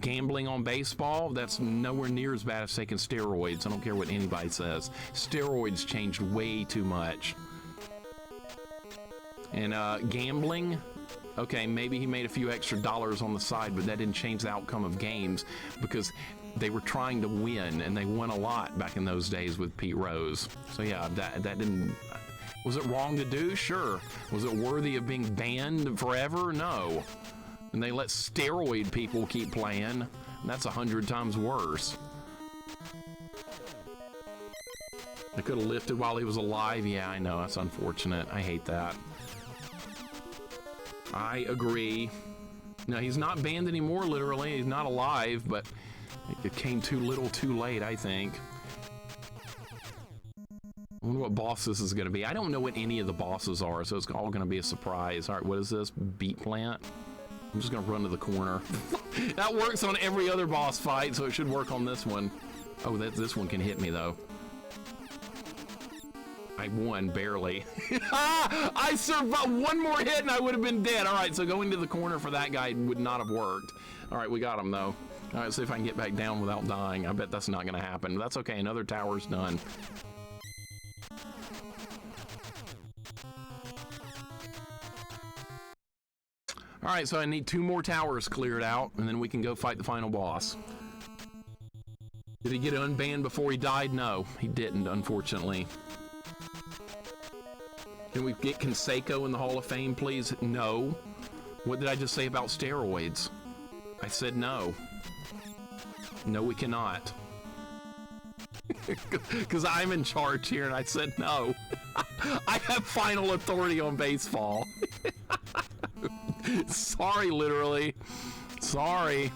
Gambling on baseball, that's nowhere near as bad as taking steroids. I don't care what anybody says. Steroids changed way too much. And gambling, okay, maybe he made a few extra dollars on the side, but that didn't change the outcome of games because they were trying to win, and they won a lot back in those days with Pete Rose. So yeah, that didn't... Was it wrong to do? Sure. Was it worthy of being banned forever? No. And they let steroid people keep playing, and that's 100 times worse. They could have lifted while he was alive. Yeah, I know. That's unfortunate. I hate that. I agree. No, he's not banned anymore, literally. He's not alive, but it came too little too late, I think. I wonder what boss this is going to be. I don't know what any of the bosses are, so it's all going to be a surprise. All right, what is this? Beat plant? I'm just going to run to the corner. That works on every other boss fight, so it should work on this one. Oh, this one can hit me, though. I won, barely. I survived. One more hit and I would have been dead. All right, so going to the corner for that guy would not have worked. All right, we got him, though. All right, see if I can get back down without dying. I bet that's not going to happen. That's okay. Another tower's done. All right, so I need 2 more towers cleared out, and then we can go fight the final boss. Did he get unbanned before he died? No, he didn't, unfortunately. Can we get Conseco in the Hall of Fame, please? No. What did I just say about steroids? I said no. No, we cannot. Because I'm in charge here, and I said no. I have final authority on baseball. Sorry, literally. Sorry.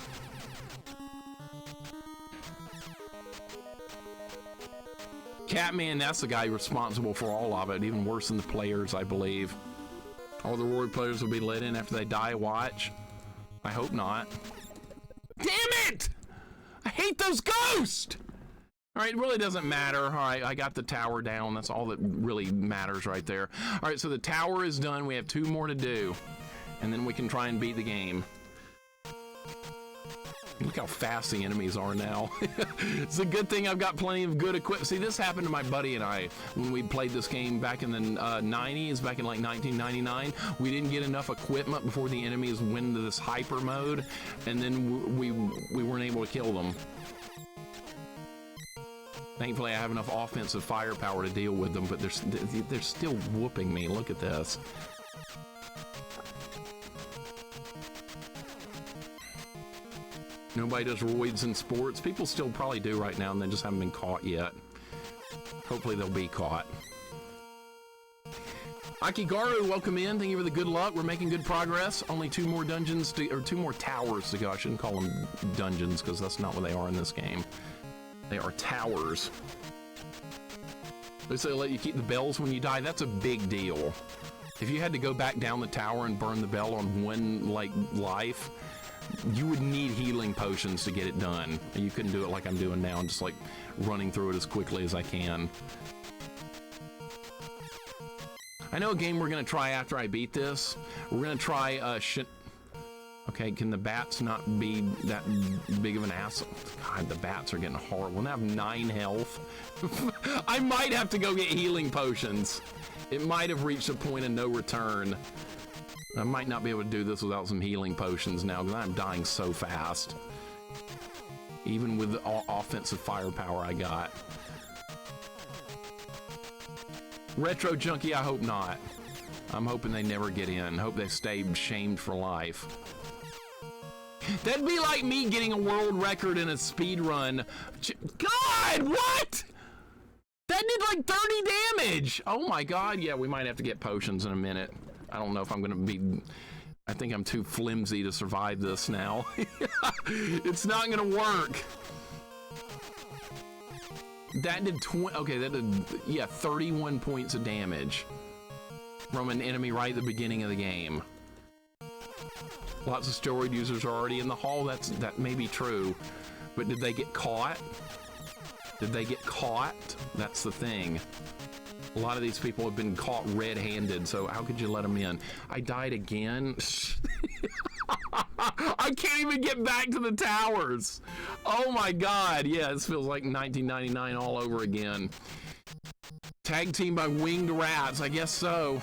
Catman, that's the guy responsible for all of it, even worse than the players, I believe. All the reward players will be let in after they die, watch. I hope not. Damn it! I hate those ghosts! Alright, it really doesn't matter. Alright, I got the tower down. That's all that really matters right there. Alright, so the tower is done. We have 2 more to do. And then we can try and beat the game. Look how fast the enemies are now. It's a good thing I've got plenty of good equipment. See, this happened to my buddy and I when we played this game back in the 90s, back in like 1999. We didn't get enough equipment before the enemies went into this hyper mode, and then we weren't able to kill them. Thankfully, I have enough offensive firepower to deal with them, but they're still whooping me. Look at this. Nobody does roids in sports. People still probably do right now, and they just haven't been caught yet. Hopefully they'll be caught. Akigaru, welcome in. Thank you for the good luck. We're making good progress. Only 2 more dungeons or 2 more towers to go. I shouldn't call them dungeons because that's not what they are in this game. They are towers. They say let you keep the bells when you die. That's a big deal. If you had to go back down the tower and burn the bell on one life, you would need healing potions to get it done. You couldn't do it like I'm doing now, just like running through it as quickly as I can. I know a game we're gonna try after I beat this. We're gonna try okay, can the bats not be that big of an asshole? God, the bats are getting horrible. And I have 9 health. I might have to go get healing potions. It might have reached a point of no return. I might not be able to do this without some healing potions now because I'm dying so fast. Even with the offensive firepower I got. Retro Junkie, I hope not. I'm hoping they never get in. Hope they stay shamed for life. That'd be like me getting a world record in a speed run. God, what? That did like 30 damage. Oh my God, yeah, we might have to get potions in a minute. I don't know if I'm gonna be, I think I'm too flimsy to survive this now. It's not gonna work. That did okay, that did, yeah, 31 points of damage from an enemy right at the beginning of the game. Lots of steroid users are already in the hall. That may be true, but did they get caught? Did they get caught? That's the thing. A lot of these people have been caught red-handed, so how could you let them in? I died again. I can't even get back to the towers. Oh my God, yeah, this feels like 1999 all over again. Tag team by winged rats, I guess so.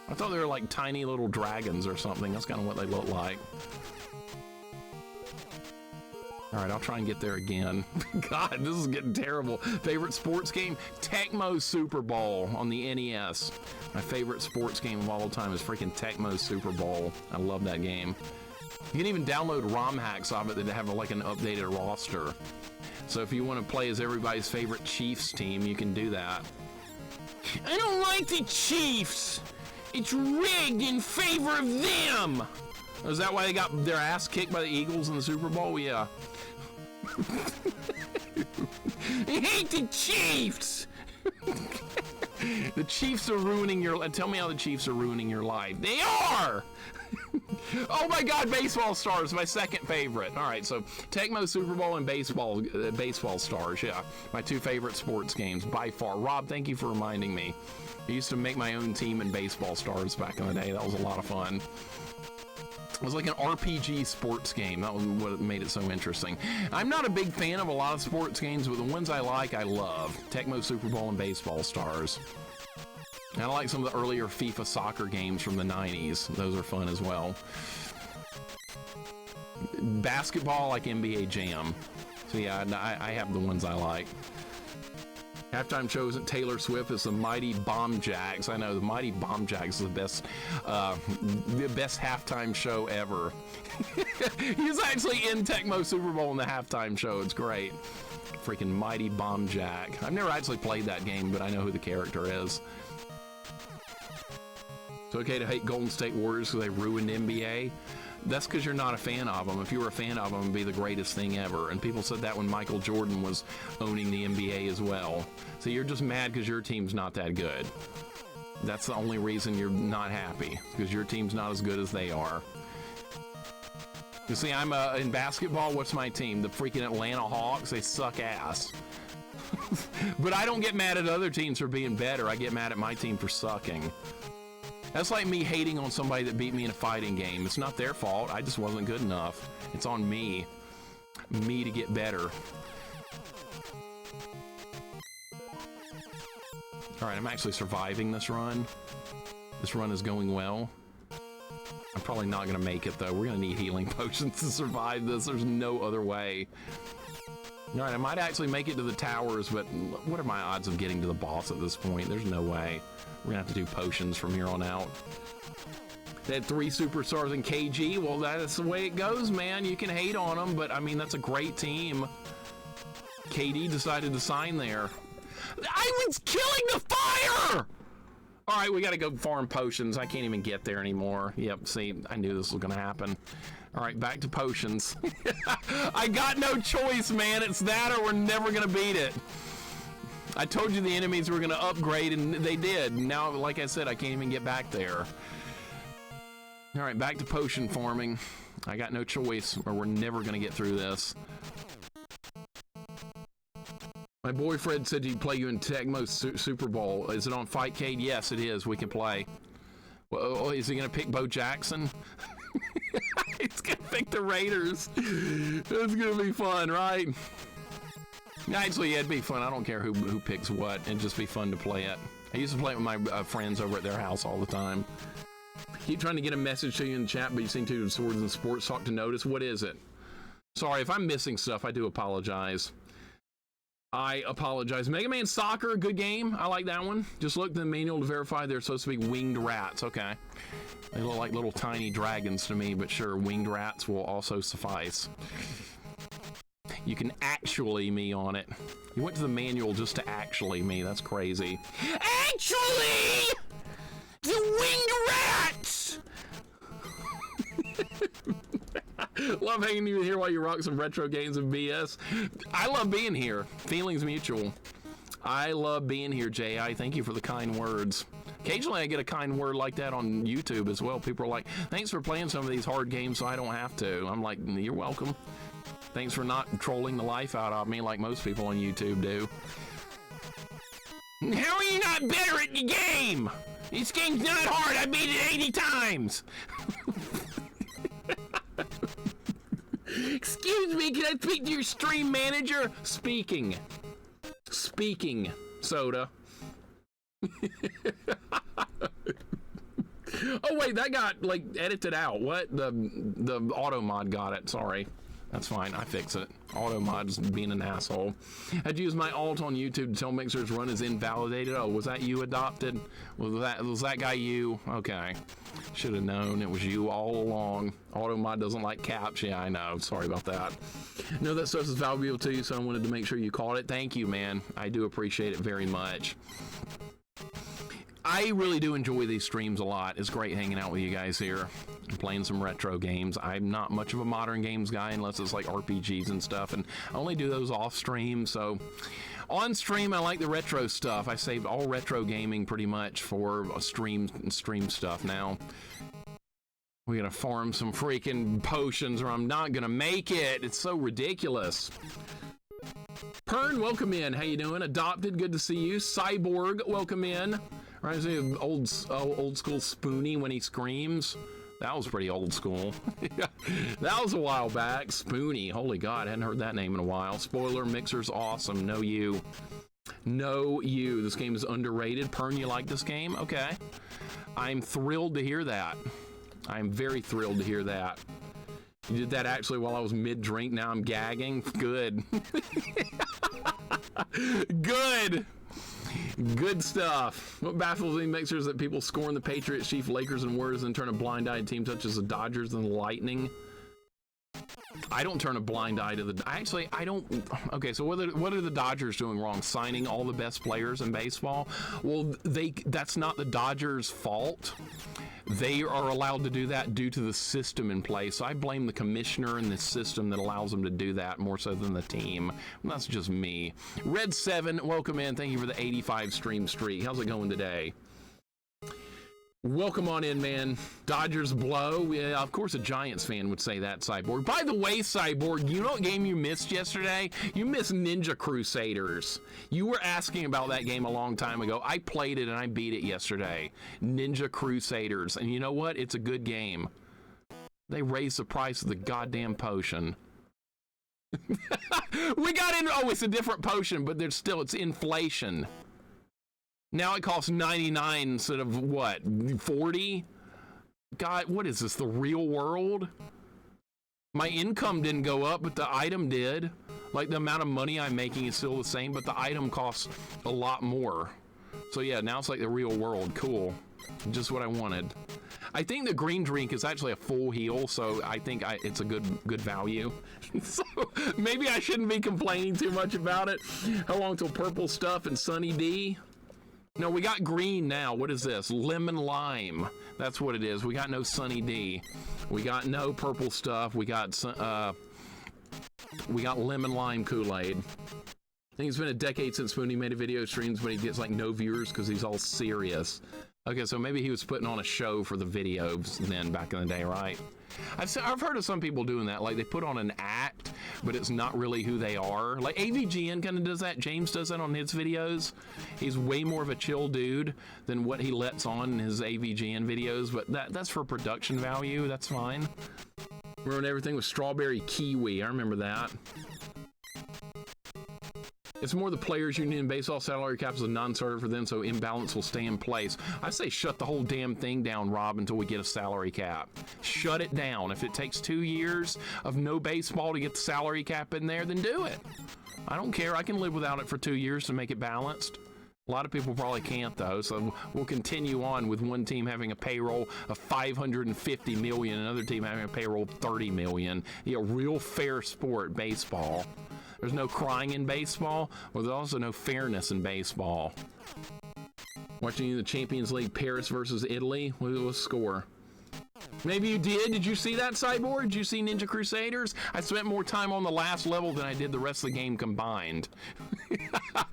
I thought they were like tiny little dragons or something. That's kind of what they look like. All right, I'll try and get there again. God, this is getting terrible. Favorite sports game? Tecmo Super Bowl on the NES. My favorite sports game of all time is freaking Tecmo Super Bowl. I love that game. You can even download ROM hacks of it that have like an updated roster. So if you want to play as everybody's favorite Chiefs team, you can do that. I don't like the Chiefs. It's rigged in favor of them. Is that why they got their ass kicked by the Eagles in the Super Bowl? Yeah. I hate the Chiefs. The Chiefs are ruining your. Tell me how the Chiefs are ruining your life. They are. Oh my God, Baseball Stars, my second favorite. All right, so Tecmo Super Bowl and Baseball Stars, yeah, my 2 favorite sports games by far. Rob, thank you for reminding me. I used to make my own team in Baseball Stars back in the day. That was a lot of fun. It was like an RPG sports game. That was what made it so interesting. I'm not a big fan of a lot of sports games, but the ones I like, I love. Tecmo Super Bowl and Baseball Stars. And I like some of the earlier FIFA soccer games from the 90s. Those are fun as well. Basketball, like NBA Jam. So yeah, I have the ones I like. Halftime show isn't Taylor Swift, it's the Mighty Bomb Jacks. I know the Mighty Bomb Jacks is the best halftime show ever. He's actually in Tecmo Super Bowl in the halftime show. It's great. Freaking Mighty Bomb Jack. I've never actually played that game, but I know who the character is. It's okay to hate Golden State Warriors because they ruined NBA. That's because you're not a fan of them. If you were a fan of them, it'd be the greatest thing ever. And people said that when Michael Jordan was owning the NBA as well. So you're just mad because your team's not that good. That's the only reason you're not happy, because your team's not as good as they are. You see, I'm in basketball, what's my team? The freaking Atlanta Hawks. They suck ass. But I don't get mad at other teams for being better. I get mad at my team for sucking. That's like me hating on somebody that beat me in a fighting game. It's not their fault. I just wasn't good enough. It's on me. Me to get better. All right, I'm actually surviving this run. This run is going well. I'm probably not going to make it, though. We're going to need healing potions to survive this. There's no other way. All right, I might actually make it to the towers, but what are my odds of getting to the boss at this point? There's no way. We're going to have to do potions from here on out. They had 3 superstars in KG. Well, that's the way it goes, man. You can hate on them, but, I mean, that's a great team. KD decided to sign there. I was killing the fire! All right, we got to go farm potions. I can't even get there anymore. Yep, see, I knew this was going to happen. All right, back to potions. I got no choice, man. It's that or we're never going to beat it. I told you the enemies were going to upgrade, and they did. Now, like I said, I can't even get back there. All right, back to potion farming. I got no choice, or we're never going to get through this. My boyfriend said he'd play you in Tecmo Super Bowl. Is it on Fightcade? Yes, it is. We can play. Well, is he going to pick Bo Jackson? He's going to pick the Raiders. It's going to be fun, right? Actually, yeah, it'd be fun. I don't care who picks what. It'd just be fun to play it. I used to play it with my friends over at their house all the time. Keep trying to get a message to you in the chat, but you seem to Swords and Sports Talk to notice. What is it? Sorry, if I'm missing stuff, I do apologize. I apologize. Mega Man Soccer, good game. I like that one. Just looked in the manual to verify they're supposed to be winged rats. Okay. They look like little tiny dragons to me, but sure, winged rats will also suffice. You can actually me on it. You went to the manual just to actually me. That's crazy. Actually! The winged rats! Love hanging you here while you rock some retro games and BS. I love being here. Feelings mutual. I love being here, J.I. Thank you for the kind words. Occasionally I get a kind word like that on YouTube as well. People are like, thanks for playing some of these hard games so I don't have to. I'm like, you're welcome. Thanks for not trolling the life out of me like most people on YouTube do. How are you not better at the game? This game's not hard. I beat it 80 times. Excuse me, can I speak to your stream manager? Speaking, Soda. Oh wait, that got like edited out. What? The auto mod got it. Sorry. That's fine. I fix it. Auto mod's being an asshole. I'd use my alt on YouTube to tell Mixer's run is invalidated. Oh, was that you adopted? Was that guy you? Okay. Should have known it was you all along. Auto mod doesn't like caps. Yeah, I know. Sorry about that. No, that stuff is valuable to you, so I wanted to make sure you caught it. Thank you, man. I do appreciate it very much. I really do enjoy these streams a lot. It's great hanging out with you guys here and playing some retro games. I'm not much of a modern games guy unless it's like RPGs and stuff, and I only do those off stream. So on stream, I like the retro stuff. I saved all retro gaming pretty much for stream stuff now. We're gonna farm some freaking potions or I'm not gonna make it. It's so ridiculous. Pern, welcome in. How you doing? Adopted, good to see you. Cyborg, welcome in. Reminds me of old school Spoonie when he screams. That was pretty old school. That was a while back. Spoonie, holy God, I hadn't heard that name in a while. Spoiler, Mixer's awesome. No you. No you. This game is underrated. Pern, you like this game? Okay. I'm thrilled to hear that. I'm very thrilled to hear that. You did that actually while I was mid-drink. Now I'm gagging. Good. Good. Good stuff. What baffles me, Mixer, is that people scorn the Patriots, Chiefs, Lakers, and Warriors and turn a blind eye to teams such as the Dodgers and the Lightning. I don't turn a blind eye to the... Actually, I don't... Okay, so what are the Dodgers doing wrong? Signing all the best players in baseball? Well, that's not the Dodgers' fault. They are allowed to do that due to the system in place. So I blame the commissioner and the system that allows them to do that more so than the team. And that's just me. Red7, welcome in. Thank you for the 85 stream streak. How's it going today? Welcome on in, man. Dodgers blow. Yeah, of course a Giants fan would say that, Cyborg. By the way, Cyborg, you know what game you missed yesterday? You missed Ninja Crusaders. You were asking about that game a long time ago. I played it and I beat it yesterday. Ninja Crusaders. And you know what? It's a good game. They raised the price of the goddamn potion. We got in. Oh, it's a different potion, but there's still, it's inflation. Now it costs 99 instead of what, 40? God, what is this, the real world? My income didn't go up, but the item did. Like, the amount of money I'm making is still the same, but the item costs a lot more. So yeah, now it's like the real world. Cool. Just what I wanted. I think the green drink is actually a full heal, so I think it's a good value. So maybe I shouldn't be complaining too much about it. How long till purple stuff and Sunny D? No, we got green now. What is this? Lemon lime. That's what it is. We got no Sunny D. We got no purple stuff. We got lemon lime Kool-Aid. I think it's been a decade since Mooney made a video streams, but he gets like no viewers because he's all serious. Okay, so maybe he was putting on a show for the videos then back in the day, right? I've heard of some people doing that, like they put on an act, but it's not really who they are. Like AVGN kind of does that. James does that on his videos. He's way more of a chill dude than what he lets on in his AVGN videos, but that's for production value. That's fine. Remember everything with strawberry kiwi. I remember that. It's more the players' union in baseball. Salary cap is a non-starter for them, so imbalance will stay in place. I say shut the whole damn thing down, Rob, until we get a salary cap. Shut it down. If it takes 2 years of no baseball to get the salary cap in there, then do it. I don't care. I can live without it for 2 years to make it balanced. A lot of people probably can't, though, so we'll continue on with one team having a payroll of $550 million, another team having a payroll of $30 million. You know, real fair sport, baseball. There's no crying in baseball, or there's also no fairness in baseball. Watching the Champions League, Paris versus Italy. What was the score? Maybe you did. Did you see that, Cyborg? Did you see Ninja Crusaders? I spent more time on the last level than I did the rest of the game combined.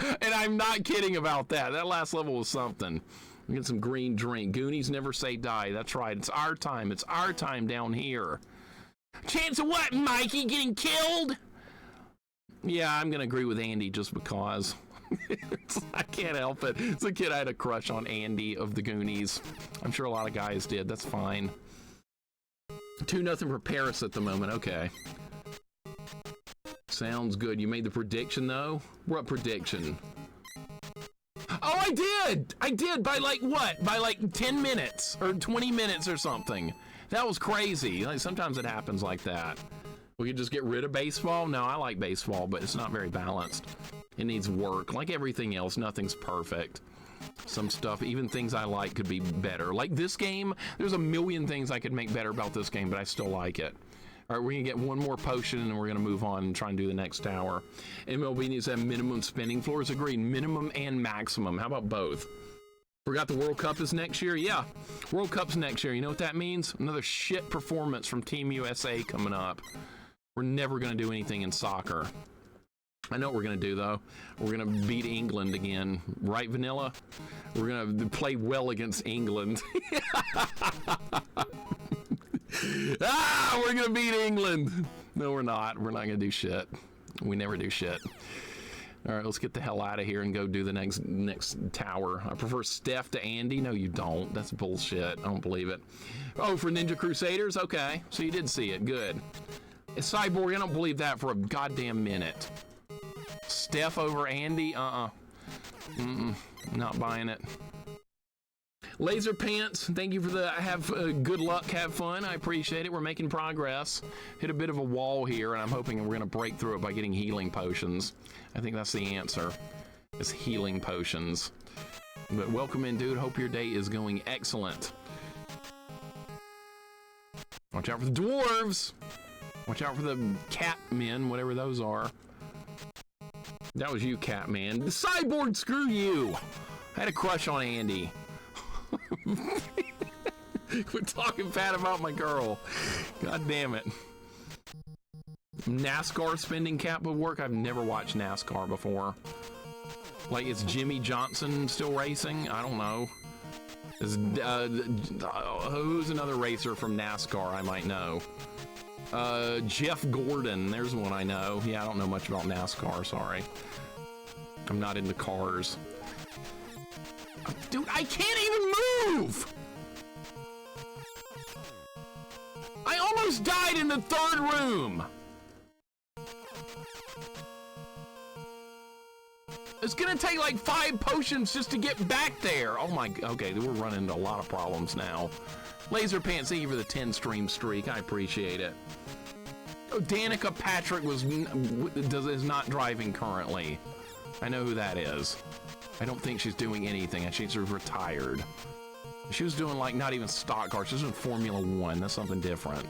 And I'm not kidding about that. That last level was something. We get some green drink. Goonies never say die. That's right. It's our time. It's our time down here. Chance of what, Mikey? Getting killed? Yeah, I'm going to agree with Andy just because. I can't help it. As a kid, I had a crush on Andy of the Goonies. I'm sure a lot of guys did. That's fine. 2-0 for Paris at the moment. Okay. Sounds good. You made the prediction, though? What prediction? Oh, I did! I did! By like what? By like 10 minutes or 20 minutes or something. That was crazy. Like, sometimes it happens like that. We could just get rid of baseball? No, I like baseball, but it's not very balanced. It needs work. Like everything else, nothing's perfect. Some stuff, even things I like, could be better. Like this game, there's a million things I could make better about this game, but I still like it. All right, we're going to get one more potion, and we're going to move on and try and do the next tower. MLB needs to have minimum spinning floors. Agreed. Minimum and maximum. How about both? Forgot the World Cup is next year? Yeah, World Cup's next year. You know what that means? Another shit performance from Team USA coming up. We're never going to do anything in soccer. I know what we're going to do, though. We're going to beat England again. Right, Vanilla? We're going to play well against England. We're going to beat England. No, we're not. We're not going to do shit. We never do shit. All right, let's get the hell out of here and go do the next tower. I prefer Steph to Andy. No, you don't. That's bullshit. I don't believe it. Oh, for Ninja Crusaders? Okay, so you did see it. Good. It's Cyborg. I don't believe that for a goddamn minute. Steph over Andy? Not buying it. Laser Pants, thank you for the good luck, have fun. I appreciate it. We're making progress. Hit a bit of a wall here, and I'm hoping we're going to break through it by getting healing potions. I think that's the answer, is healing potions. But welcome in, dude. Hope your day is going excellent. Watch out for the dwarves. Watch out for the cat men, whatever those are. That was you, cat man. The cyborg, screw you. I had a crush on Andy. Quit talking bad about my girl. God damn it. NASCAR spending cap of work. I've never watched NASCAR before. Like, is Jimmy Johnson still racing? I don't know. Is, who's another racer from NASCAR I might know? Jeff Gordon. There's one I know. Yeah, I don't know much about NASCAR, sorry. I'm not into cars. Dude, I can't even move! I almost died in the third room! It's gonna take like 5 potions just to get back there. Oh my, okay, we're running into a lot of problems now. Laser Pants, thank you for the 10 stream streak. I appreciate it. Oh, Danica Patrick is not driving currently. I know who that is. I don't think she's doing anything. She's retired. She was doing like not even stock cars. She was doing Formula 1. That's something different.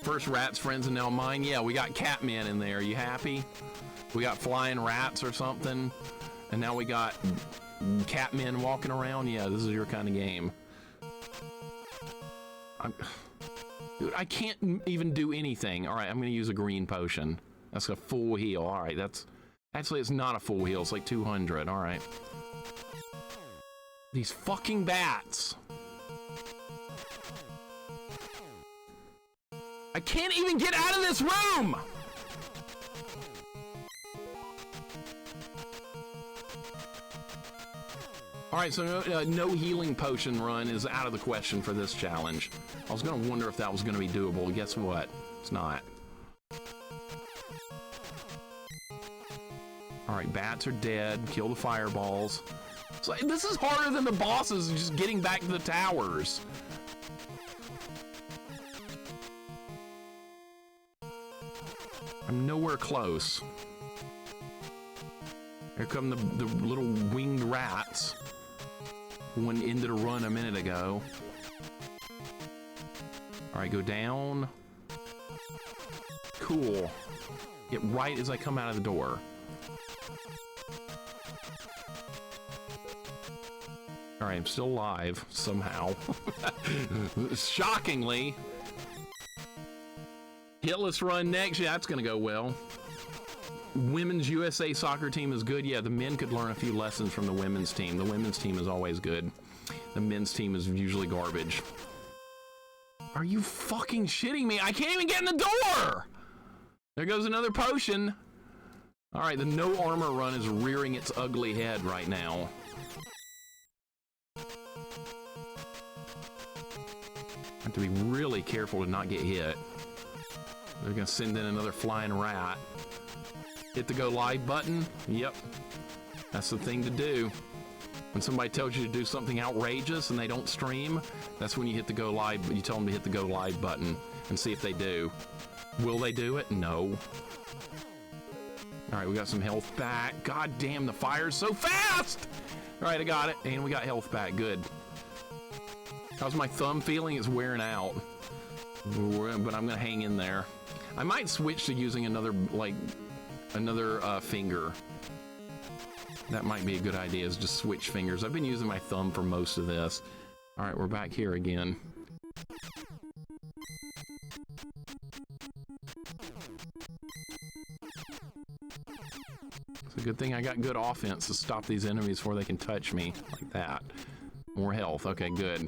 First rats, friends, and now mine. Yeah, we got Catman in there. You happy? We got flying rats or something. And now we got Catmen walking around. Yeah, this is your kind of game. Dude, I can't even do anything. All right, I'm going to use a green potion. That's a full heal. All right, that's... Actually, it's not a full heal. It's like 200. All right. These fucking bats. I can't even get out of this room! All right, so no healing potion run is out of the question for this challenge. I was going to wonder if that was going to be doable. Guess what? It's not. All right, bats are dead. Kill the fireballs. So this is harder than the bosses, just getting back to the towers. I'm nowhere close. Here come the little winged rats. One ended a run a minute ago. All right, go down. Cool. Get right as I come out of the door. All right, I'm still alive somehow. Shockingly. Hitless run next. Yeah, that's gonna go well. Women's USA soccer team is good. Yeah, the men could learn a few lessons from the women's team. The women's team is always good. The men's team is usually garbage. Are you fucking shitting me? I can't even get in the door! There goes another potion. All right, the no armor run is rearing its ugly head right now. I have to be really careful to not get hit. They're gonna send in another flying rat. Hit the go live button. Yep, that's the thing to do. When somebody tells you to do something outrageous and they don't stream, that's when you hit the go live. You tell them to hit the go live button and see if they do. Will they do it? No. All right, we got some health back. God damn, the fire's so fast! All right, I got it, and we got health back. Good. How's my thumb feeling? It's wearing out, but I'm gonna hang in there. I might switch to using another finger. That might be a good idea, is just switch fingers. I've been using my thumb for most of this. All right, we're back here again. It's a good thing I got good offense to stop these enemies before they can touch me like that. More health. Okay, good.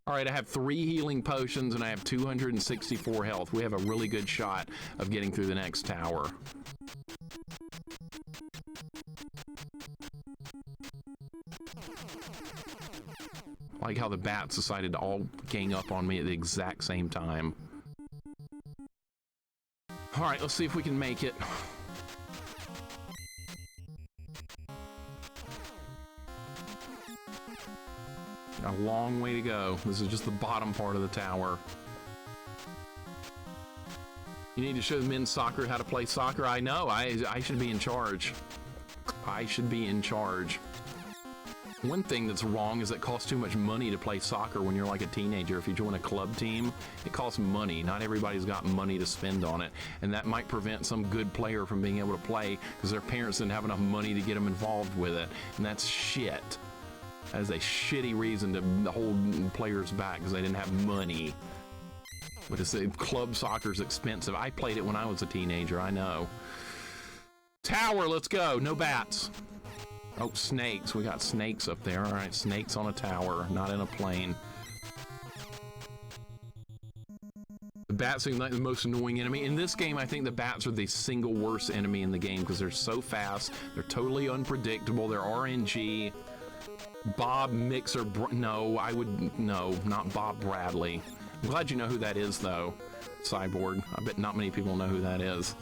All right, I have 3 healing potions and I have 264 health. We have a really good shot of getting through the next tower. I like how the bats decided to all gang up on me at the exact same time. All right, let's see if we can make it. A long way to go. This is just the bottom part of the tower. You need to show men's soccer how to play soccer. I know. I should be in charge. I should be in charge. One thing that's wrong is it costs too much money to play soccer when you're like a teenager. If you join a club team, it costs money. Not everybody's got money to spend on it. And that might prevent some good player from being able to play because their parents didn't have enough money to get them involved with it. And that's shit. That is a shitty reason to hold players back because they didn't have money. But it's club soccer's expensive. I played it when I was a teenager, I know. Tower, let's go. No bats. Oh, snakes. We got snakes up there. All right, snakes on a tower, not in a plane. The bats seem like the most annoying enemy. In this game, I think the bats are the single worst enemy in the game because they're so fast. They're totally unpredictable. They're RNG. Bob Mixer. No, not Bob Bradley. I'm glad you know who that is, though. Cyborg. I bet not many people know who that is.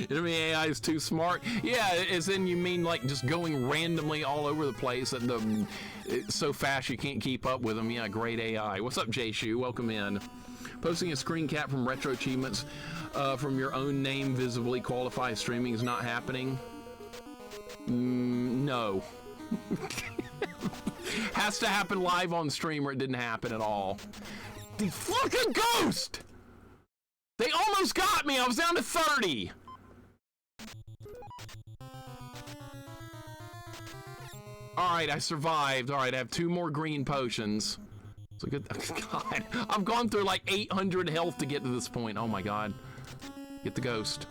Enemy AI is too smart. Yeah, as in you mean like just going randomly all over the place and it's so fast you can't keep up with them. Yeah, great AI. What's up, Jay Shu? Welcome in. Posting a screen cap from Retro Achievements from your own name visibly qualifies streaming is not happening. No. Has to happen live on stream or it didn't happen at all. The fucking ghost! They almost got me! I was down to 30! Alright, I survived. Alright, I have 2 more green potions. So good. God, I've gone through like 800 health to get to this point. Oh my god. Get the ghost.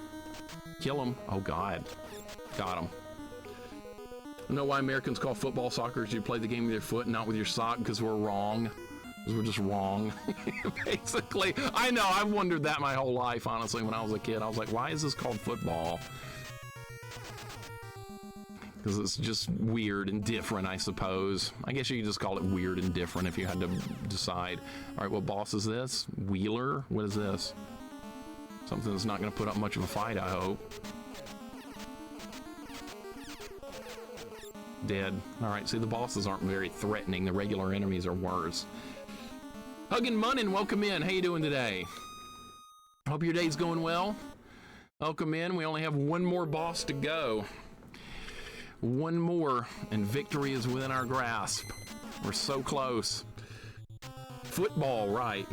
Kill him. Oh god. Got him. I know why Americans call football soccer is you play the game with your foot and not with your sock because we're wrong. Because we're just wrong. Basically. I know, I've wondered that my whole life, honestly, when I was a kid. I was like, why is this called football? Because it's just weird and different, I suppose. I guess you could just call it weird and different if you had to decide. All right, what boss is this? Wheeler? What is this? Something that's not going to put up much of a fight, I hope. Dead. All right, see, the bosses aren't very threatening. The regular enemies are worse. Huggin' Munnin, welcome in. How you doing today? Hope your day's going well. Welcome in. We only have one more boss to go. One more, and victory is within our grasp. We're so close. Football, right.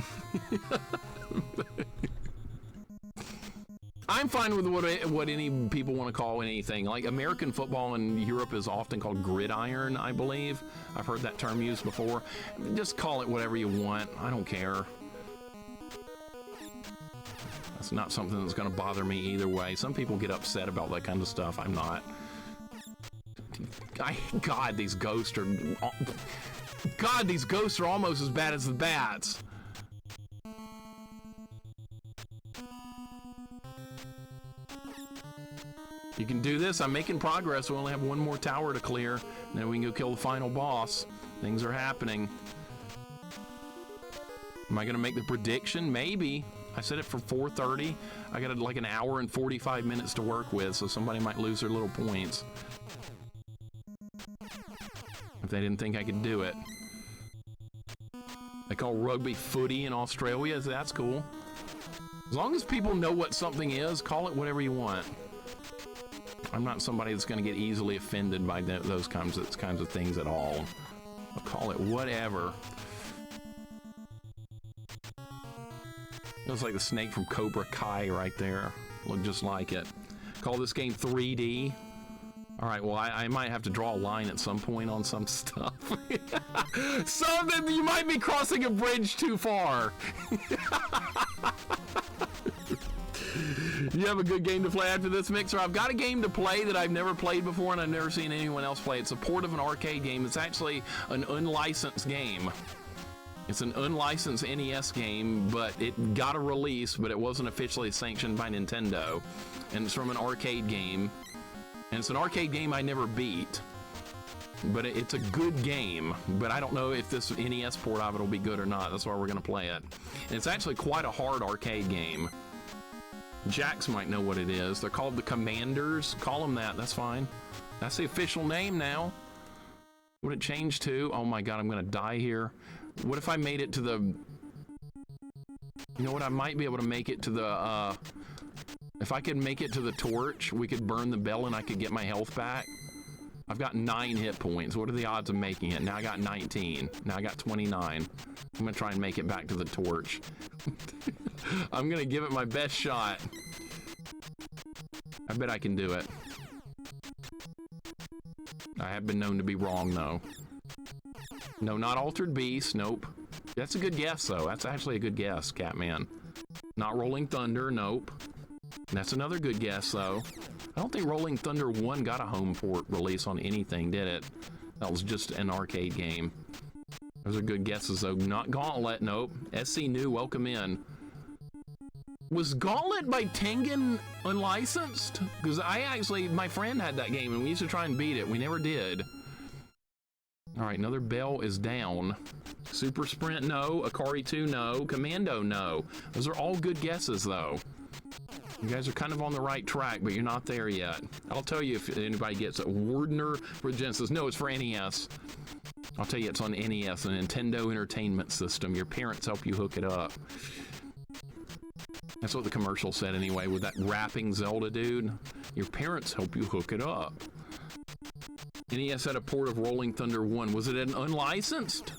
I'm fine with what any people want to call anything. Like American football in Europe is often called gridiron, I believe. I've heard that term used before. Just call it whatever you want. I don't care. That's not something that's going to bother me either way. Some people get upset about that kind of stuff. I'm not. God, these ghosts are... God, these ghosts are almost as bad as the bats. You can do this. I'm making progress. We only have one more tower to clear. And then we can go kill the final boss. Things are happening. Am I going to make the prediction? Maybe. I set it for 4:30. I got like an hour and 45 minutes to work with, so somebody might lose their little points. If they didn't think I could do it. They call rugby footy in Australia. That's cool. As long as people know what something is, call it whatever you want. I'm not somebody that's going to get easily offended by those kinds of things at all. I'll call it whatever. Looks like the snake from Cobra Kai right there. Look just like it. Call this game 3D. All right, well, I might have to draw a line at some point on some stuff. Something, you might be crossing a bridge too far. You have a good game to play after this, Mixer? I've got a game to play that I've never played before and I've never seen anyone else play. It's a port of an arcade game. It's actually an unlicensed game. It's an unlicensed NES game, but it got a release, but it wasn't officially sanctioned by Nintendo. And it's from an arcade game. And it's an arcade game I never beat. But it's a good game, but I don't know if this NES port of it will be good or not. That's why we're going to play it. And it's actually quite a hard arcade game. Jax might know what it is. They're called the Commanders. Call them that. That's fine. That's the official name now. Would it change too? Oh my god, I'm gonna die here. What if I made it to the... You know what, I might be able to make it to the, if I could make it to the torch, we could burn the bell and I could get my health back. I've got 9 hit points. What are the odds of making it? Now I got 19. Now I got 29. I'm gonna try and make it back to the torch. I'm gonna give it my best shot. I bet I can do it. I have been known to be wrong, though. No, not Altered Beast. Nope. That's a good guess, though. That's actually a good guess, Catman. Not Rolling Thunder. Nope. That's another good guess, though. I don't think Rolling Thunder 1 got a home port release on anything, did it? That was just an arcade game. Those are good guesses, though. Not Gauntlet. Nope. SC New, welcome in. Was Gauntlet by Tengen unlicensed? Because my friend had that game and we used to try and beat it. We never did. All right, another bell is down. Super Sprint, no. Akari 2, no. Commando, no. Those are all good guesses, though. You guys are kind of on the right track, but you're not there yet. I'll tell you if anybody gets it. Wardner for Genesis. No, it's for NES. I'll tell you it's on NES, a Nintendo Entertainment System. Your parents help you hook it up. That's what the commercial said anyway, with that rapping Zelda dude. Your parents help you hook it up. NES had a port of Rolling Thunder 1. Was it an unlicensed?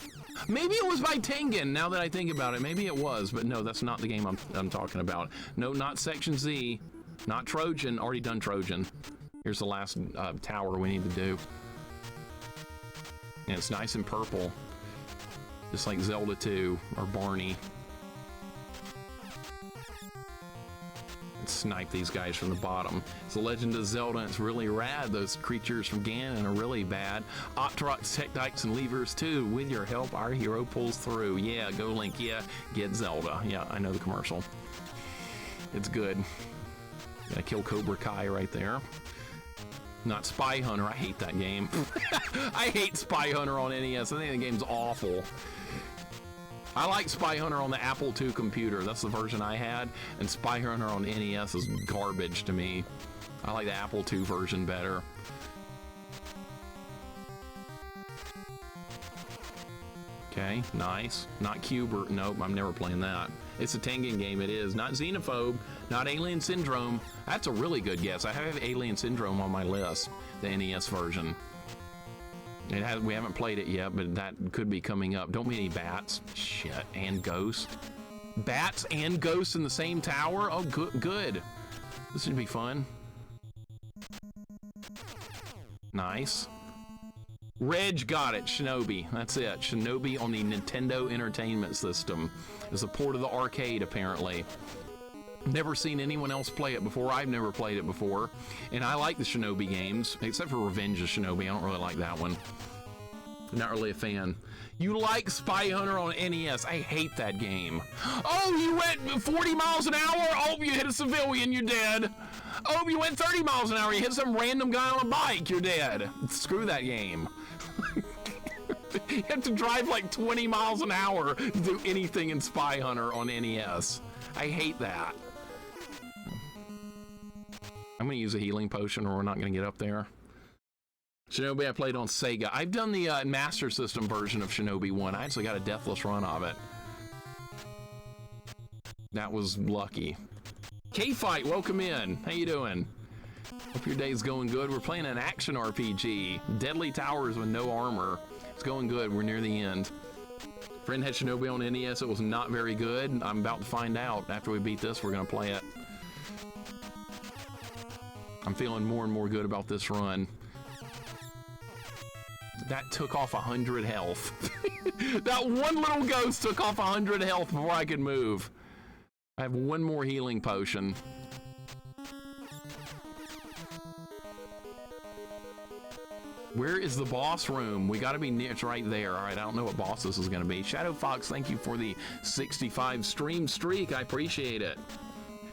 Maybe it was by Tengen, now that I think about it. Maybe it was, but no, that's not the game I'm talking about. No, not Section Z. Not Trojan. Already done Trojan. Here's the last tower we need to do. And it's nice and purple. Just like Zelda 2 or Barney. Snipe these guys from the bottom. It's the Legend of Zelda, and it's really rad. Those creatures from Ganon are really bad. Octoroks, Tektites, and Levers too. With your help, our hero pulls through. Yeah, go Link. Yeah, get Zelda. Yeah, I know the commercial. It's good. Gonna kill Cobra Kai right there. Not Spy Hunter. I hate that game. I hate Spy Hunter on NES. I think the game's awful. I like Spy Hunter on the Apple II computer. That's the version I had. And Spy Hunter on NES is garbage to me. I like the Apple II version better. Okay, nice. Not Cubert. Nope, I'm never playing that. It's a Tengen game, it is. Not Xenophobe, not Alien Syndrome. That's a really good guess. I have Alien Syndrome on my list, the NES version. We haven't played it yet, but that could be coming up. Don't be any bats. Shit, and ghosts. Bats and ghosts in the same tower? Oh, good. This should be fun. Nice. Reg got it, Shinobi. That's it. Shinobi on the Nintendo Entertainment System. It's a port of the arcade, apparently. Never seen anyone else play it before. I've never played it before. And I like the Shinobi games, except for Revenge of Shinobi. I don't really like that one. Not really a fan. You like Spy Hunter on NES. I hate that game. Oh, you went 40 miles an hour? Oh, you hit a civilian, you're dead. Oh, you went 30 miles an hour. You hit some random guy on a bike, you're dead. Screw that game. You have to drive like 20 miles an hour to do anything in Spy Hunter on NES. I hate that. I'm gonna use a healing potion or we're not gonna get up there. Shinobi I played on Sega. I've done the Master System version of Shinobi 1. I actually got a deathless run of it. That was lucky. K-Fight, welcome in. How you doing? Hope your day's going good. We're playing an action RPG. Deadly Towers with no armor. It's going good. We're near the end. Friend had Shinobi on NES. It was not very good. I'm about to find out. After we beat this, we're gonna play it. I'm feeling more and more good about this run. That took off 100 health. That one little ghost took off 100 health before I could move. I have one more healing potion. Where is the boss room? We gotta be near, it's right there. All right, I don't know what boss this is gonna be. Shadow Fox, thank you for the 65 stream streak. I appreciate it.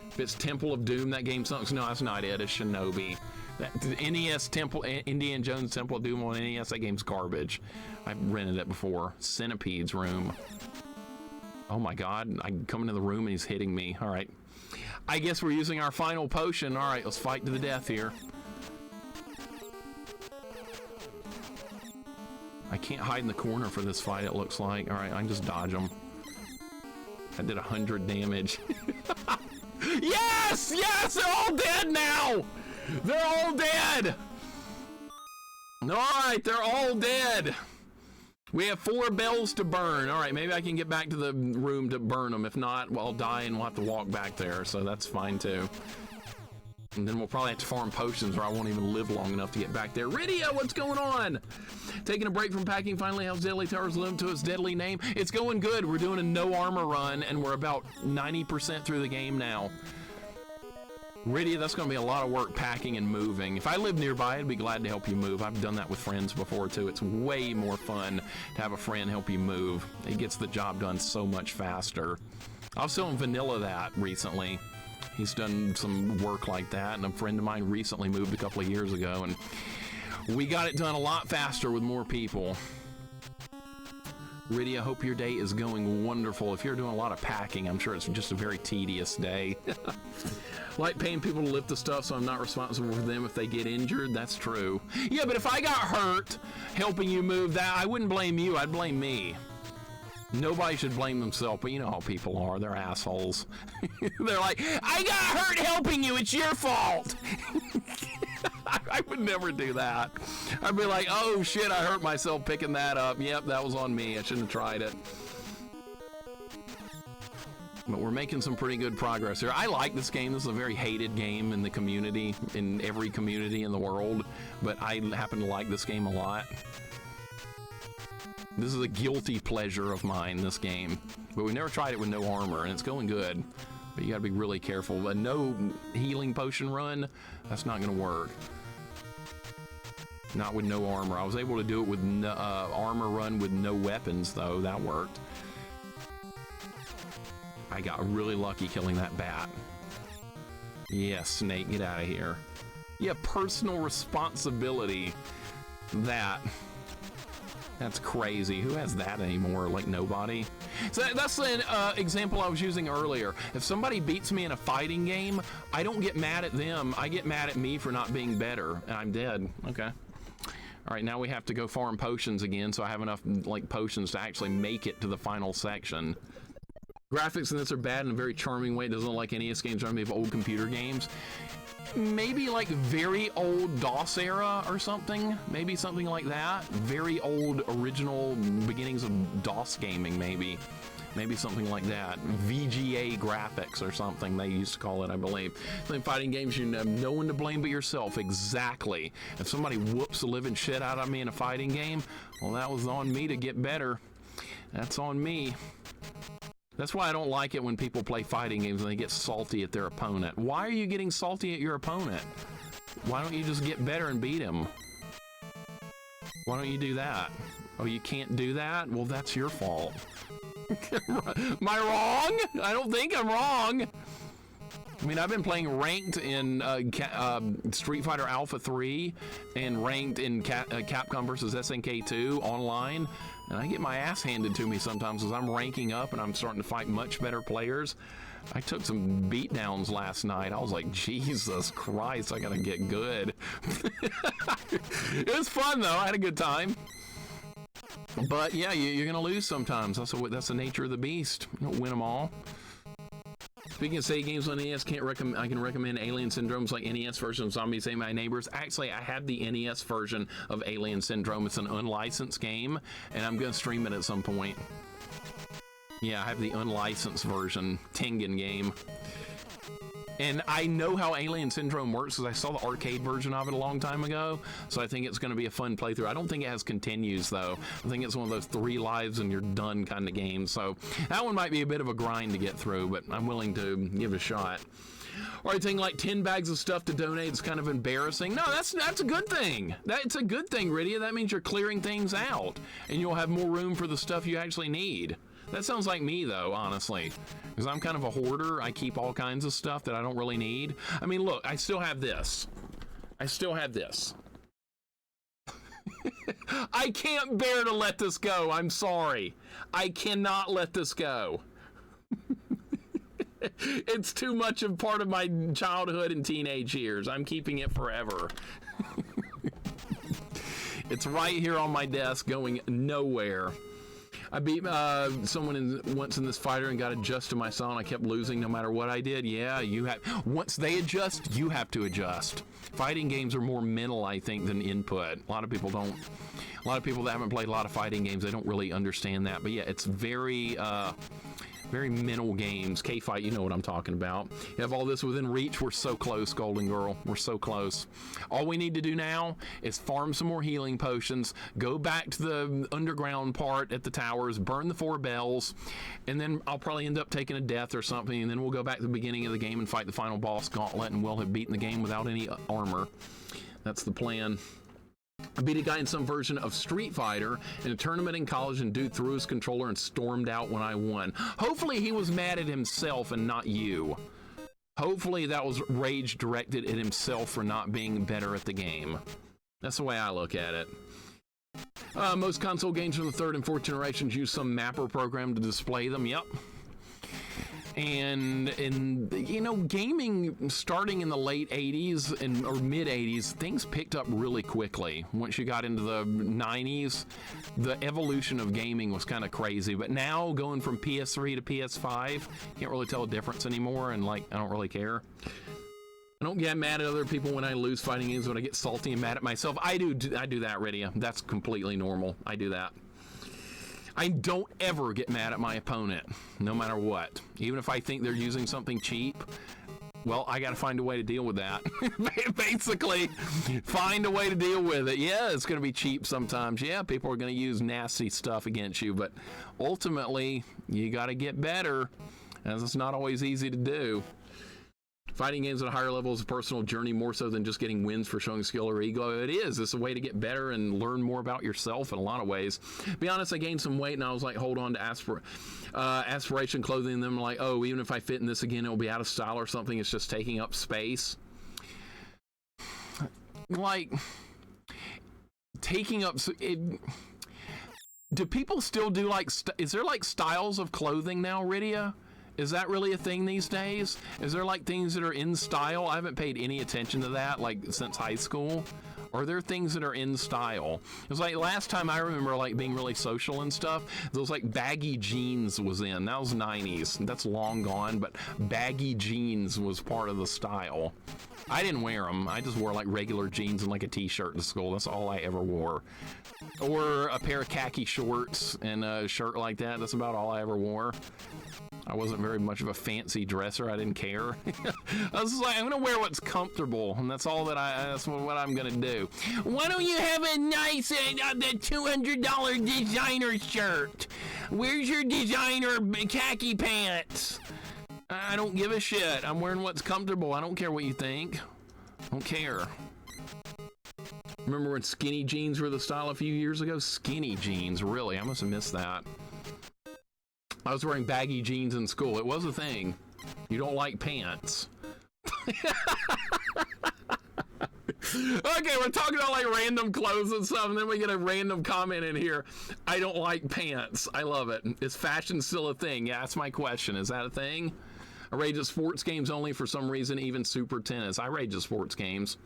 If it's Temple of Doom, that game sucks. No, that's not it. It's Shinobi. The NES Temple, Indiana Jones Temple of Doom on NES, that game's garbage. I've rented it before. Centipede's room. Oh my God, I come into the room and he's hitting me. All right. I guess we're using our final potion. All right, let's fight to the death here. I can't hide in the corner for this fight, it looks like. All right, I can just dodge them. I did 100 damage. Yes! Yes! They're all dead now! They're all dead! Alright, they're all dead. We have 4 bells to burn. Alright, maybe I can get back to the room to burn them. If not, well, I'll die and we'll have to walk back there, so that's fine too. And then we'll probably have to farm potions or I won't even live long enough to get back there. Rydia, what's going on? Taking a break from packing, finally how's Deadly Towers lived to its deadly name? It's going good. We're doing a no armor run and we're about 90% through the game now. Rydia, that's going to be a lot of work packing and moving. If I lived nearby, I'd be glad to help you move. I've done that with friends before too. It's way more fun to have a friend help you move. It gets the job done so much faster. I was telling Vanilla that recently. He's done some work like that, and a friend of mine recently moved a couple of years ago, and we got it done a lot faster with more people. Rydia, hope your day is going wonderful. If you're doing a lot of packing, I'm sure it's just a very tedious day. Like paying people to lift the stuff so I'm not responsible for them if they get injured. That's true. Yeah, but if I got hurt helping you move that, I wouldn't blame you. I'd blame me. Nobody should blame themselves, but you know how people are. They're assholes. They're like, I got hurt helping you. It's your fault. I would never do that. I'd be like, oh shit, I hurt myself picking that up. Yep, that was on me. I shouldn't have tried it. But we're making some pretty good progress here. I like this game. This is a very hated game in the community, in every community in the world. But I happen to like this game a lot. This is a guilty pleasure of mine, this game. But we never tried it with no armor, and it's going good. But you gotta be really careful. A no healing potion run, that's not gonna work. Not with no armor. I was able to do it with no, armor run with no weapons, though. That worked. I got really lucky killing that bat. Yeah, snake, get out of here. Yeah, personal responsibility. That's crazy. Who has that anymore? Like nobody? So that's an example I was using earlier. If somebody beats me in a fighting game, I don't get mad at them. I get mad at me for not being better. And I'm dead. Okay. All right, now we have to go farm potions again, so I have enough like potions to actually make it to the final section. Graphics in this are bad in a very charming way. It doesn't look like NES games remind me of old computer games. Maybe like very old DOS era or something. Maybe something like that. Very old original beginnings of DOS gaming, maybe. Maybe something like that. VGA graphics or something they used to call it, I believe. In fighting games, you have no one to blame but yourself. Exactly. If somebody whoops the living shit out of me in a fighting game, well, that was on me to get better. That's on me. That's why I don't like it when people play fighting games and they get salty at their opponent. Why are you getting salty at your opponent? Why don't you just get better and beat him? Why don't you do that? Oh, you can't do that? Well, that's your fault. Am I wrong? I don't think I'm wrong. I mean, I've been playing ranked in Street Fighter Alpha 3 and ranked in Capcom vs. SNK 2 online, and I get my ass handed to me sometimes as I'm ranking up and I'm starting to fight much better players. I took some beatdowns last night. I was like, Jesus Christ, I gotta get good. It was fun though. I had a good time. But yeah, you're gonna lose sometimes. That's the nature of the beast. You don't win them all. Speaking of save games on NES, I can recommend Alien Syndrome's like NES version of Zombies Ate My Neighbors. Actually, I have the NES version of Alien Syndrome. It's an unlicensed game, and I'm going to stream it at some point. Yeah, I have the unlicensed version, Tengen game. And I know how Alien Syndrome works because I saw the arcade version of it a long time ago, so I think it's going to be a fun playthrough. I don't think it has continues, though. I think it's one of those 3 lives and you're done kind of games, so that one might be a bit of a grind to get through, but I'm willing to give it a shot. Or I think like 10 bags of stuff to donate is kind of embarrassing. No, that's a good thing. It's a good thing, Rydia. That means you're clearing things out, and you'll have more room for the stuff you actually need. That sounds like me, though, honestly, because I'm kind of a hoarder. I keep all kinds of stuff that I don't really need. I mean, look, I still have this. I still have this. I can't bear to let this go. I'm sorry. I cannot let this go. It's too much of part of my childhood and teenage years. I'm keeping it forever. It's right here on my desk going nowhere. I beat someone once in this fighter and got adjusted to my style, and I kept losing no matter what I did. Yeah, you have. Once they adjust, you have to adjust. Fighting games are more mental, I think, than input. A lot of people don't. A lot of people that haven't played a lot of fighting games, they don't really understand that. But yeah, it's very mental games. K-Fight, you know what I'm talking about. You have all this within reach. We're so close, Golden Girl. We're so close. All we need to do now is farm some more healing potions, go back to the underground part at the towers, burn the 4 bells, and then I'll probably end up taking a death or something, and then we'll go back to the beginning of the game and fight the final boss gauntlet, and we'll have beaten the game without any armor. That's the plan. I beat a guy in some version of Street Fighter in a tournament in college, and dude threw his controller and stormed out when I won. Hopefully he was mad at himself and not you. Hopefully that was rage directed at himself for not being better at the game. That's the way I look at it. Most console games from the 3rd and 4th generations use some mapper program to display them. Yep. And you know, gaming starting in the late 80s or mid 80s, things picked up really quickly. Once you got into the 90s, the evolution of gaming was kind of crazy. But now going from PS3 to PS5, can't really tell a difference anymore, and like, I don't really care. I don't get mad at other people when I lose fighting games, when I get salty and mad at myself. I do that, Rydia. That's completely normal. I do that. I don't ever get mad at my opponent, no matter what. Even if I think they're using something cheap, well, I got to find a way to deal with that. Basically, find a way to deal with it. Yeah, it's going to be cheap sometimes. Yeah, people are going to use nasty stuff against you, but ultimately, you got to get better, as it's not always easy to do. Fighting games at a higher level is a personal journey more so than just getting wins for showing skill or ego. It is. It's a way to get better and learn more about yourself in a lot of ways. To be honest, I gained some weight and I was like, hold on to aspiration clothing. And then I'm like, oh, even if I fit in this again, it'll be out of style or something. It's just taking up space. Like, taking up... do people still do like... is there like styles of clothing now, Rydia? Is that really a thing these days? Is there like things that are in style? I haven't paid any attention to that like since high school. Are there things that are in style? It was like last time I remember like being really social and stuff, those like baggy jeans was in. That was 90s. That's long gone, but baggy jeans was part of the style. I didn't wear them. I just wore like regular jeans and like a t-shirt to school. That's all I ever wore. Or a pair of khaki shorts and a shirt like that. That's about all I ever wore. I wasn't very much of a fancy dresser. I didn't care. I was just like, I'm gonna wear what's comfortable, and that's all that's what I'm gonna do. Why don't you have a nice that $200 designer shirt? Where's your designer khaki pants? I don't give a shit. I'm wearing what's comfortable. I don't care what you think. I don't care. Remember when skinny jeans were the style a few years ago? Skinny jeans, really? I must have missed that. I was wearing baggy jeans in school. It was a thing. You don't like pants. Okay, we're talking about like random clothes and stuff, and then we get a random comment in here. I don't like pants. I love it. Is fashion still a thing? Yeah, that's my question. Is that a thing? I rage at sports games only for some reason, even Super Tennis. I rage at sports games.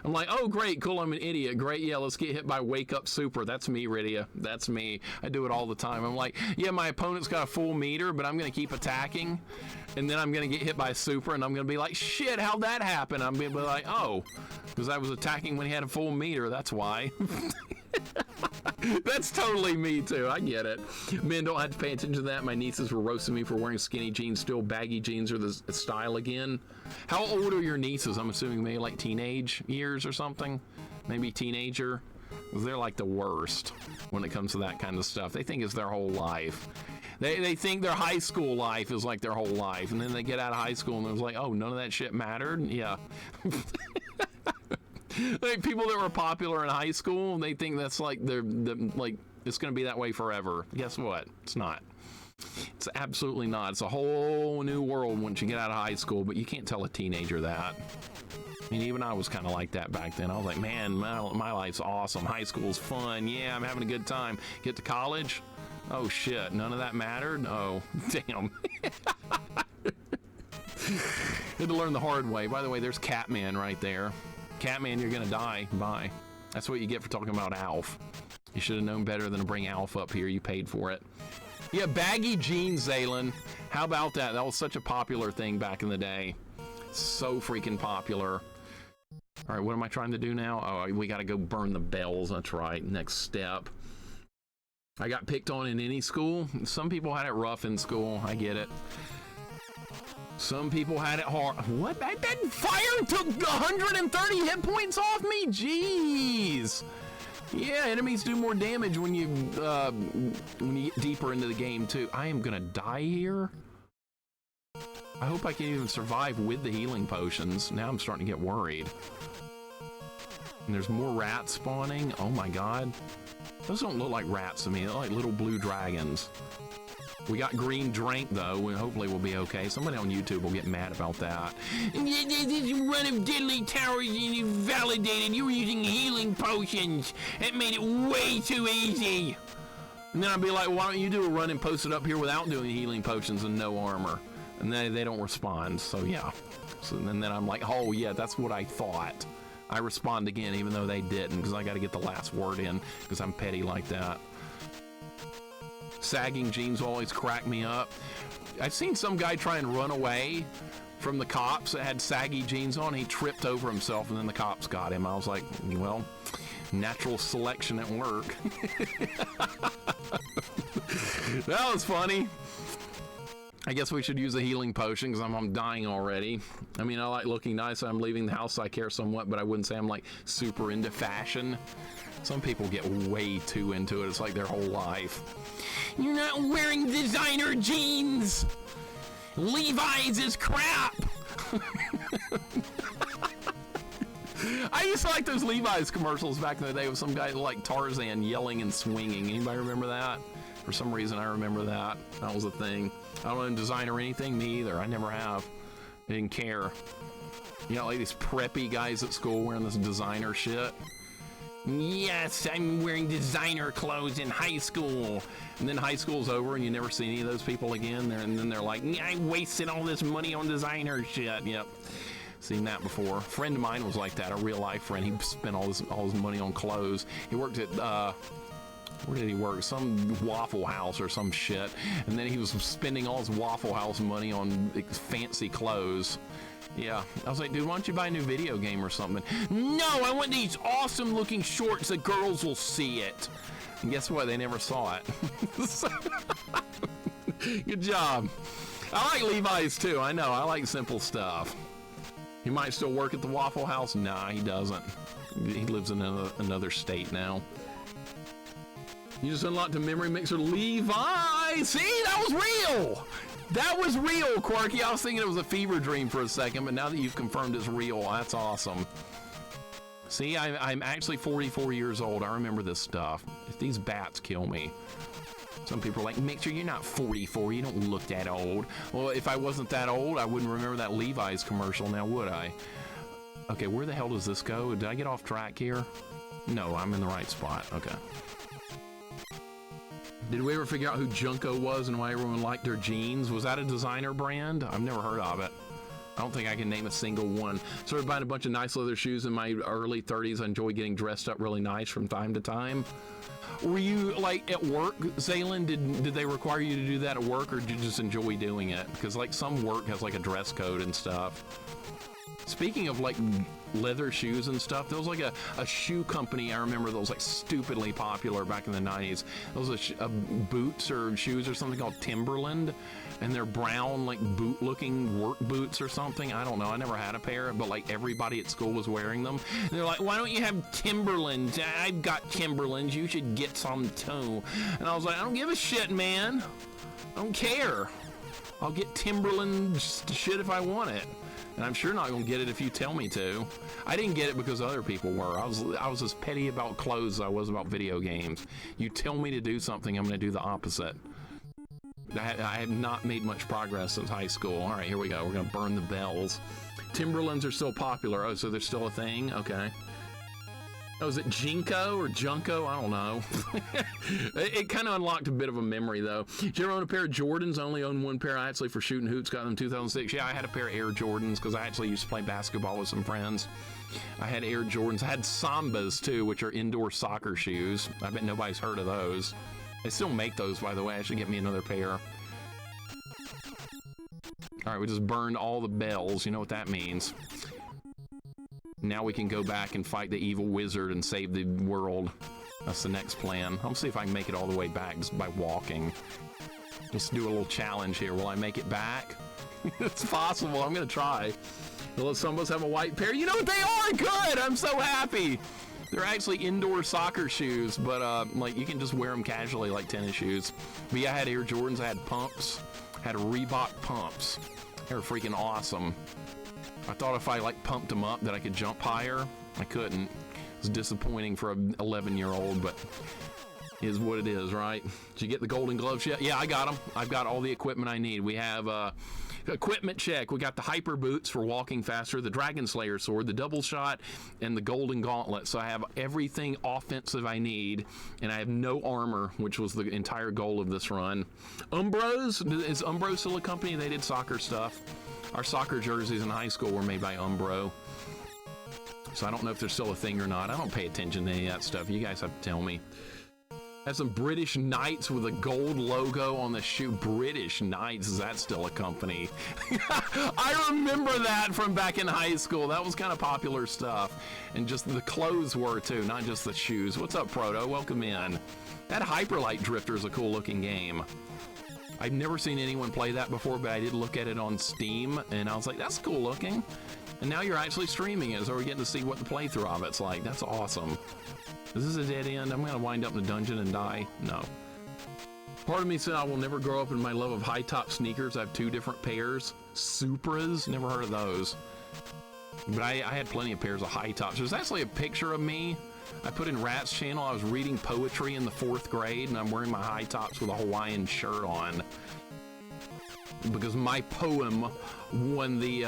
I'm like, oh, great, cool, I'm an idiot. Great, yeah, let's get hit by Wake Up Super. That's me, Rydia. That's me. I do it all the time. I'm like, yeah, my opponent's got a full meter, but I'm going to keep attacking, and then I'm going to get hit by a Super, and I'm going to be like, shit, how'd that happen? I'm going to be like, oh, because I was attacking when he had a full meter. That's why. That's totally me too. I get it. Men don't have to pay attention to that. My nieces were roasting me for wearing skinny jeans. Still baggy jeans are the style again. How old are your nieces? I'm assuming maybe like teenage years or something. Maybe teenager. They're like the worst when it comes to that kind of stuff. They think it's their whole life. They think their high school life is like their whole life, and then they get out of high school and it's like, oh, none of that shit mattered. Yeah. Like people that were popular in high school, they think that's like like it's going to be that way forever. Guess what? It's not. It's absolutely not. It's a whole new world once you get out of high school, but you can't tell a teenager that. I mean, even I was kind of like that back then. I was like, man, my life's awesome. High school's fun. Yeah, I'm having a good time. Get to college? Oh, shit. None of that mattered? Oh, damn. Had to learn the hard way. By the way, there's Catman right there. Catman, you're gonna die. Bye. That's what you get for talking about Alf. You should have known better than to bring Alf up here. You paid for it. Yeah, baggy jeans, Zaylin. How about that? That was such a popular thing back in the day. So freaking popular. All right, what am I trying to do now? Oh, we got to go burn the bells. That's right. Next step. I got picked on in any school. Some people had it rough in school. I get it. Some people had it hard. What? That fire took 130 hit points off me? Jeez. Yeah, enemies do more damage when you get deeper into the game too. I am gonna die here. I hope I can even survive with the healing potions. Now I'm starting to get worried. And there's more rats spawning. Oh my god. Those don't look like rats to me. They look like little blue dragons. We got green drink though, and hopefully we'll be okay. Somebody on YouTube will get mad about that. This run of Deadly Towers invalidated. You were using healing potions. It made it way too easy. And then I'd be like, why don't you do a run and post it up here without doing healing potions and no armor? And they don't respond, so yeah. So then I'm like, oh yeah, that's what I thought. I respond again even though they didn't, because I got to get the last word in, because I'm petty like that. Sagging jeans always crack me up. I've seen some guy try and run away from the cops that had saggy jeans on. He tripped over himself and then the cops got him. I was like, well, natural selection at work. That was funny. I guess we should use a healing potion because I'm dying already. I mean, I like looking nice. I'm leaving the house, so I care somewhat, but I wouldn't say I'm like super into fashion. Some people get way too into it. It's like their whole life. You're not wearing designer jeans. Levi's is crap. I used to like those Levi's commercials back in the day with some guy like Tarzan yelling and swinging. Anybody remember that? For some reason, I remember that. That was a thing. I don't know design or anything. Me either. I never have. I didn't care. You know, like these preppy guys at school wearing this designer shit. Yes, I'm wearing designer clothes in high school. And then high school's over and you never see any of those people again. And then they're like, I wasted all this money on designer shit. Yep. Seen that before. A friend of mine was like that, a real life friend. He spent all his money on clothes. He worked at, where did he work? Some Waffle House or some shit. And then he was spending all his Waffle House money on fancy clothes. Yeah, I was like, dude, why don't you buy a new video game or something? No, I want these awesome looking shorts that girls will see it. And guess what? They never saw it. Good job. I like Levi's too. I know. I like simple stuff. He might still work at the Waffle House. Nah, he doesn't. He lives in another state now. You just unlocked a memory mixer, Levi. See, that was real. That was real, Quirky. I was thinking it was a fever dream for a second, but now that you've confirmed it's real, that's awesome. See, I'm actually 44 years old. I remember this stuff. If these bats kill me. Some people are like, Mixer, you're not 44. You don't look that old. Well, if I wasn't that old, I wouldn't remember that Levi's commercial now, would I? Okay, where the hell does this go? Did I get off track here? No, I'm in the right spot. Okay. Did we ever figure out who Junko was and why everyone liked their jeans? Was that a designer brand? I've never heard of it. I don't think I can name a single one. Started buying a bunch of nice leather shoes in my early 30s. I enjoy getting dressed up really nice from time to time. Were you like at work, Zaylin? Did they require you to do that at work, or did you just enjoy doing it? Because like some work has like a dress code and stuff. Speaking of like leather shoes and stuff, there was like a shoe company I remember that was like stupidly popular back in the 90s. There was a boots or shoes or something called Timberland, and they're brown like boot looking work boots or something. I don't know, I never had a pair, but like everybody at school was wearing them. And they're like, why don't you have Timberlands? I've got Timberlands, you should get some too. And I was like, I don't give a shit, man. I don't care. I'll get Timberland shit if I want it. And I'm sure not gonna get it if you tell me to. I didn't get it because other people were. I was as petty about clothes as I was about video games. You tell me to do something, I'm gonna do the opposite. I had not made much progress since high school. All right, here we go. We're gonna burn the bells. Timberlands are still popular. Oh, so they're still a thing? Okay. Oh, is it Jinko or Junko? I don't know. It kind of unlocked a bit of a memory, though. Did you ever own a pair of Jordans? I only own one pair. I actually, for shooting hoops, got them in 2006. Yeah, I had a pair of Air Jordans because I actually used to play basketball with some friends. I had Air Jordans. I had Sambas, too, which are indoor soccer shoes. I bet nobody's heard of those. They still make those, by the way. I should get me another pair. All right, we just burned all the bells. You know what that means. Now we can go back and fight the evil wizard and save the world. That's the next plan. I'll see if I can make it all the way back just by walking. Just do a little challenge here. Will I make it back? It's possible. I'm going to try. Will some of us have a white pair? You know what? They are good! I'm so happy! They're actually indoor soccer shoes, but like you can just wear them casually like tennis shoes. But yeah, I had Air Jordans. I had pumps. I had Reebok pumps. They were freaking awesome. I thought if I like pumped them up that I could jump higher. I couldn't. It was disappointing for an 11-year-old, but is what it is, right? Did you get the golden gloves yet? Yeah, I got them. I've got all the equipment I need. We have equipment check. We got the hyper boots for walking faster, the Dragon Slayer sword, the double shot, and the golden gauntlet. So I have everything offensive I need, and I have no armor, which was the entire goal of this run. Umbros? Is Umbro still a company? They did soccer stuff. Our soccer jerseys in high school were made by Umbro. So I don't know if they're still a thing or not. I don't pay attention to any of that stuff. You guys have to tell me. Has some British Knights with a gold logo on the shoe. British Knights, is that still a company? I remember that from back in high school. That was kind of popular stuff. And just the clothes were too, not just the shoes. What's up, Proto? Welcome in. That Hyperlight Drifter is a cool looking game. I've never seen anyone play that before, but I did look at it on Steam, and I was like, that's cool looking. And now you're actually streaming it, so we're getting to see what the playthrough of it's like. That's awesome. Is this a dead end? I'm going to wind up in a dungeon and die? No. Part of me said I will never grow up in my love of high-top sneakers. I have 2 different pairs. Supras? Never heard of those. But I had plenty of pairs of high tops. There's actually a picture of me I put in Rat's channel. I was reading poetry in the 4th grade, and I'm wearing my high tops with a Hawaiian shirt on. Because my poem won the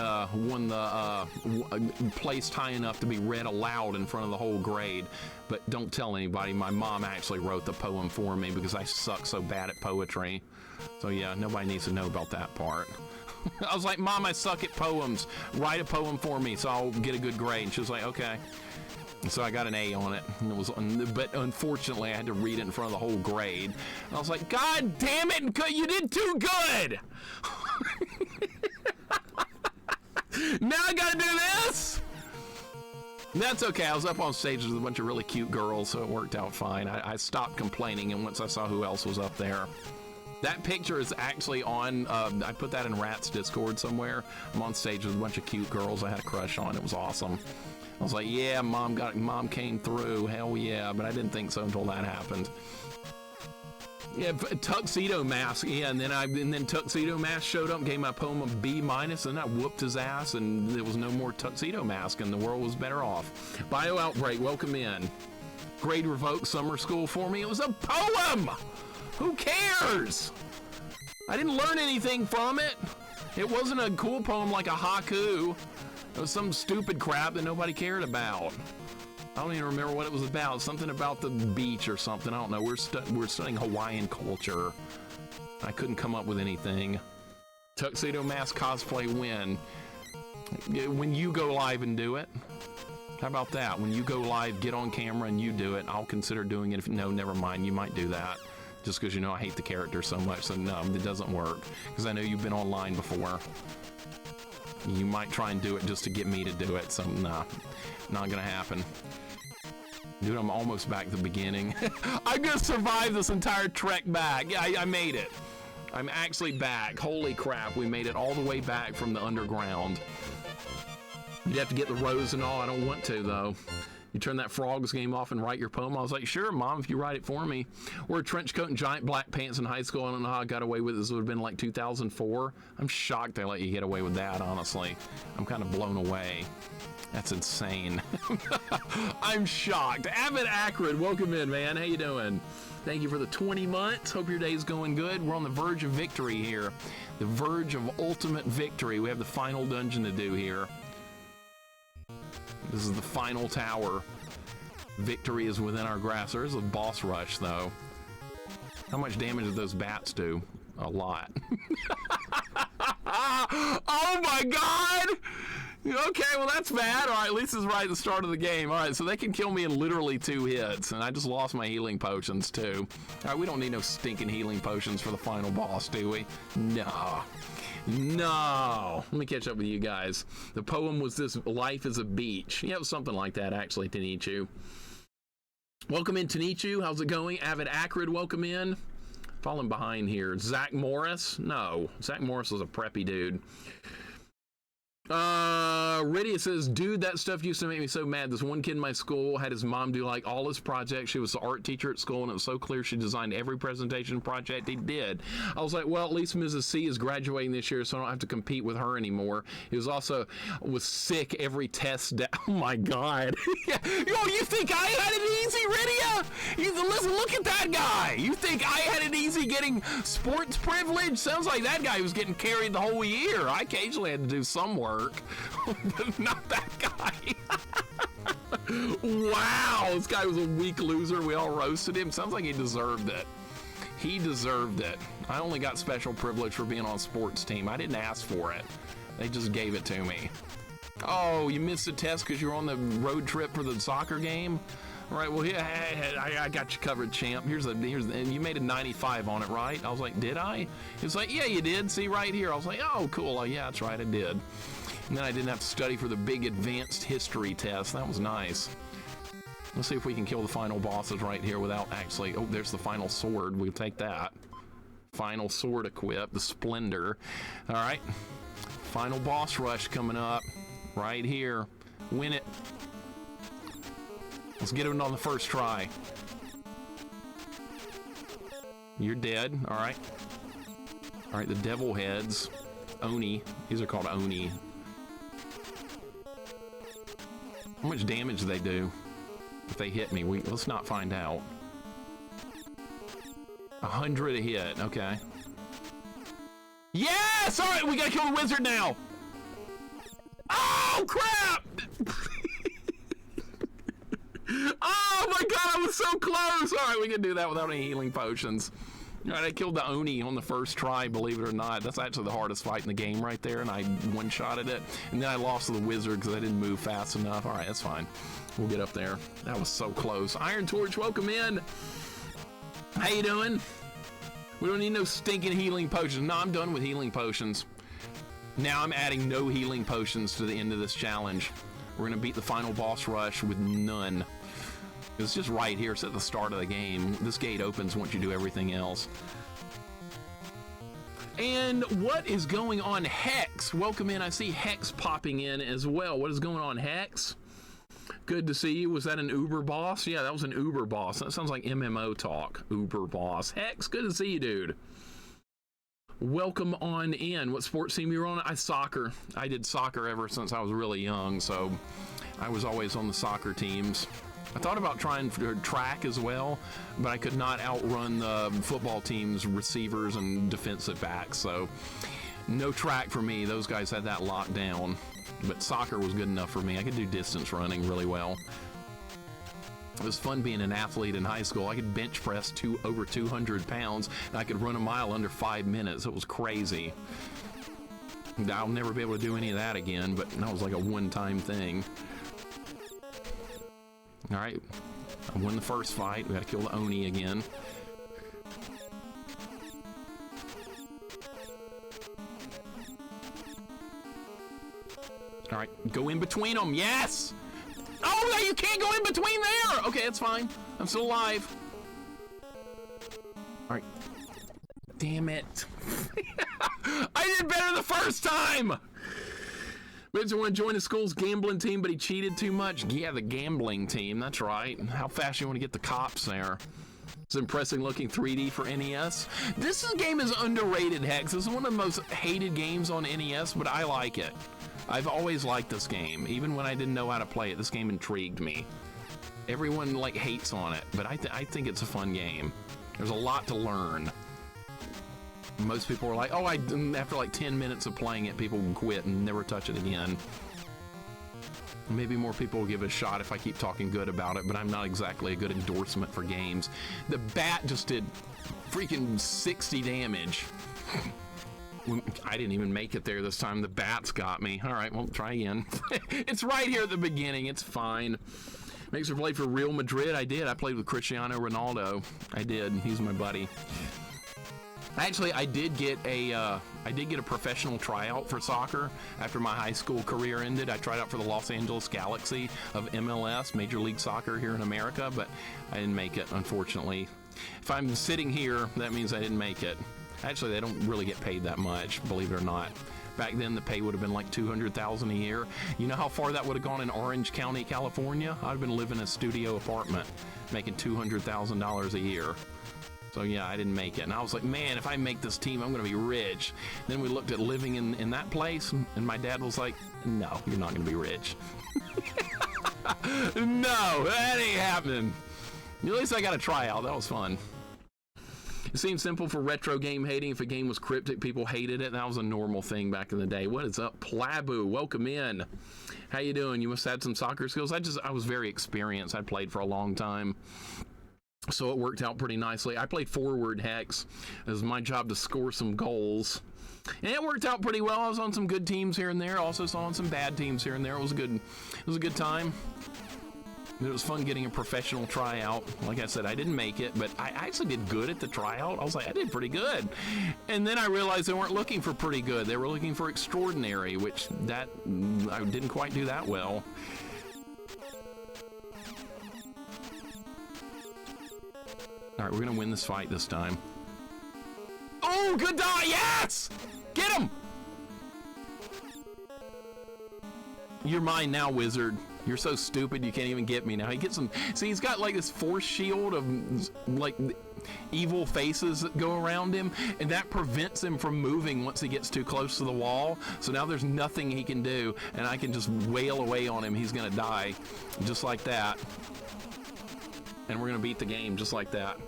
placed high enough to be read aloud in front of the whole grade. But don't tell anybody. My mom actually wrote the poem for me because I suck so bad at poetry. So yeah, nobody needs to know about that part. I was like, Mom, I suck at poems. Write a poem for me so I'll get a good grade. And she was like, okay. And so I got an A on it. And it was, but unfortunately, I had to read it in front of the whole grade. And I was like, God damn it, you did too good. Now I gotta do this? That's okay. I was up on stage with a bunch of really cute girls, so it worked out fine. I stopped complaining, and once I saw who else was up there. That picture is actually on, I put that in Rat's Discord somewhere. I'm on stage with a bunch of cute girls I had a crush on. It was awesome. I was like, yeah, Mom came through. Hell yeah. But I didn't think so until that happened. Yeah, Tuxedo Mask. Yeah, and then Tuxedo Mask showed up, gave my poem a B-, and I whooped his ass, and there was no more Tuxedo Mask, and the world was better off. Bio Outbreak, welcome in. Grade revoked summer school for me. It was a poem! Who cares? I didn't learn anything from it. It wasn't a cool poem like a haiku. It was some stupid crap that nobody cared about. I don't even remember what it was about. Something about the beach or something. I don't know. We're studying Hawaiian culture. I couldn't come up with anything. Tuxedo Mask cosplay win. When you go live and do it. How about that? When you go live, get on camera and you do it. I'll consider doing it. No, never mind. You might do that. Just because you know I hate the character so much. So no, it doesn't work. Because I know you've been online before. You might try and do it just to get me to do it. So nah, not gonna happen. Dude, I'm almost back to the beginning. I'm gonna survive this entire trek back. Yeah, I made it. I'm actually back. Holy crap, we made it all the way back from the underground. You have to get the rose and all. I don't want to, though. You turn that frogs game off and write your poem. I was like, sure, Mom, if you write it for me. Wore a trench coat and giant black pants in high school. I don't know how I got away with it. This would have been like 2004. I'm shocked they let you get away with that, honestly. I'm kind of blown away. That's insane. I'm shocked. Avid Acrid, welcome in, man. How you doing? Thank you for the 20 months. Hope your day's going good. We're on the verge of victory here. The verge of ultimate victory. We have the final dungeon to do here. This is the final tower. Victory is within our grasp. There's a boss rush, though. How much damage do those bats do? A lot. Oh my god! Okay, well that's bad. All right, at least it's right at the start of the game. All right, so they can kill me in literally 2 hits, and I just lost my healing potions too. All right, we don't need no stinking healing potions for the final boss, do we? No. No. Let me catch up with you guys. The poem was this: life is a beach. Yeah, it was something like that, actually, Tanichu. Welcome in, Tanichu. How's it going? Avid Acrid, welcome in. Falling behind here. Zach Morris? No. Zach Morris was a preppy dude. Rydia says, dude, that stuff used to make me so mad. This one kid in my school had his mom do like all his projects. She was the art teacher at school, and it was so clear she designed every presentation project he did. I was like, well, at least Mrs. C is graduating this year, so I don't have to compete with her anymore. He was also sick every test. Oh my god. Yo, you think I had it easy, Rydia? Listen, look at that guy. You think I had it easy getting sports privilege? Sounds like that guy was getting carried the whole year. I occasionally had to do some work. But not that guy. Wow, this guy was a weak loser. We all roasted him. Sounds like he deserved it. He deserved it. I only got special privilege for being on a sports team. I didn't ask for it. They just gave it to me. Oh, you missed the test because you were on the road trip for the soccer game? All right, well, yeah, I got you covered, champ. And you made a 95 on it, right? I was like, did I? He was like, yeah, you did. See right here. I was like, oh, cool. Yeah, that's right, I did. And then I didn't have to study for the big advanced history test. That was nice. Let's see if we can kill the final bosses right here without actually... Oh, there's the final sword. We'll take that. Final sword equip, the Splendor. All right. Final boss rush coming up right here. Win it. Let's get it on the first try. You're dead. All right. All right, the devil heads. Oni. These are called Oni. How much damage do they do if they hit me? Let's not find out. 100 a hit. Okay. Yes! All right, we gotta kill the wizard now. Oh, crap! Oh my god, I was so close! All right, we can do that without any healing potions. All right, I killed the Oni on the first try, believe it or not. That's actually the hardest fight in the game right there, and I one-shotted it. And then I lost to the wizard because I didn't move fast enough. All right, that's fine. We'll get up there. That was so close. Iron Torch, welcome in. How you doing? We don't need no stinking healing potions. No, I'm done with healing potions. Now I'm adding no healing potions to the end of this challenge. We're going to beat the final boss rush with none. It's just right here. It's at the start of the game. This gate opens once you do everything else. And what is going on, Hex? Welcome in. I see Hex popping in as well. What is going on, Hex? Good to see you. Was that an Uber boss? Yeah, that was an Uber boss. That sounds like MMO talk. Uber boss. Hex, good to see you, dude. Welcome on in. What sports team you were on? Soccer. I did soccer ever since I was really young, so I was always on the soccer teams. I thought about trying for track as well, but I could not outrun the football team's receivers and defensive backs, so no track for me. Those guys had that locked down, but soccer was good enough for me. I could do distance running really well. It was fun being an athlete in high school. I could bench press over 200 pounds, and I could run a mile under 5 minutes. It was crazy. I'll never be able to do any of that again, but that was like a one-time thing. All right, I won the first fight. We got to kill the Oni again. All right, go in between them. Yes! Oh, no, you can't go in between there! Okay, that's fine. I'm still alive. All right. Damn it. I did better the first time! Vince want to join the school's gambling team, but he cheated too much. Yeah, the gambling team, that's right. How fast you want to get the cops there? It's impressive looking 3D for NES. This game is underrated, Hex. This is one of the most hated games on NES, but I like it. I've always liked this game. Even when I didn't know how to play it, this game intrigued me. Everyone like hates on it, but I think it's a fun game. There's a lot to learn. Most people are like, oh, after like 10 minutes of playing it, people can quit and never touch it again. Maybe more people will give it a shot if I keep talking good about it, but I'm not exactly a good endorsement for games. The bat just did freaking 60 damage. I didn't even make it there this time. The bats got me. All right, well, try again. It's right here at the beginning. It's fine. Mixer played for Real Madrid. I did. I played with Cristiano Ronaldo. I did. He's my buddy. Actually, I did get a professional tryout for soccer after my high school career ended. I tried out for the Los Angeles Galaxy of MLS, Major League Soccer here in America, but I didn't make it, unfortunately. If I'm sitting here, that means I didn't make it. Actually, they don't really get paid that much, believe it or not. Back then, the pay would have been like $200,000 a year. You know how far that would have gone in Orange County, California? I'd have been living in a studio apartment, making $200,000 a year. So yeah, I didn't make it. And I was like, man, if I make this team, I'm going to be rich. Then we looked at living in that place, and my dad was like, no, you're not going to be rich. No, that ain't happening. At least I got a tryout. That was fun. It seemed simple for retro game hating. If a game was cryptic, people hated it. That was a normal thing back in the day. What is up, Plabu? Welcome in. How you doing? You must have had some soccer skills. I was very experienced. I played for a long time, so it worked out pretty nicely. I played forward hex. It was my job to score some goals, and it worked out pretty well. I was on some good teams here and there. Also saw on some bad teams here and there. It was a good time. It was fun getting a professional tryout. Like I said, I didn't make it, but I actually did good at the tryout. I was like, I did pretty good. And then I realized they weren't looking for pretty good. They were looking for extraordinary, which I didn't quite do that well. All right, we're going to win this fight this time. Oh, good dodge. Yes! Get him! You're mine now, wizard. You're so stupid you can't even get me now. He gets some. See, he's got like this force shield of like evil faces that go around him, and that prevents him from moving once he gets too close to the wall. So now there's nothing he can do, and I can just wail away on him. He's gonna die, just like that. And we're gonna beat the game just like that.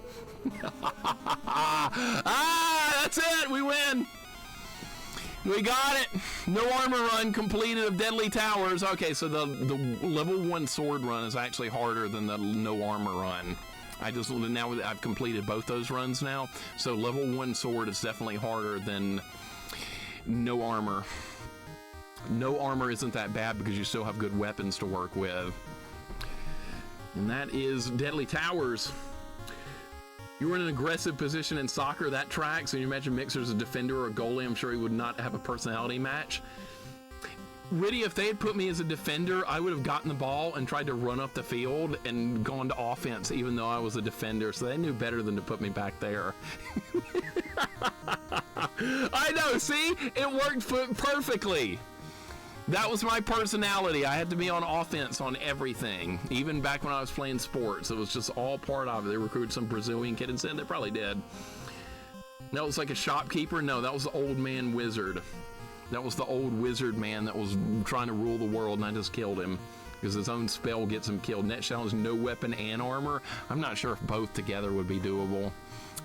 That's it. We win. We got it. No armor run completed of Deadly Towers. Okay, so the level 1 sword run is actually harder than the no armor run. Now I've completed both those runs now. So level 1 sword is definitely harder than no armor. No armor isn't that bad because you still have good weapons to work with. And that is Deadly Towers. You were in an aggressive position in soccer, that tracks. And you imagine Mixer as a defender or a goalie, I'm sure he would not have a personality match. Really, if they had put me as a defender, I would have gotten the ball and tried to run up the field and gone to offense, even though I was a defender. So they knew better than to put me back there. I know, see? It worked perfectly. That was my personality. I had to be on offense on everything. Even back when I was playing sports, it was just all part of it. They recruited some Brazilian kid and said they probably did. That was like a shopkeeper? No, that was the old man wizard. That was the old wizard man that was trying to rule the world, and I just killed him because his own spell gets him killed. Net challenge, no weapon and armor. I'm not sure if both together would be doable.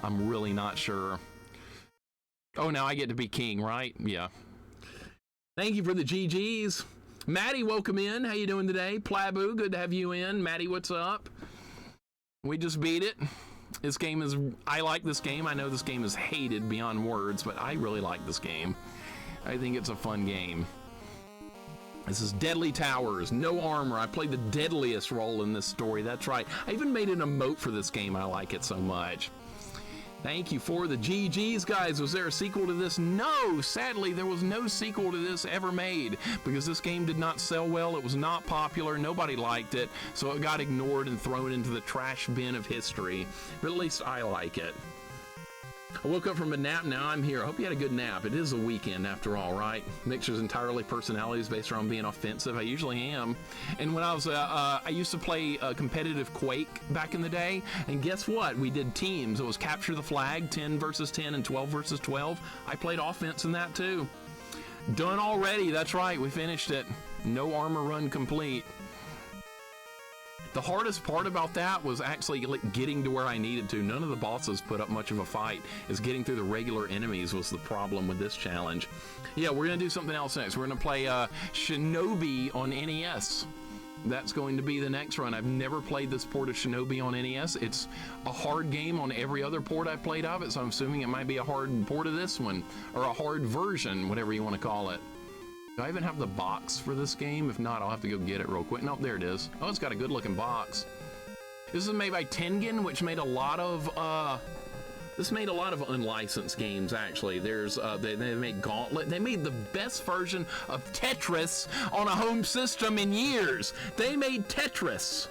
I'm really not sure. Oh, now I get to be king, right? Yeah. Thank you for the GGs. Maddie, welcome in. How you doing today? Plabu, good to have you in. Maddie, what's up? We just beat it. This game is, I like this game. I know this game is hated beyond words, but I really like this game. I think it's a fun game. This is Deadly Towers, no armor. I played the deadliest role in this story. That's right. I even made an emote for this game. I like it so much. Thank you for the GGs, guys. Was there a sequel to this? No, sadly, there was no sequel to this ever made because this game did not sell well. It was not popular. Nobody liked it, so it got ignored and thrown into the trash bin of history. But at least I like it. I woke up from a nap. Now I'm here. I hope you had a good nap. It is a weekend after all, right? Mixer's entirely personalities based around being offensive. I usually am. And when I was, I used to play competitive Quake back in the day. And guess what? We did teams. It was capture the flag, 10 versus 10 and 12 versus 12. I played offense in that too. Done already. That's right. We finished it. No armor run complete. The hardest part about that was actually getting to where I needed to. None of the bosses put up much of a fight. Is getting through the regular enemies was the problem with this challenge. Yeah, we're going to do something else next. We're going to play Shinobi on NES. That's going to be the next run. I've never played this port of Shinobi on NES. It's a hard game on every other port I've played of it, so I'm assuming it might be a hard port of this one, or a hard version, whatever you want to call it. Do I even have the box for this game? If not, I'll have to go get it real quick. Nope, there it is. Oh, it's got a good looking box. This is made by Tengen, which made a lot of unlicensed games, actually. There's they made Gauntlet. They made the best version of Tetris on a home system in years. They made Tetris.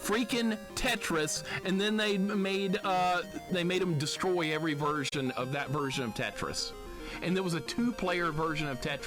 Freaking Tetris, and then they made them destroy every version of that version of Tetris. And there was a 2-player version of Tetris